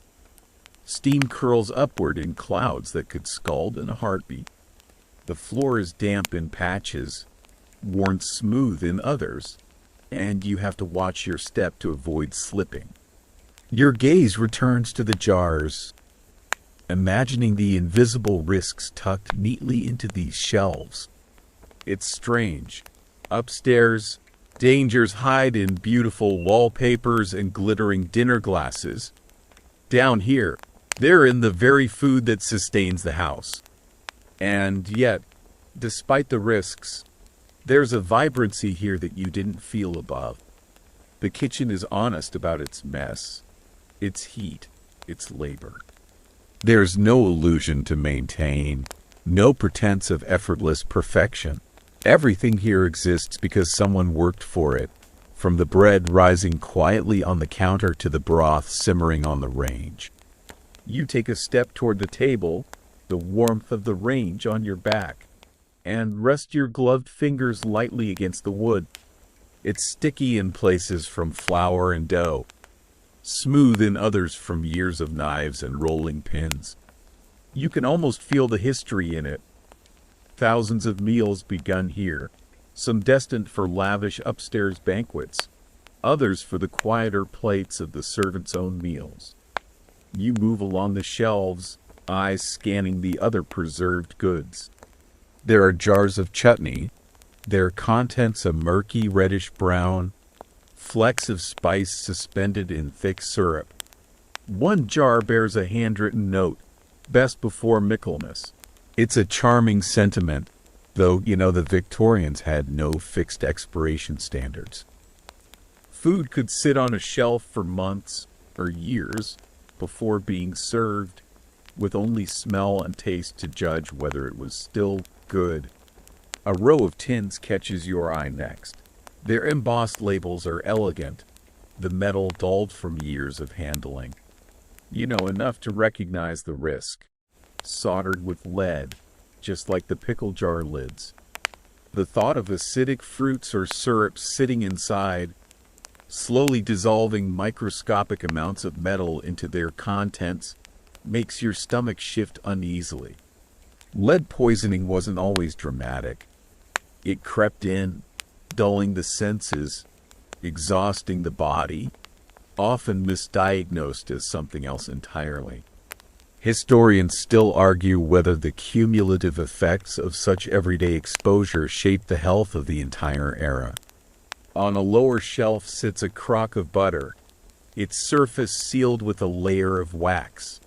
A: Steam curls upward in clouds that could scald in a heartbeat. The floor is damp in patches, worn smooth in others, and you have to watch your step to avoid slipping. Your gaze returns to the jars, imagining the invisible risks tucked neatly into these shelves. It's strange. Upstairs, dangers hide in beautiful wallpapers and glittering dinner glasses. Down here, they're in the very food that sustains the house. And yet, despite the risks, there's a vibrancy here that you didn't feel above. The kitchen is honest about its mess, its heat, its labor. There's no illusion to maintain, no pretense of effortless perfection. Everything here exists because someone worked for it, from the bread rising quietly on the counter to the broth simmering on the range. You take a step toward the table, the warmth of the range on your back, and rest your gloved fingers lightly against the wood. It's sticky in places from flour and dough, smooth in others from years of knives and rolling pins. You can almost feel the history in it. Thousands of meals begun here, some destined for lavish upstairs banquets, others for the quieter plates of the servants' own meals. You move along the shelves, eyes scanning the other preserved goods. There are jars of chutney, their contents a murky reddish-brown, flecks of spice suspended in thick syrup. One jar bears a handwritten note, best before Michaelmas. It's a charming sentiment, though, the Victorians had no fixed expiration standards. Food could sit on a shelf for months or years before being served, with only smell and taste to judge whether it was still good. A row of tins catches your eye next. Their embossed labels are elegant, the metal dulled from years of handling. Enough to recognize the risk. Soldered with lead, just like the pickle jar lids. The thought of acidic fruits or syrups sitting inside, slowly dissolving microscopic amounts of metal into their contents, makes your stomach shift uneasily. Lead poisoning wasn't always dramatic. It crept in, dulling the senses, exhausting the body, often misdiagnosed as something else entirely. Historians still argue whether the cumulative effects of such everyday exposure shaped the health of the entire era. On a lower shelf sits a crock of butter, its surface sealed with a layer of wax.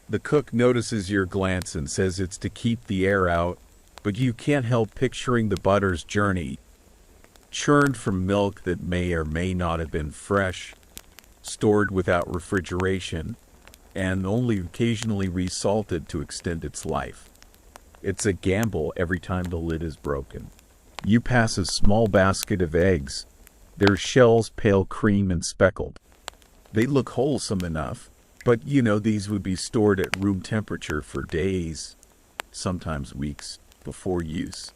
A: The cook notices your glance and says it's to keep the air out, but you can't help picturing the butter's journey, churned from milk that may or may not have been fresh, stored without refrigeration, and only occasionally resalted to extend its life. It's a gamble every time the lid is broken. You pass a small basket of eggs, their shells pale cream and speckled. They look wholesome enough, but these would be stored at room temperature for days, sometimes weeks, before use.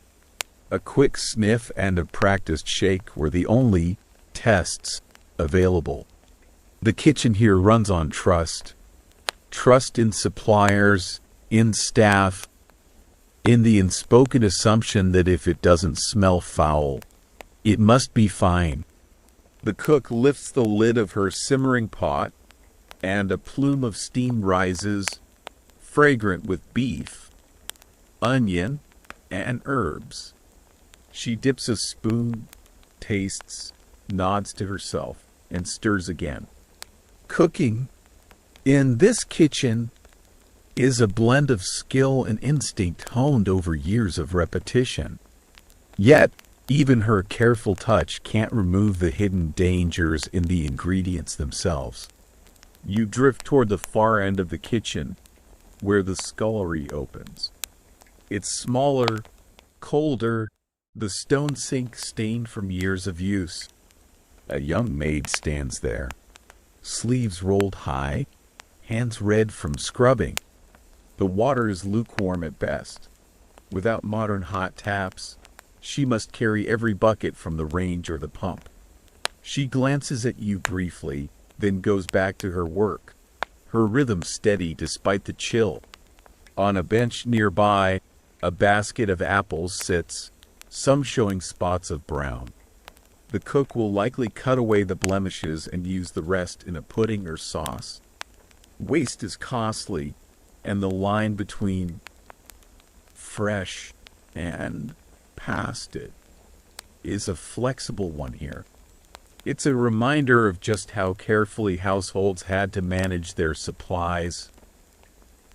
A: A quick sniff and a practiced shake were the only tests available. The kitchen here runs on trust. Trust in suppliers, in staff, in the unspoken assumption that if it doesn't smell foul, it must be fine. The cook lifts the lid of her simmering pot, and a plume of steam rises, fragrant with beef, onion, and herbs. She dips a spoon, tastes, nods to herself, and stirs again. Cooking in this kitchen is a blend of skill and instinct honed over years of repetition. Yet, even her careful touch can't remove the hidden dangers in the ingredients themselves. You drift toward the far end of the kitchen, where the scullery opens. It's smaller, colder, the stone sink stained from years of use. A young maid stands there, sleeves rolled high, hands red from scrubbing. The water is lukewarm at best. Without modern hot taps, she must carry every bucket from the range or the pump. She glances at you briefly, then goes back to her work, her rhythm steady despite the chill. On a bench nearby, a basket of apples sits, some showing spots of brown. The cook will likely cut away the blemishes and use the rest in a pudding or sauce. Waste is costly, and the line between fresh and past it is a flexible one here. It's a reminder of just how carefully households had to manage their supplies,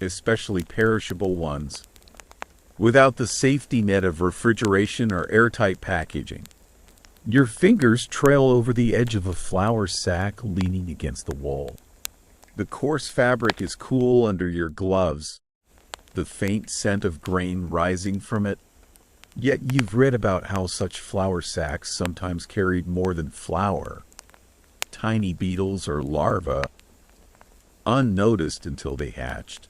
A: especially perishable ones, without the safety net of refrigeration or airtight packaging. Your fingers trail over the edge of a flour sack leaning against the wall. The coarse fabric is cool under your gloves, the faint scent of grain rising from it. Yet you've read about how such flour sacks sometimes carried more than flour, tiny beetles or larvae, unnoticed until they hatched.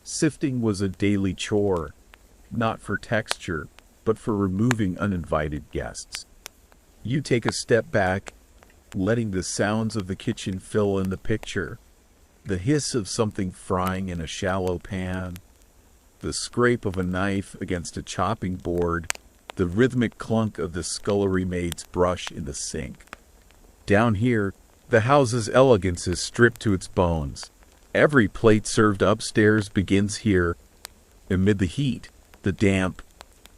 A: Sifting was a daily chore, not for texture, but for removing uninvited guests. You take a step back, letting the sounds of the kitchen fill in the picture. The hiss of something frying in a shallow pan, the scrape of a knife against a chopping board, the rhythmic clunk of the scullery maid's brush in the sink. Down here, the house's elegance is stripped to its bones. Every plate served upstairs begins here, amid the heat, the damp,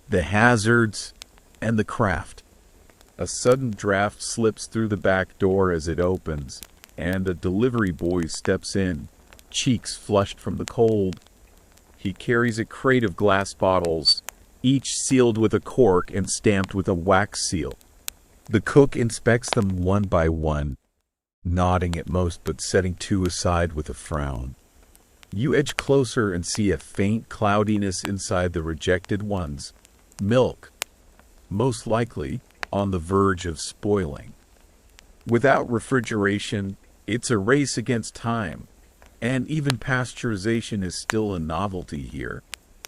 A: the hazards, and the craft. A sudden draft slips through the back door as it opens, and a delivery boy steps in, cheeks flushed from the cold. He carries a crate of glass bottles, each sealed with a cork and stamped with a wax seal. The cook inspects them one by one, nodding at most but setting two aside with a frown. You edge closer and see a faint cloudiness inside the rejected ones. Milk, most likely on the verge of spoiling. Without refrigeration, it's a race against time, and even pasteurization is still a novelty here,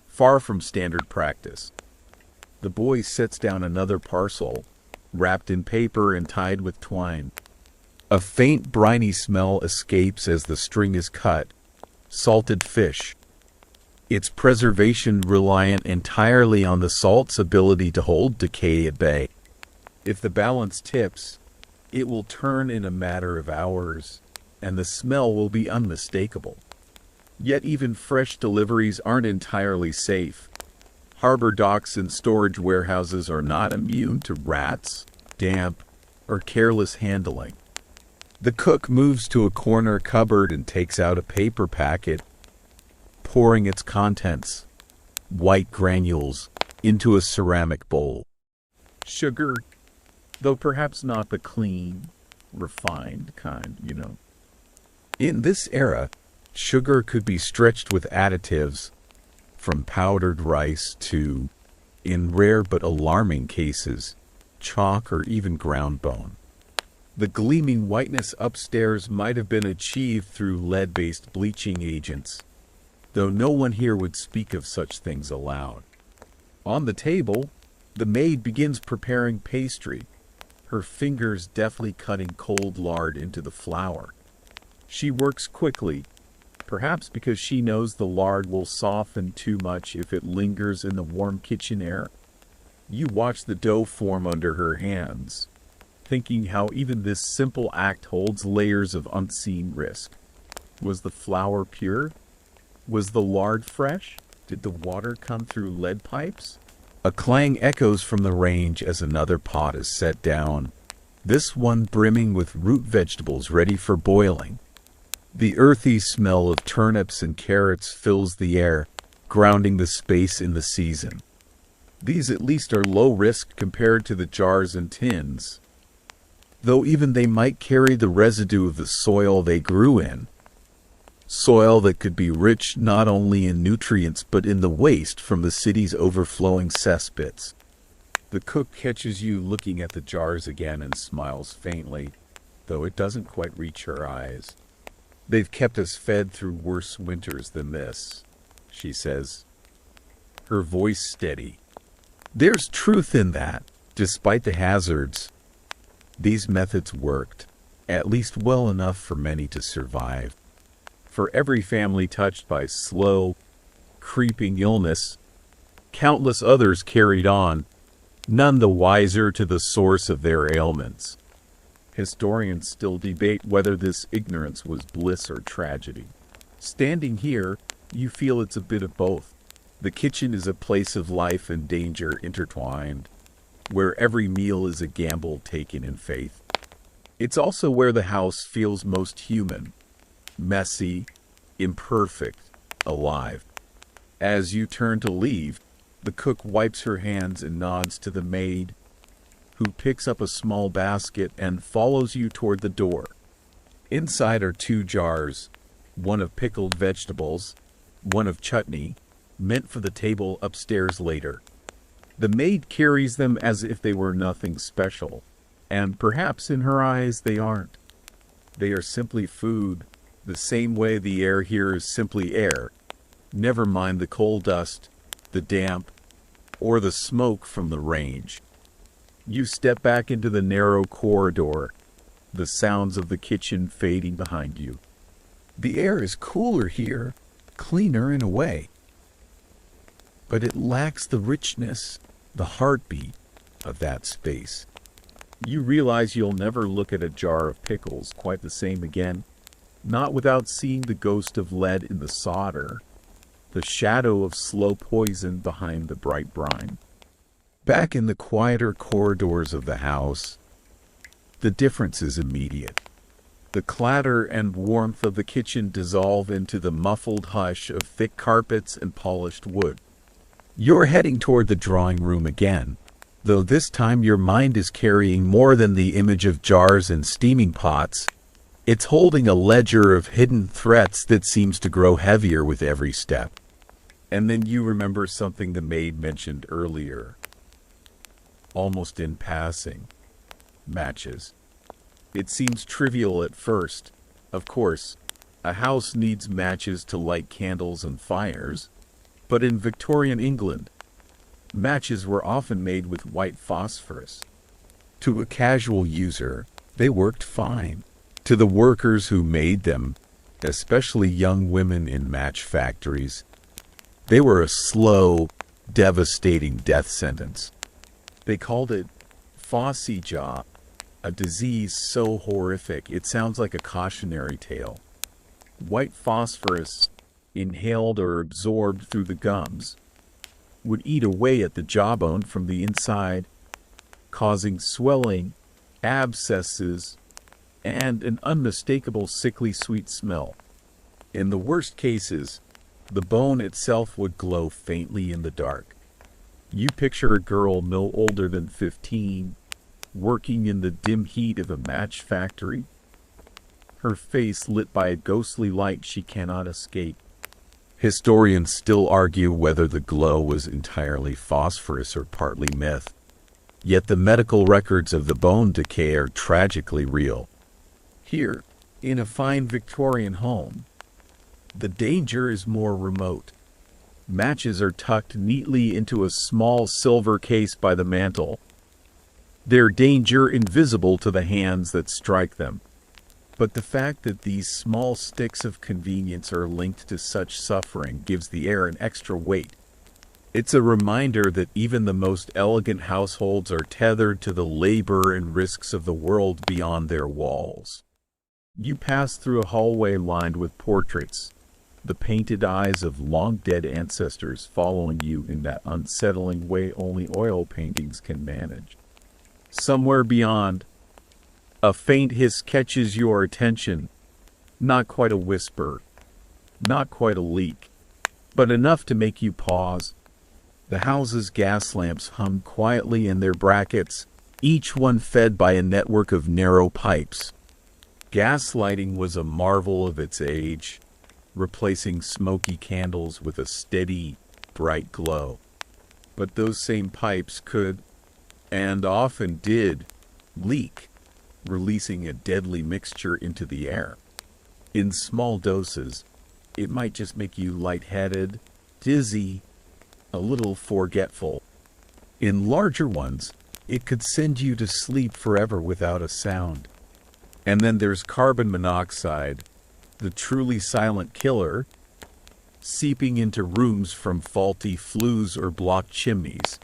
A: far from standard practice. The boy sets down another parcel, wrapped in paper and tied with twine. A faint briny smell escapes as the string is cut. Salted fish. Its preservation reliant entirely on the salt's ability to hold decay at bay. If the balance tips, it will turn in a matter of hours, and the smell will be unmistakable. Yet even fresh deliveries aren't entirely safe. Harbor docks and storage warehouses are not immune to rats, damp, or careless handling. The cook moves to a corner cupboard and takes out a paper packet, pouring its contents, white granules, into a ceramic bowl. Sugar, though perhaps not the clean, refined kind. In this era, sugar could be stretched with additives, from powdered rice to, in rare but alarming cases, chalk or even ground bone. The gleaming whiteness upstairs might have been achieved through lead-based bleaching agents, though no one here would speak of such things aloud. On the table, The maid begins preparing pastry, her fingers deftly cutting cold lard into the flour. She works quickly, perhaps because she knows the lard will soften too much if it lingers in the warm kitchen air. You watch the dough form under her hands, thinking how even this simple act holds layers of unseen risk. Was the flour pure? Was the lard fresh? Did the water come through lead pipes? A clang echoes from the range as another pot is set down, this one brimming with root vegetables ready for boiling. The earthy smell of turnips and carrots fills the air, grounding the space in the season. These at least are low risk compared to the jars and tins, though even they might carry the residue of the soil they grew in. Soil that could be rich not only in nutrients but in the waste from the city's overflowing cesspits. The cook catches you looking at the jars again and smiles faintly, though it doesn't quite reach her eyes. "They've kept us fed through worse winters than this," she says, her voice steady. There's truth in that, despite the hazards. These methods worked, at least well enough for many to survive. For every family touched by slow, creeping illness, countless others carried on, none the wiser to the source of their ailments. Historians still debate whether this ignorance was bliss or tragedy. Standing here, you feel it's a bit of both. The kitchen is a place of life and danger intertwined, where every meal is a gamble taken in faith. It's also where the house feels most human, messy, imperfect, alive. As you turn to leave, the cook wipes her hands and nods to the maid, who picks up a small basket and follows you toward the door. Inside are 2 jars, one of pickled vegetables, one of chutney, meant for the table upstairs later. The maid carries them as if they were nothing special, and perhaps in her eyes they aren't. They are simply food, the same way the air here is simply air. Never mind the coal dust, the damp, or the smoke from the range. You step back into the narrow corridor, the sounds of the kitchen fading behind you. The air is cooler here, cleaner in a way, but it lacks the richness, the heartbeat of that space. You realize you'll never look at a jar of pickles quite the same again, not without seeing the ghost of lead in the solder, the shadow of slow poison behind the bright brine. Back in the quieter corridors of the house, the difference is immediate. The clatter and warmth of the kitchen dissolve into the muffled hush of thick carpets and polished wood. You're heading toward the drawing room again, though this time your mind is carrying more than the image of jars and steaming pots. It's holding a ledger of hidden threats that seems to grow heavier with every step. And then you remember something the maid mentioned earlier, almost in passing. Matches. It seems trivial at first. Of course, a house needs matches to light candles and fires, but in Victorian England, matches were often made with white phosphorus. To a casual user, they worked fine. To the workers who made them, especially young women in match factories, they were a slow, devastating death sentence. They called it saucy job, a disease so horrific it sounds like a cautionary tale. White phosphorus, inhaled or absorbed through the gums, would eat away at the jawbone from the inside, causing swelling, abscesses, and an unmistakable sickly sweet smell. In the worst cases, the bone itself would glow faintly in the dark. You picture a girl no older than 15, working in the dim heat of a match factory, her face lit by a ghostly light she cannot escape. Historians still argue whether the glow was entirely phosphorus or partly myth, yet the medical records of the bone decay are tragically real. Here, in a fine Victorian home, the danger is more remote. Matches are tucked neatly into a small silver case by the mantel, their danger invisible to the hands that strike them. But the fact that these small sticks of convenience are linked to such suffering gives the air an extra weight. It's a reminder that even the most elegant households are tethered to the labor and risks of the world beyond their walls. You pass through a hallway lined with portraits, the painted eyes of long-dead ancestors following you in that unsettling way only oil paintings can manage. Somewhere beyond, a faint hiss catches your attention. Not quite a whisper, not quite a leak, but enough to make you pause. The house's gas lamps hum quietly in their brackets, each one fed by a network of narrow pipes. Gas lighting was a marvel of its age, replacing smoky candles with a steady, bright glow. But those same pipes could, and often did, leak, releasing a deadly mixture into the air. In small doses, it might just make you lightheaded, dizzy, a little forgetful. In larger ones, it could send you to sleep forever without a sound. And then there's carbon monoxide, the truly silent killer, seeping into rooms from faulty flues or blocked chimneys.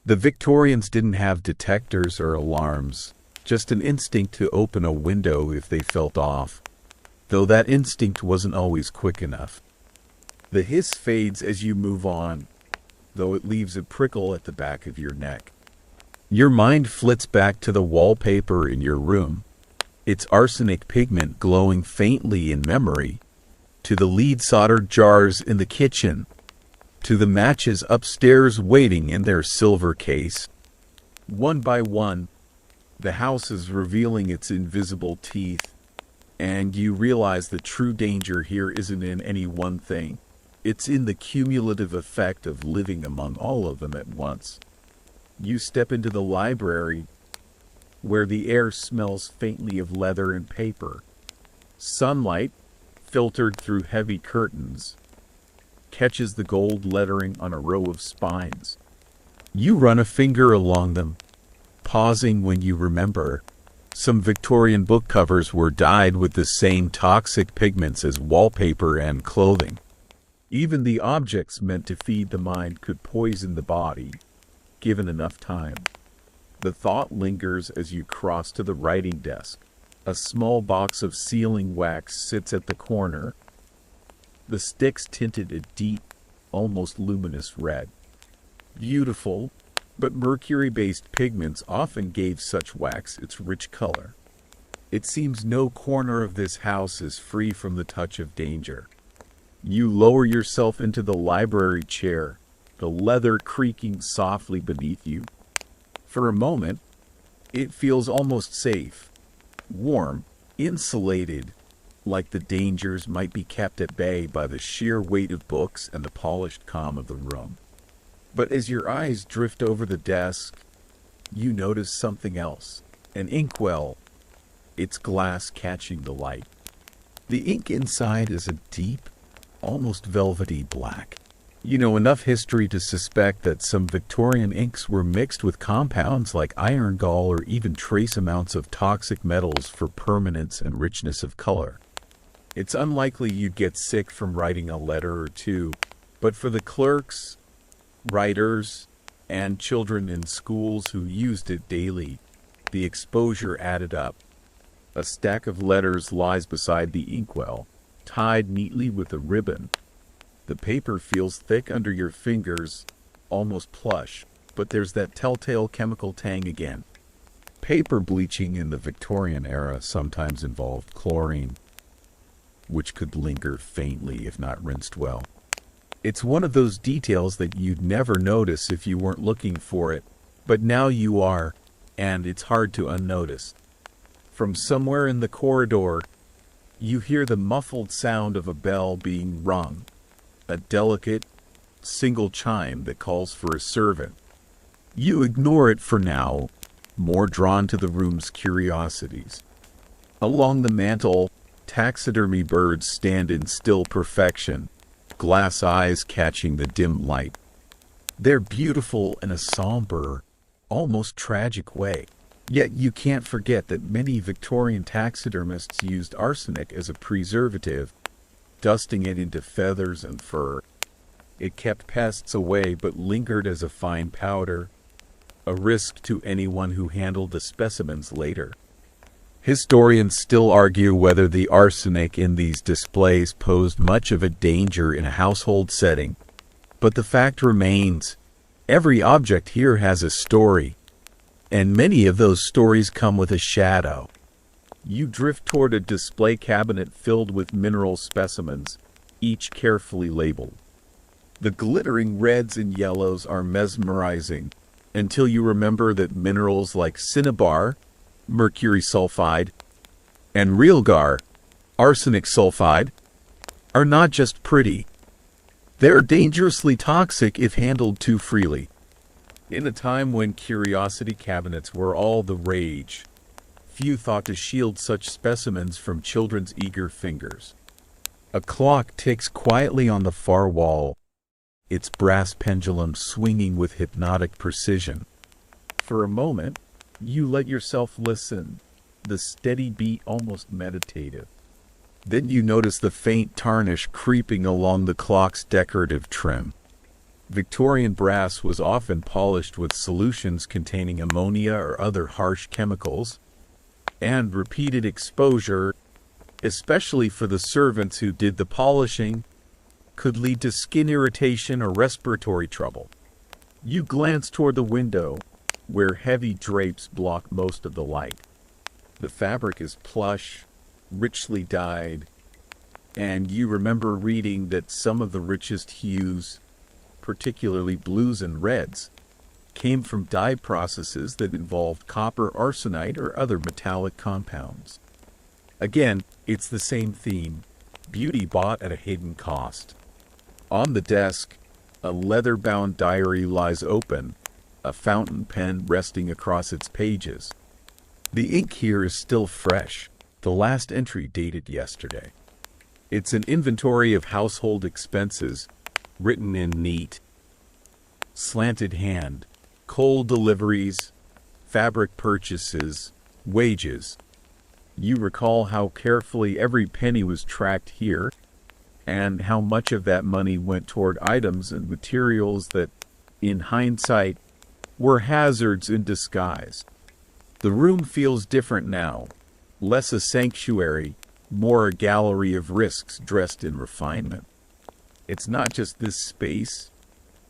A: The Victorians didn't have detectors or alarms, just an instinct to open a window if they felt off, though that instinct wasn't always quick enough. The hiss fades as you move on, though it leaves a prickle at the back of your neck. Your mind flits back to the wallpaper in your room, its arsenic pigment glowing faintly in memory, to the lead soldered jars in the kitchen, to the matches upstairs waiting in their silver case. One by one, the house is revealing its invisible teeth, and you realize the true danger here isn't in any one thing. It's in the cumulative effect of living among all of them at once. You step into the library, where the air smells faintly of leather and paper. Sunlight, filtered through heavy curtains, catches the gold lettering on a row of spines. You run a finger along them, pausing when you remember. Some Victorian book covers were dyed with the same toxic pigments as wallpaper and clothing. Even the objects meant to feed the mind could poison the body, given enough time. The thought lingers as you cross to the writing desk. A small box of sealing wax sits at the corner, the sticks tinted a deep, almost luminous red. Beautiful, but mercury-based pigments often gave such wax its rich color. It seems no corner of this house is free from the touch of danger. You lower yourself into the library chair, the leather creaking softly beneath you. For a moment, it feels almost safe, warm, insulated, like the dangers might be kept at bay by the sheer weight of books and the polished calm of the room. But as your eyes drift over the desk, you notice something else. An inkwell, its glass catching the light. The ink inside is a deep, almost velvety black. You know enough history to suspect that some Victorian inks were mixed with compounds like iron gall or even trace amounts of toxic metals for permanence and richness of color. It's unlikely you'd get sick from writing a letter or two, but for the clerks, writers, and children in schools who used it daily, the exposure added up. A stack of letters lies beside the inkwell, tied neatly with a ribbon. The paper feels thick under your fingers, almost plush, but there's that telltale chemical tang again. Paper bleaching in the Victorian era sometimes involved chlorine, which could linger faintly if not rinsed well. It's one of those details that you'd never notice if you weren't looking for it, but now you are, and it's hard to unnotice. From somewhere in the corridor, you hear the muffled sound of a bell being rung, a delicate, single chime that calls for a servant. You ignore it for now, more drawn to the room's curiosities. Along the mantel, taxidermy birds stand in still perfection, glass eyes catching the dim light. They're beautiful in a somber, almost tragic way. Yet you can't forget that many Victorian taxidermists used arsenic as a preservative, dusting it into feathers and fur. It kept pests away but lingered as a fine powder, a risk to anyone who handled the specimens later. Historians still argue whether the arsenic in these displays posed much of a danger in a household setting, but the fact remains, every object here has a story, and many of those stories come with a shadow. You drift toward a display cabinet filled with mineral specimens, each carefully labeled. The glittering reds and yellows are mesmerizing until you remember that minerals like cinnabar, mercury sulfide, and realgar, arsenic sulfide, are not just pretty. They're dangerously toxic if handled too freely. In a time when curiosity cabinets were all the rage, few thought to shield such specimens from children's eager fingers. A clock ticks quietly on the far wall, its brass pendulum swinging with hypnotic precision. For a moment, you let yourself listen, the steady beat almost meditative. Then you notice the faint tarnish creeping along the clock's decorative trim. Victorian brass was often polished with solutions containing ammonia or other harsh chemicals, and repeated exposure, especially for the servants who did the polishing, could lead to skin irritation or respiratory trouble. You glance toward the window, where heavy drapes block most of the light. The fabric is plush, richly dyed, and you remember reading that some of the richest hues, particularly blues and reds, came from dye processes that involved copper arsenite or other metallic compounds. Again, it's the same theme, beauty bought at a hidden cost. On the desk, a leather-bound diary lies open, a fountain pen resting across its pages. The ink here is still fresh, the last entry dated yesterday. It's an inventory of household expenses, written in neat, slanted hand, coal deliveries, fabric purchases, wages. You recall how carefully every penny was tracked here, and how much of that money went toward items and materials that, in hindsight, were hazards in disguise. The room feels different now, less a sanctuary, more a gallery of risks dressed in refinement. It's not just this space,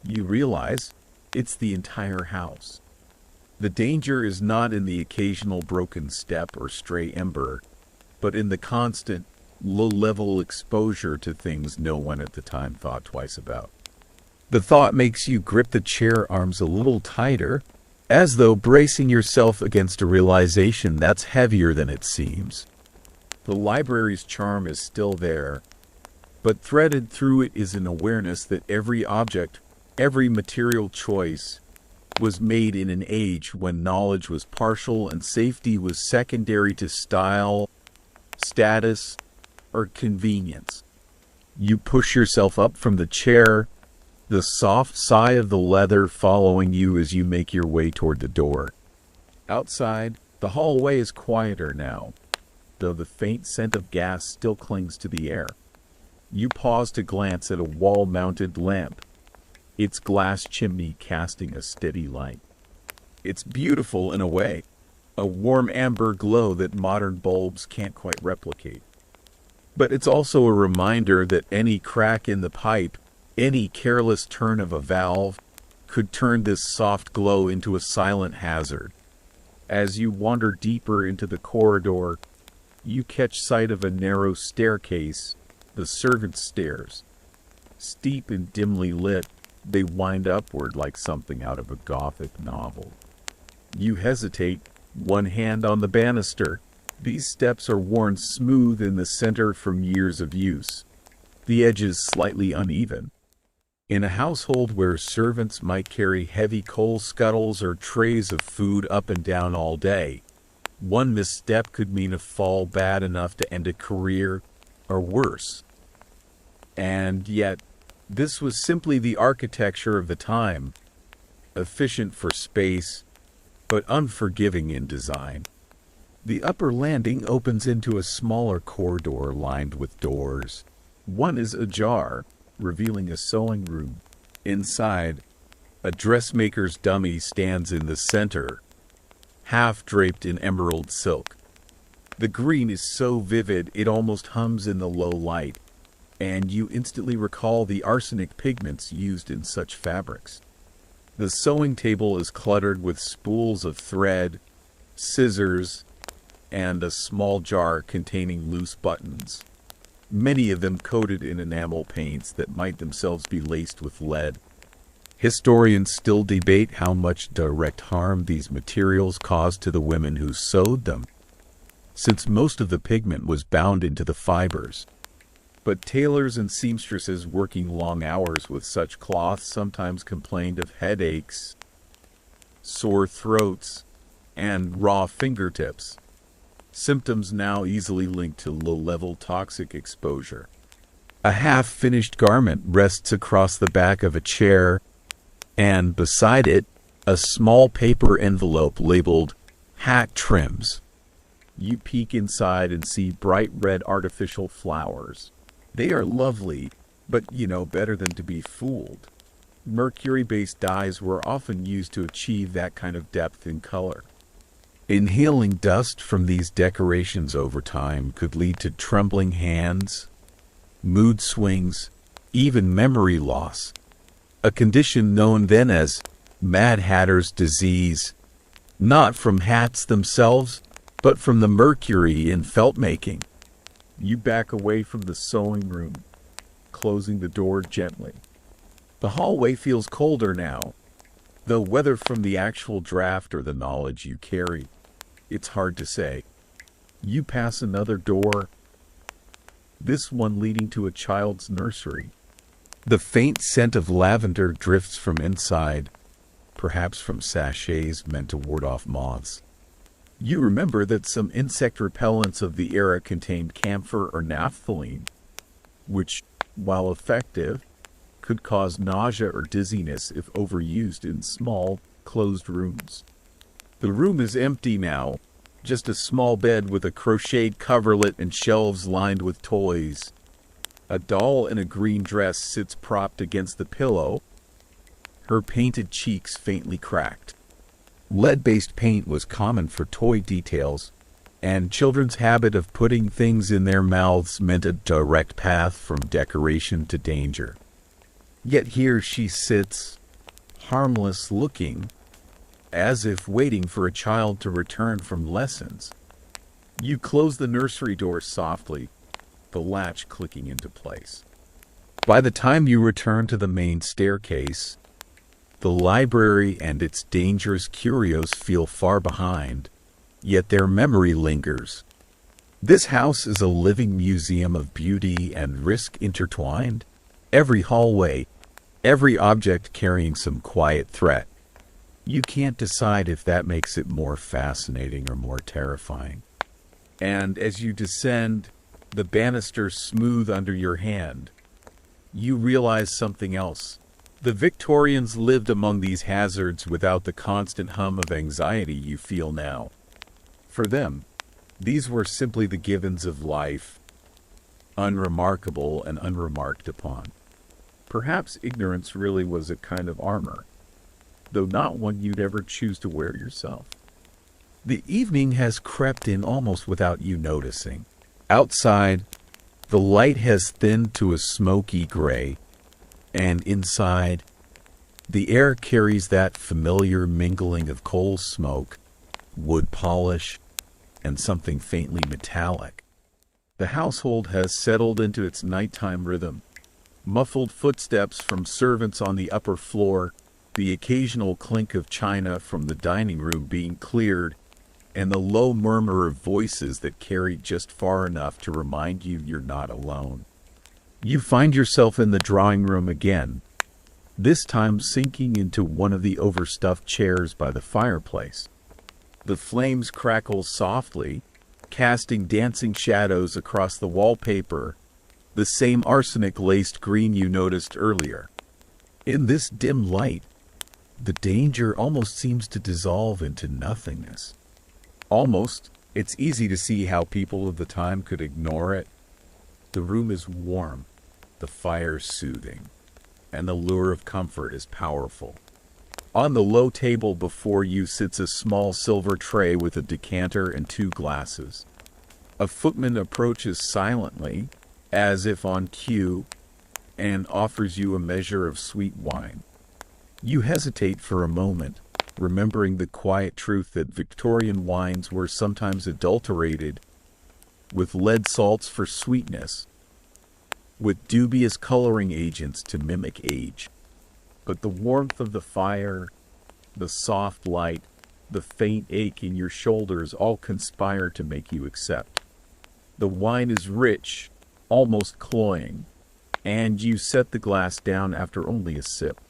A: you realize, it's the entire house. The danger is not in the occasional broken step or stray ember, but in the constant, low-level exposure to things no one at the time thought twice about. The thought makes you grip the chair arms a little tighter, as though bracing yourself against a realization that's heavier than it seems. The library's charm is still there, but threaded through it is an awareness that every object, every material choice, was made in an age when knowledge was partial and safety was secondary to style, status, or convenience. You push yourself up from the chair, the soft sigh of the leather following you as you make your way toward the door. Outside, the hallway is quieter now, though the faint scent of gas still clings to the air. You pause to glance at a wall-mounted lamp, its glass chimney casting a steady light. It's beautiful in a way, a warm amber glow that modern bulbs can't quite replicate. But it's also a reminder that any crack in the pipe, any careless turn of a valve, could turn this soft glow into a silent hazard. As you wander deeper into the corridor, you catch sight of a narrow staircase, the servants' stairs. Steep and dimly lit, they wind upward like something out of a Gothic novel. You hesitate, one hand on the banister. These steps are worn smooth in the center from years of use, the edges slightly uneven. In a household where servants might carry heavy coal scuttles or trays of food up and down all day, one misstep could mean a fall bad enough to end a career, or worse. And yet, This was simply the architecture of the time, efficient for space, but unforgiving in design. The upper landing opens into a smaller corridor lined with doors. One is ajar, revealing a sewing room. Inside, a dressmaker's dummy stands in the center, half draped in emerald silk. The green is so vivid it almost hums in the low light, and you instantly recall the arsenic pigments used in such fabrics. The sewing table is cluttered with spools of thread, scissors, and a small jar containing loose buttons, many of them coated in enamel paints that might themselves be laced with lead. Historians still debate how much direct harm these materials caused to the women who sewed them, since most of the pigment was bound into the fibers. But tailors and seamstresses working long hours with such cloth sometimes complained of headaches, sore throats, and raw fingertips, symptoms now easily linked to low-level toxic exposure. A half-finished garment rests across the back of a chair, and beside it, a small paper envelope labeled "hat trims." You peek inside and see bright red artificial flowers. They are lovely, but better than to be fooled. Mercury-based dyes were often used to achieve that kind of depth in color. Inhaling dust from these decorations over time could lead to trembling hands, mood swings, even memory loss, a condition known then as Mad Hatter's disease, not from hats themselves, but from the mercury in felt making. You back away from the sewing room, closing the door gently. The hallway feels colder now, though whether from the actual draft or the knowledge you carry, it's hard to say. You pass another door, this one leading to a child's nursery. The faint scent of lavender drifts from inside, perhaps from sachets meant to ward off moths. You remember that some insect repellents of the era contained camphor or naphthalene, which, while effective, could cause nausea or dizziness if overused in small, closed rooms. The room is empty now, just a small bed with a crocheted coverlet and shelves lined with toys. A doll in a green dress sits propped against the pillow, her painted cheeks faintly cracked. Lead-based paint was common for toy details, and children's habit of putting things in their mouths meant a direct path from decoration to danger. Yet here she sits, harmless looking, as if waiting for a child to return from lessons. You close the nursery door softly, the latch clicking into place. By the time you return to the main staircase, the library and its dangerous curios feel far behind, yet their memory lingers. This house is a living museum of beauty and risk intertwined. Every hallway, every object carrying some quiet threat. You can't decide if that makes it more fascinating or more terrifying. And as you descend, the banister smooth under your hand, you realize something else. The Victorians lived among these hazards without the constant hum of anxiety you feel now. For them, these were simply the givens of life, unremarkable and unremarked upon. Perhaps ignorance really was a kind of armor, though not one you'd ever choose to wear yourself. The evening has crept in almost without you noticing. Outside, the light has thinned to a smoky gray, and inside, the air carries that familiar mingling of coal smoke, wood polish, and something faintly metallic. The household has settled into its nighttime rhythm. Muffled footsteps from servants on the upper floor, the occasional clink of china from the dining room being cleared, and the low murmur of voices that carry just far enough to remind you you're not alone. You find yourself in the drawing room again, this time sinking into one of the overstuffed chairs by the fireplace. The flames crackle softly, casting dancing shadows across the wallpaper, the same arsenic-laced green you noticed earlier. In this dim light, the danger almost seems to dissolve into nothingness. Almost, it's easy to see how people of the time could ignore it. The room is warm, the fire soothing, and the lure of comfort is powerful. On the low table before you sits a small silver tray with a decanter and 2 glasses. A footman approaches silently, as if on cue, and offers you a measure of sweet wine. You hesitate for a moment, remembering the quiet truth that Victorian wines were sometimes adulterated with lead salts for sweetness, with dubious coloring agents to mimic age. But the warmth of the fire, the soft light, the faint ache in your shoulders all conspire to make you accept. The wine is rich, almost cloying, and you set the glass down after only a sip.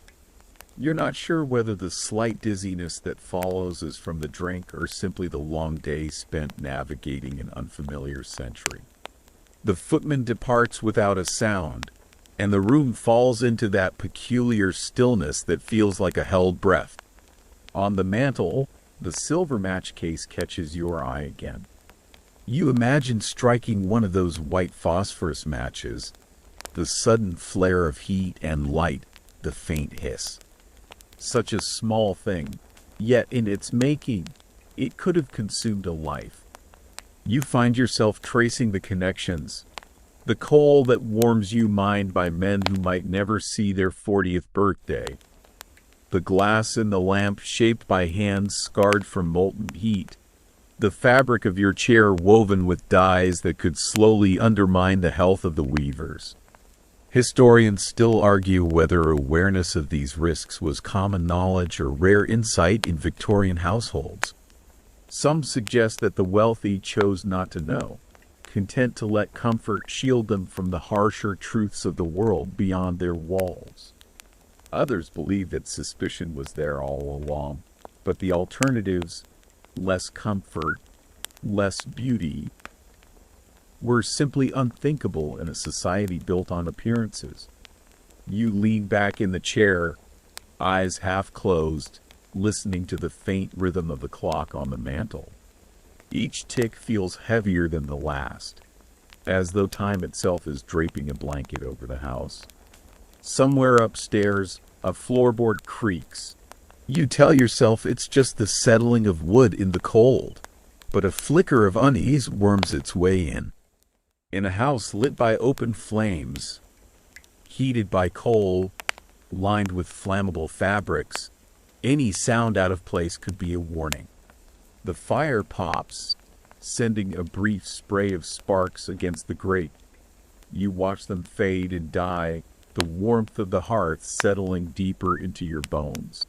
A: You're not sure whether the slight dizziness that follows is from the drink or simply the long day spent navigating an unfamiliar century. The footman departs without a sound, and the room falls into that peculiar stillness that feels like a held breath. On the mantel, the silver match case catches your eye again. You imagine striking one of those white phosphorus matches, the sudden flare of heat and light, the faint hiss. Such a small thing, yet in its making, it could have consumed a life. You find yourself tracing the connections. The coal that warms you mined by men who might never see their 40th birthday. The glass in the lamp shaped by hands scarred from molten heat. The fabric of your chair woven with dyes that could slowly undermine the health of the weavers. Historians still argue whether awareness of these risks was common knowledge or rare insight in Victorian households. Some suggest that the wealthy chose not to know, content to let comfort shield them from the harsher truths of the world beyond their walls. Others believe that suspicion was there all along, but the alternatives, less comfort, less beauty, were simply unthinkable in a society built on appearances. You lean back in the chair, eyes half closed, listening to the faint rhythm of the clock on the mantel. Each tick feels heavier than the last, as though time itself is draping a blanket over the house. Somewhere upstairs, a floorboard creaks. You tell yourself it's just the settling of wood in the cold, but a flicker of unease worms its way in. In a house lit by open flames, heated by coal, lined with flammable fabrics, any sound out of place could be a warning. The fire pops, sending a brief spray of sparks against the grate. You watch them fade and die, the warmth of the hearth settling deeper into your bones.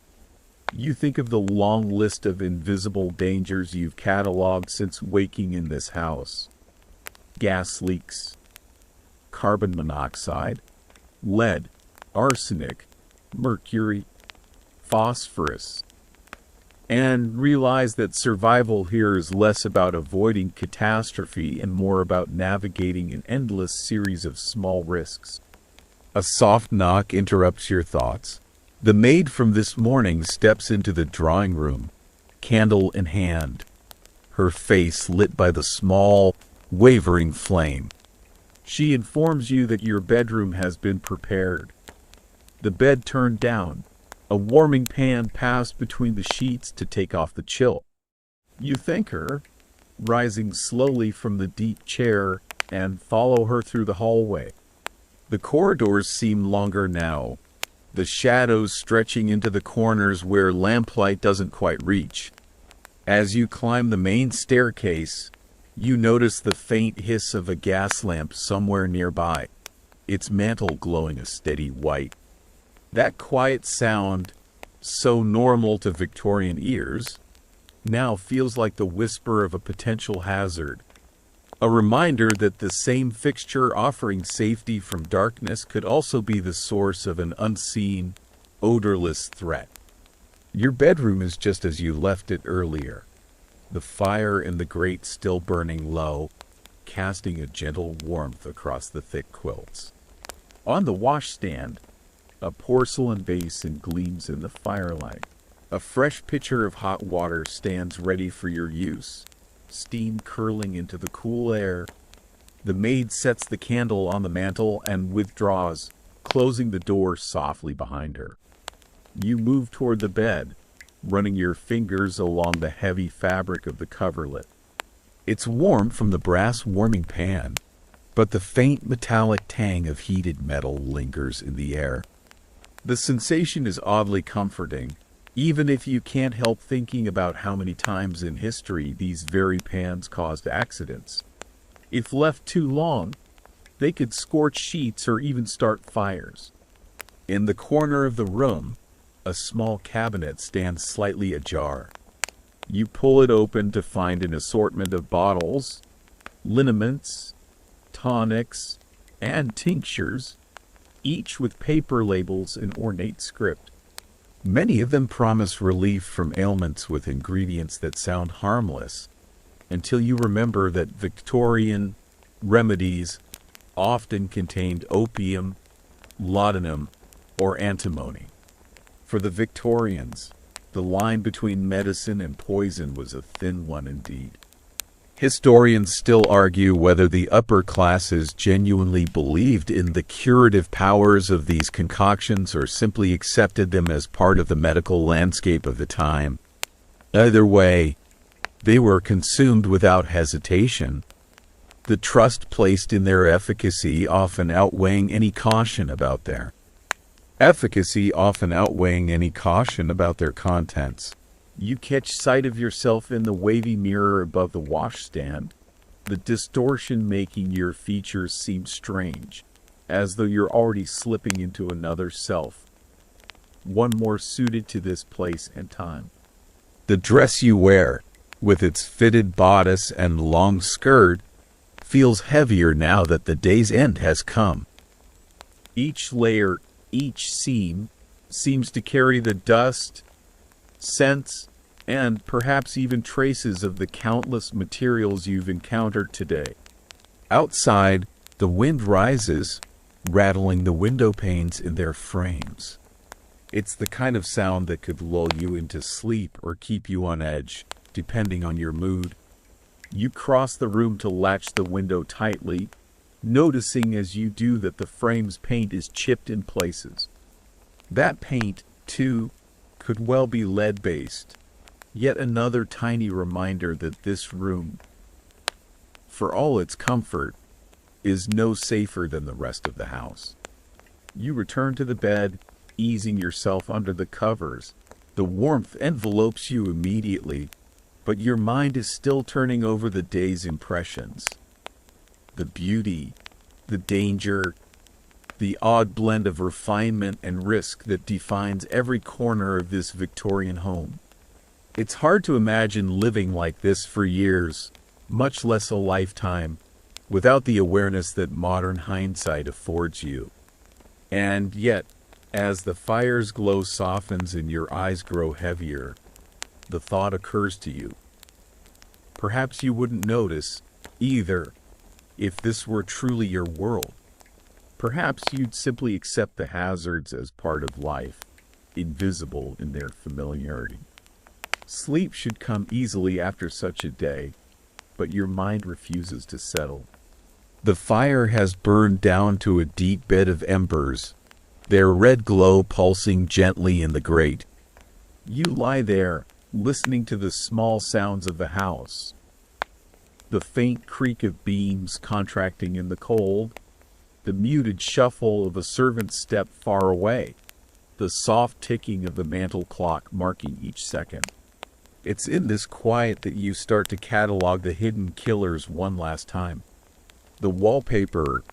A: You think of the long list of invisible dangers you've cataloged since waking in this house. Gas leaks, carbon monoxide, lead, arsenic, mercury, phosphorus, and realize that survival here is less about avoiding catastrophe and more about navigating an endless series of small risks. A soft knock interrupts your thoughts. The maid from this morning steps into the drawing room, candle in hand, her face lit by the small, wavering flame. She informs you that your bedroom has been prepared. The bed turned down, a warming pan passed between the sheets to take off the chill. You thank her, rising slowly from the deep chair, and follow her through the hallway. The corridors seem longer now, the shadows stretching into the corners where lamplight doesn't quite reach. As you climb the main staircase, you notice the faint hiss of a gas lamp somewhere nearby, its mantle glowing a steady white. That quiet sound, so normal to Victorian ears, now feels like the whisper of a potential hazard. A reminder that the same fixture offering safety from darkness could also be the source of an unseen, odorless threat. Your bedroom is just as you left it earlier. The fire in the grate still burning low, casting a gentle warmth across the thick quilts. On the washstand, a porcelain basin gleams in the firelight. A fresh pitcher of hot water stands ready for your use, steam curling into the cool air. The maid sets the candle on the mantel and withdraws, closing the door softly behind her. You move toward the bed, running your fingers along the heavy fabric of the coverlet. It's warm from the brass warming pan, but the faint metallic tang of heated metal lingers in the air. The sensation is oddly comforting, even if you can't help thinking about how many times in history these very pans caused accidents. If left too long, they could scorch sheets or even start fires. In the corner of the room, a small cabinet stands slightly ajar. You pull it open to find an assortment of bottles, liniments, tonics, and tinctures, each with paper labels in ornate script. Many of them promise relief from ailments with ingredients that sound harmless, until you remember that Victorian remedies often contained opium, laudanum, or antimony. For the Victorians, the line between medicine and poison was a thin one indeed. Historians still argue whether the upper classes genuinely believed in the curative powers of these concoctions or simply accepted them as part of the medical landscape of the time. Either way, they were consumed without hesitation, the trust placed in their efficacy often outweighing any caution about their contents. You catch sight of yourself in the wavy mirror above the washstand, the distortion making your features seem strange, as though you're already slipping into another self, one more suited to this place and time. The dress you wear, with its fitted bodice and long skirt, feels heavier now that the day's end has come. Each layer, each seam, seems to carry the dust, scents, and perhaps even traces of the countless materials you've encountered today. Outside, the wind rises, rattling the window panes in their frames. It's the kind of sound that could lull you into sleep or keep you on edge, depending on your mood. You cross the room to latch the window tightly, noticing as you do that the frame's paint is chipped in places. That paint, too, could well be lead-based. Yet another tiny reminder that this room, for all its comfort, is no safer than the rest of the house. You return to the bed, easing yourself under the covers. The warmth envelopes you immediately, but your mind is still turning over the day's impressions. The beauty, the danger, the odd blend of refinement and risk that defines every corner of this Victorian home. It's hard to imagine living like this for years, much less a lifetime, without the awareness that modern hindsight affords you. And yet, as the fire's glow softens and your eyes grow heavier, the thought occurs to you. Perhaps you wouldn't notice, either, if this were truly your world. Perhaps you'd simply accept the hazards as part of life, invisible in their familiarity. Sleep should come easily after such a day, but your mind refuses to settle. The fire has burned down to a deep bed of embers, their red glow pulsing gently in the grate. You lie there, listening to the small sounds of the house. The faint creak of beams contracting in the cold, the muted shuffle of a servant's step far away, the soft ticking of the mantel clock marking each second. It's in this quiet that you start to catalog the hidden killers one last time. The wallpaper,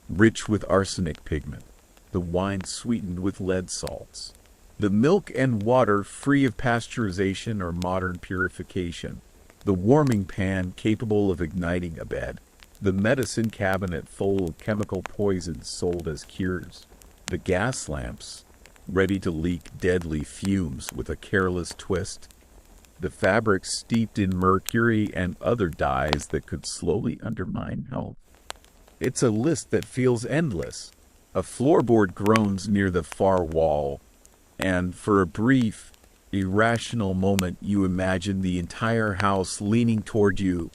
A: rich with arsenic pigment, the wine sweetened with lead salts, the milk and water free of pasteurization or modern purification, the warming pan capable of igniting a bed, the medicine cabinet full of chemical poisons sold as cures, the gas lamps ready to leak deadly fumes with a careless twist, the fabrics steeped in mercury and other dyes that could slowly undermine health. It's a list that feels endless. A floorboard groans near the far wall, and for a brief, irrational moment you imagine the entire house leaning toward you,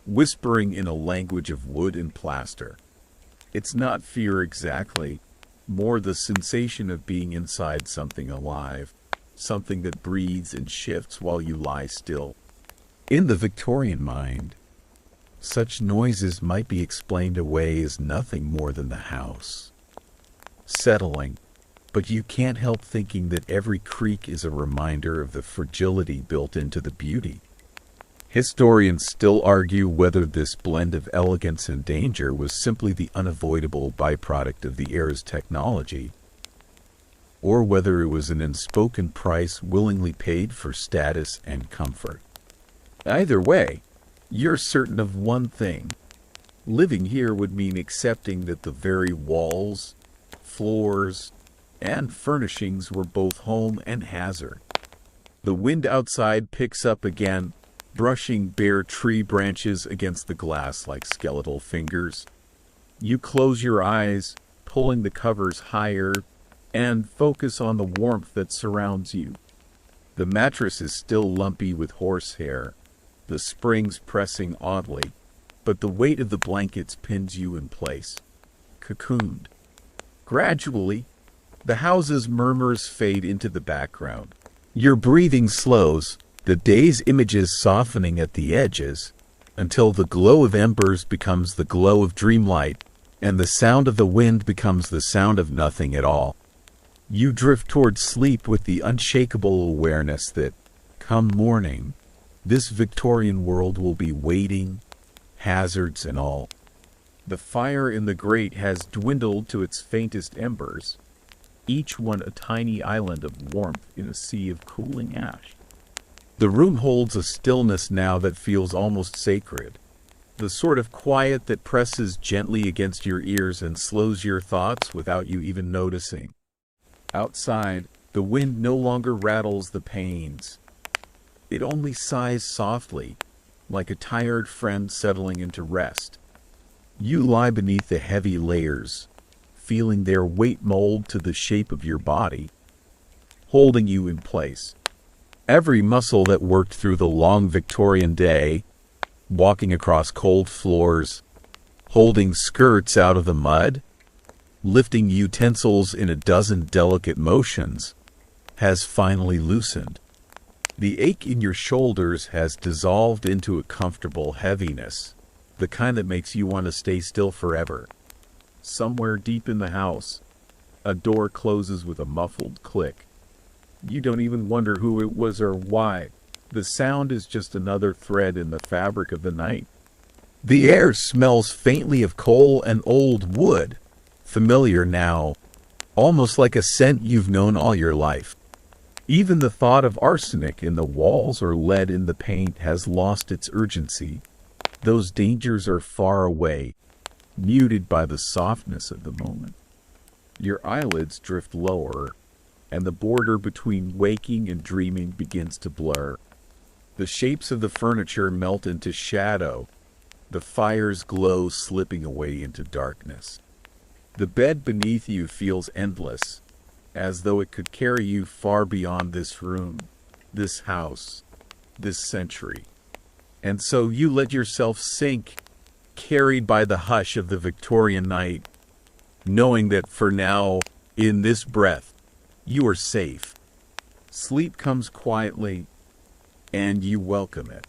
A: whispering in a language of wood and plaster. It's not fear exactly, more the sensation of being inside something alive, something that breathes and shifts while you lie still. In the Victorian mind, such noises might be explained away as nothing more than the house settling, but you can't help thinking that every creak is a reminder of the fragility built into the beauty. Historians still argue whether this blend of elegance and danger was simply the unavoidable byproduct of the era's technology, or whether it was an unspoken price willingly paid for status and comfort. Either way, you're certain of one thing. Living here would mean accepting that the very walls, floors, and furnishings were both home and hazard. The wind outside picks up again, brushing bare tree branches against the glass like skeletal fingers. You close your eyes, pulling the covers higher, and focus on the warmth that surrounds you. The mattress is still lumpy with horsehair, the springs pressing oddly, but the weight of the blankets pins you in place, cocooned. Gradually, the house's murmurs fade into the background. Your breathing slows, the day's images softening at the edges, until the glow of embers becomes the glow of dreamlight, and the sound of the wind becomes the sound of nothing at all. You drift toward sleep with the unshakable awareness that, come morning, this Victorian world will be waiting, hazards and all. The fire in the grate has dwindled to its faintest embers, each one a tiny island of warmth in a sea of cooling ash. The room holds a stillness now that feels almost sacred, the sort of quiet that presses gently against your ears and slows your thoughts without you even noticing. Outside, the wind no longer rattles the panes. It only sighs softly, like a tired friend settling into rest. You lie beneath the heavy layers, feeling their weight mold to the shape of your body, holding you in place. Every muscle that worked through the long Victorian day, walking across cold floors, holding skirts out of the mud, lifting utensils in a dozen delicate motions, has finally loosened. The ache in your shoulders has dissolved into a comfortable heaviness, the kind that makes you want to stay still forever. Somewhere deep in the house, a door closes with a muffled click. You don't even wonder who it was or why. The sound is just another thread in the fabric of the night. The air smells faintly of coal and old wood, familiar now, almost like a scent you've known all your life. Even the thought of arsenic in the walls or lead in the paint has lost its urgency. Those dangers are far away, muted by the softness of the moment. Your eyelids drift lower, and the border between waking and dreaming begins to blur. The shapes of the furniture melt into shadow, the fire's glow slipping away into darkness. The bed beneath you feels endless, as though it could carry you far beyond this room, this house, this century. And so you let yourself sink, carried by the hush of the Victorian night, knowing that for now, in this breath, you are safe. Sleep comes quietly, and you welcome it.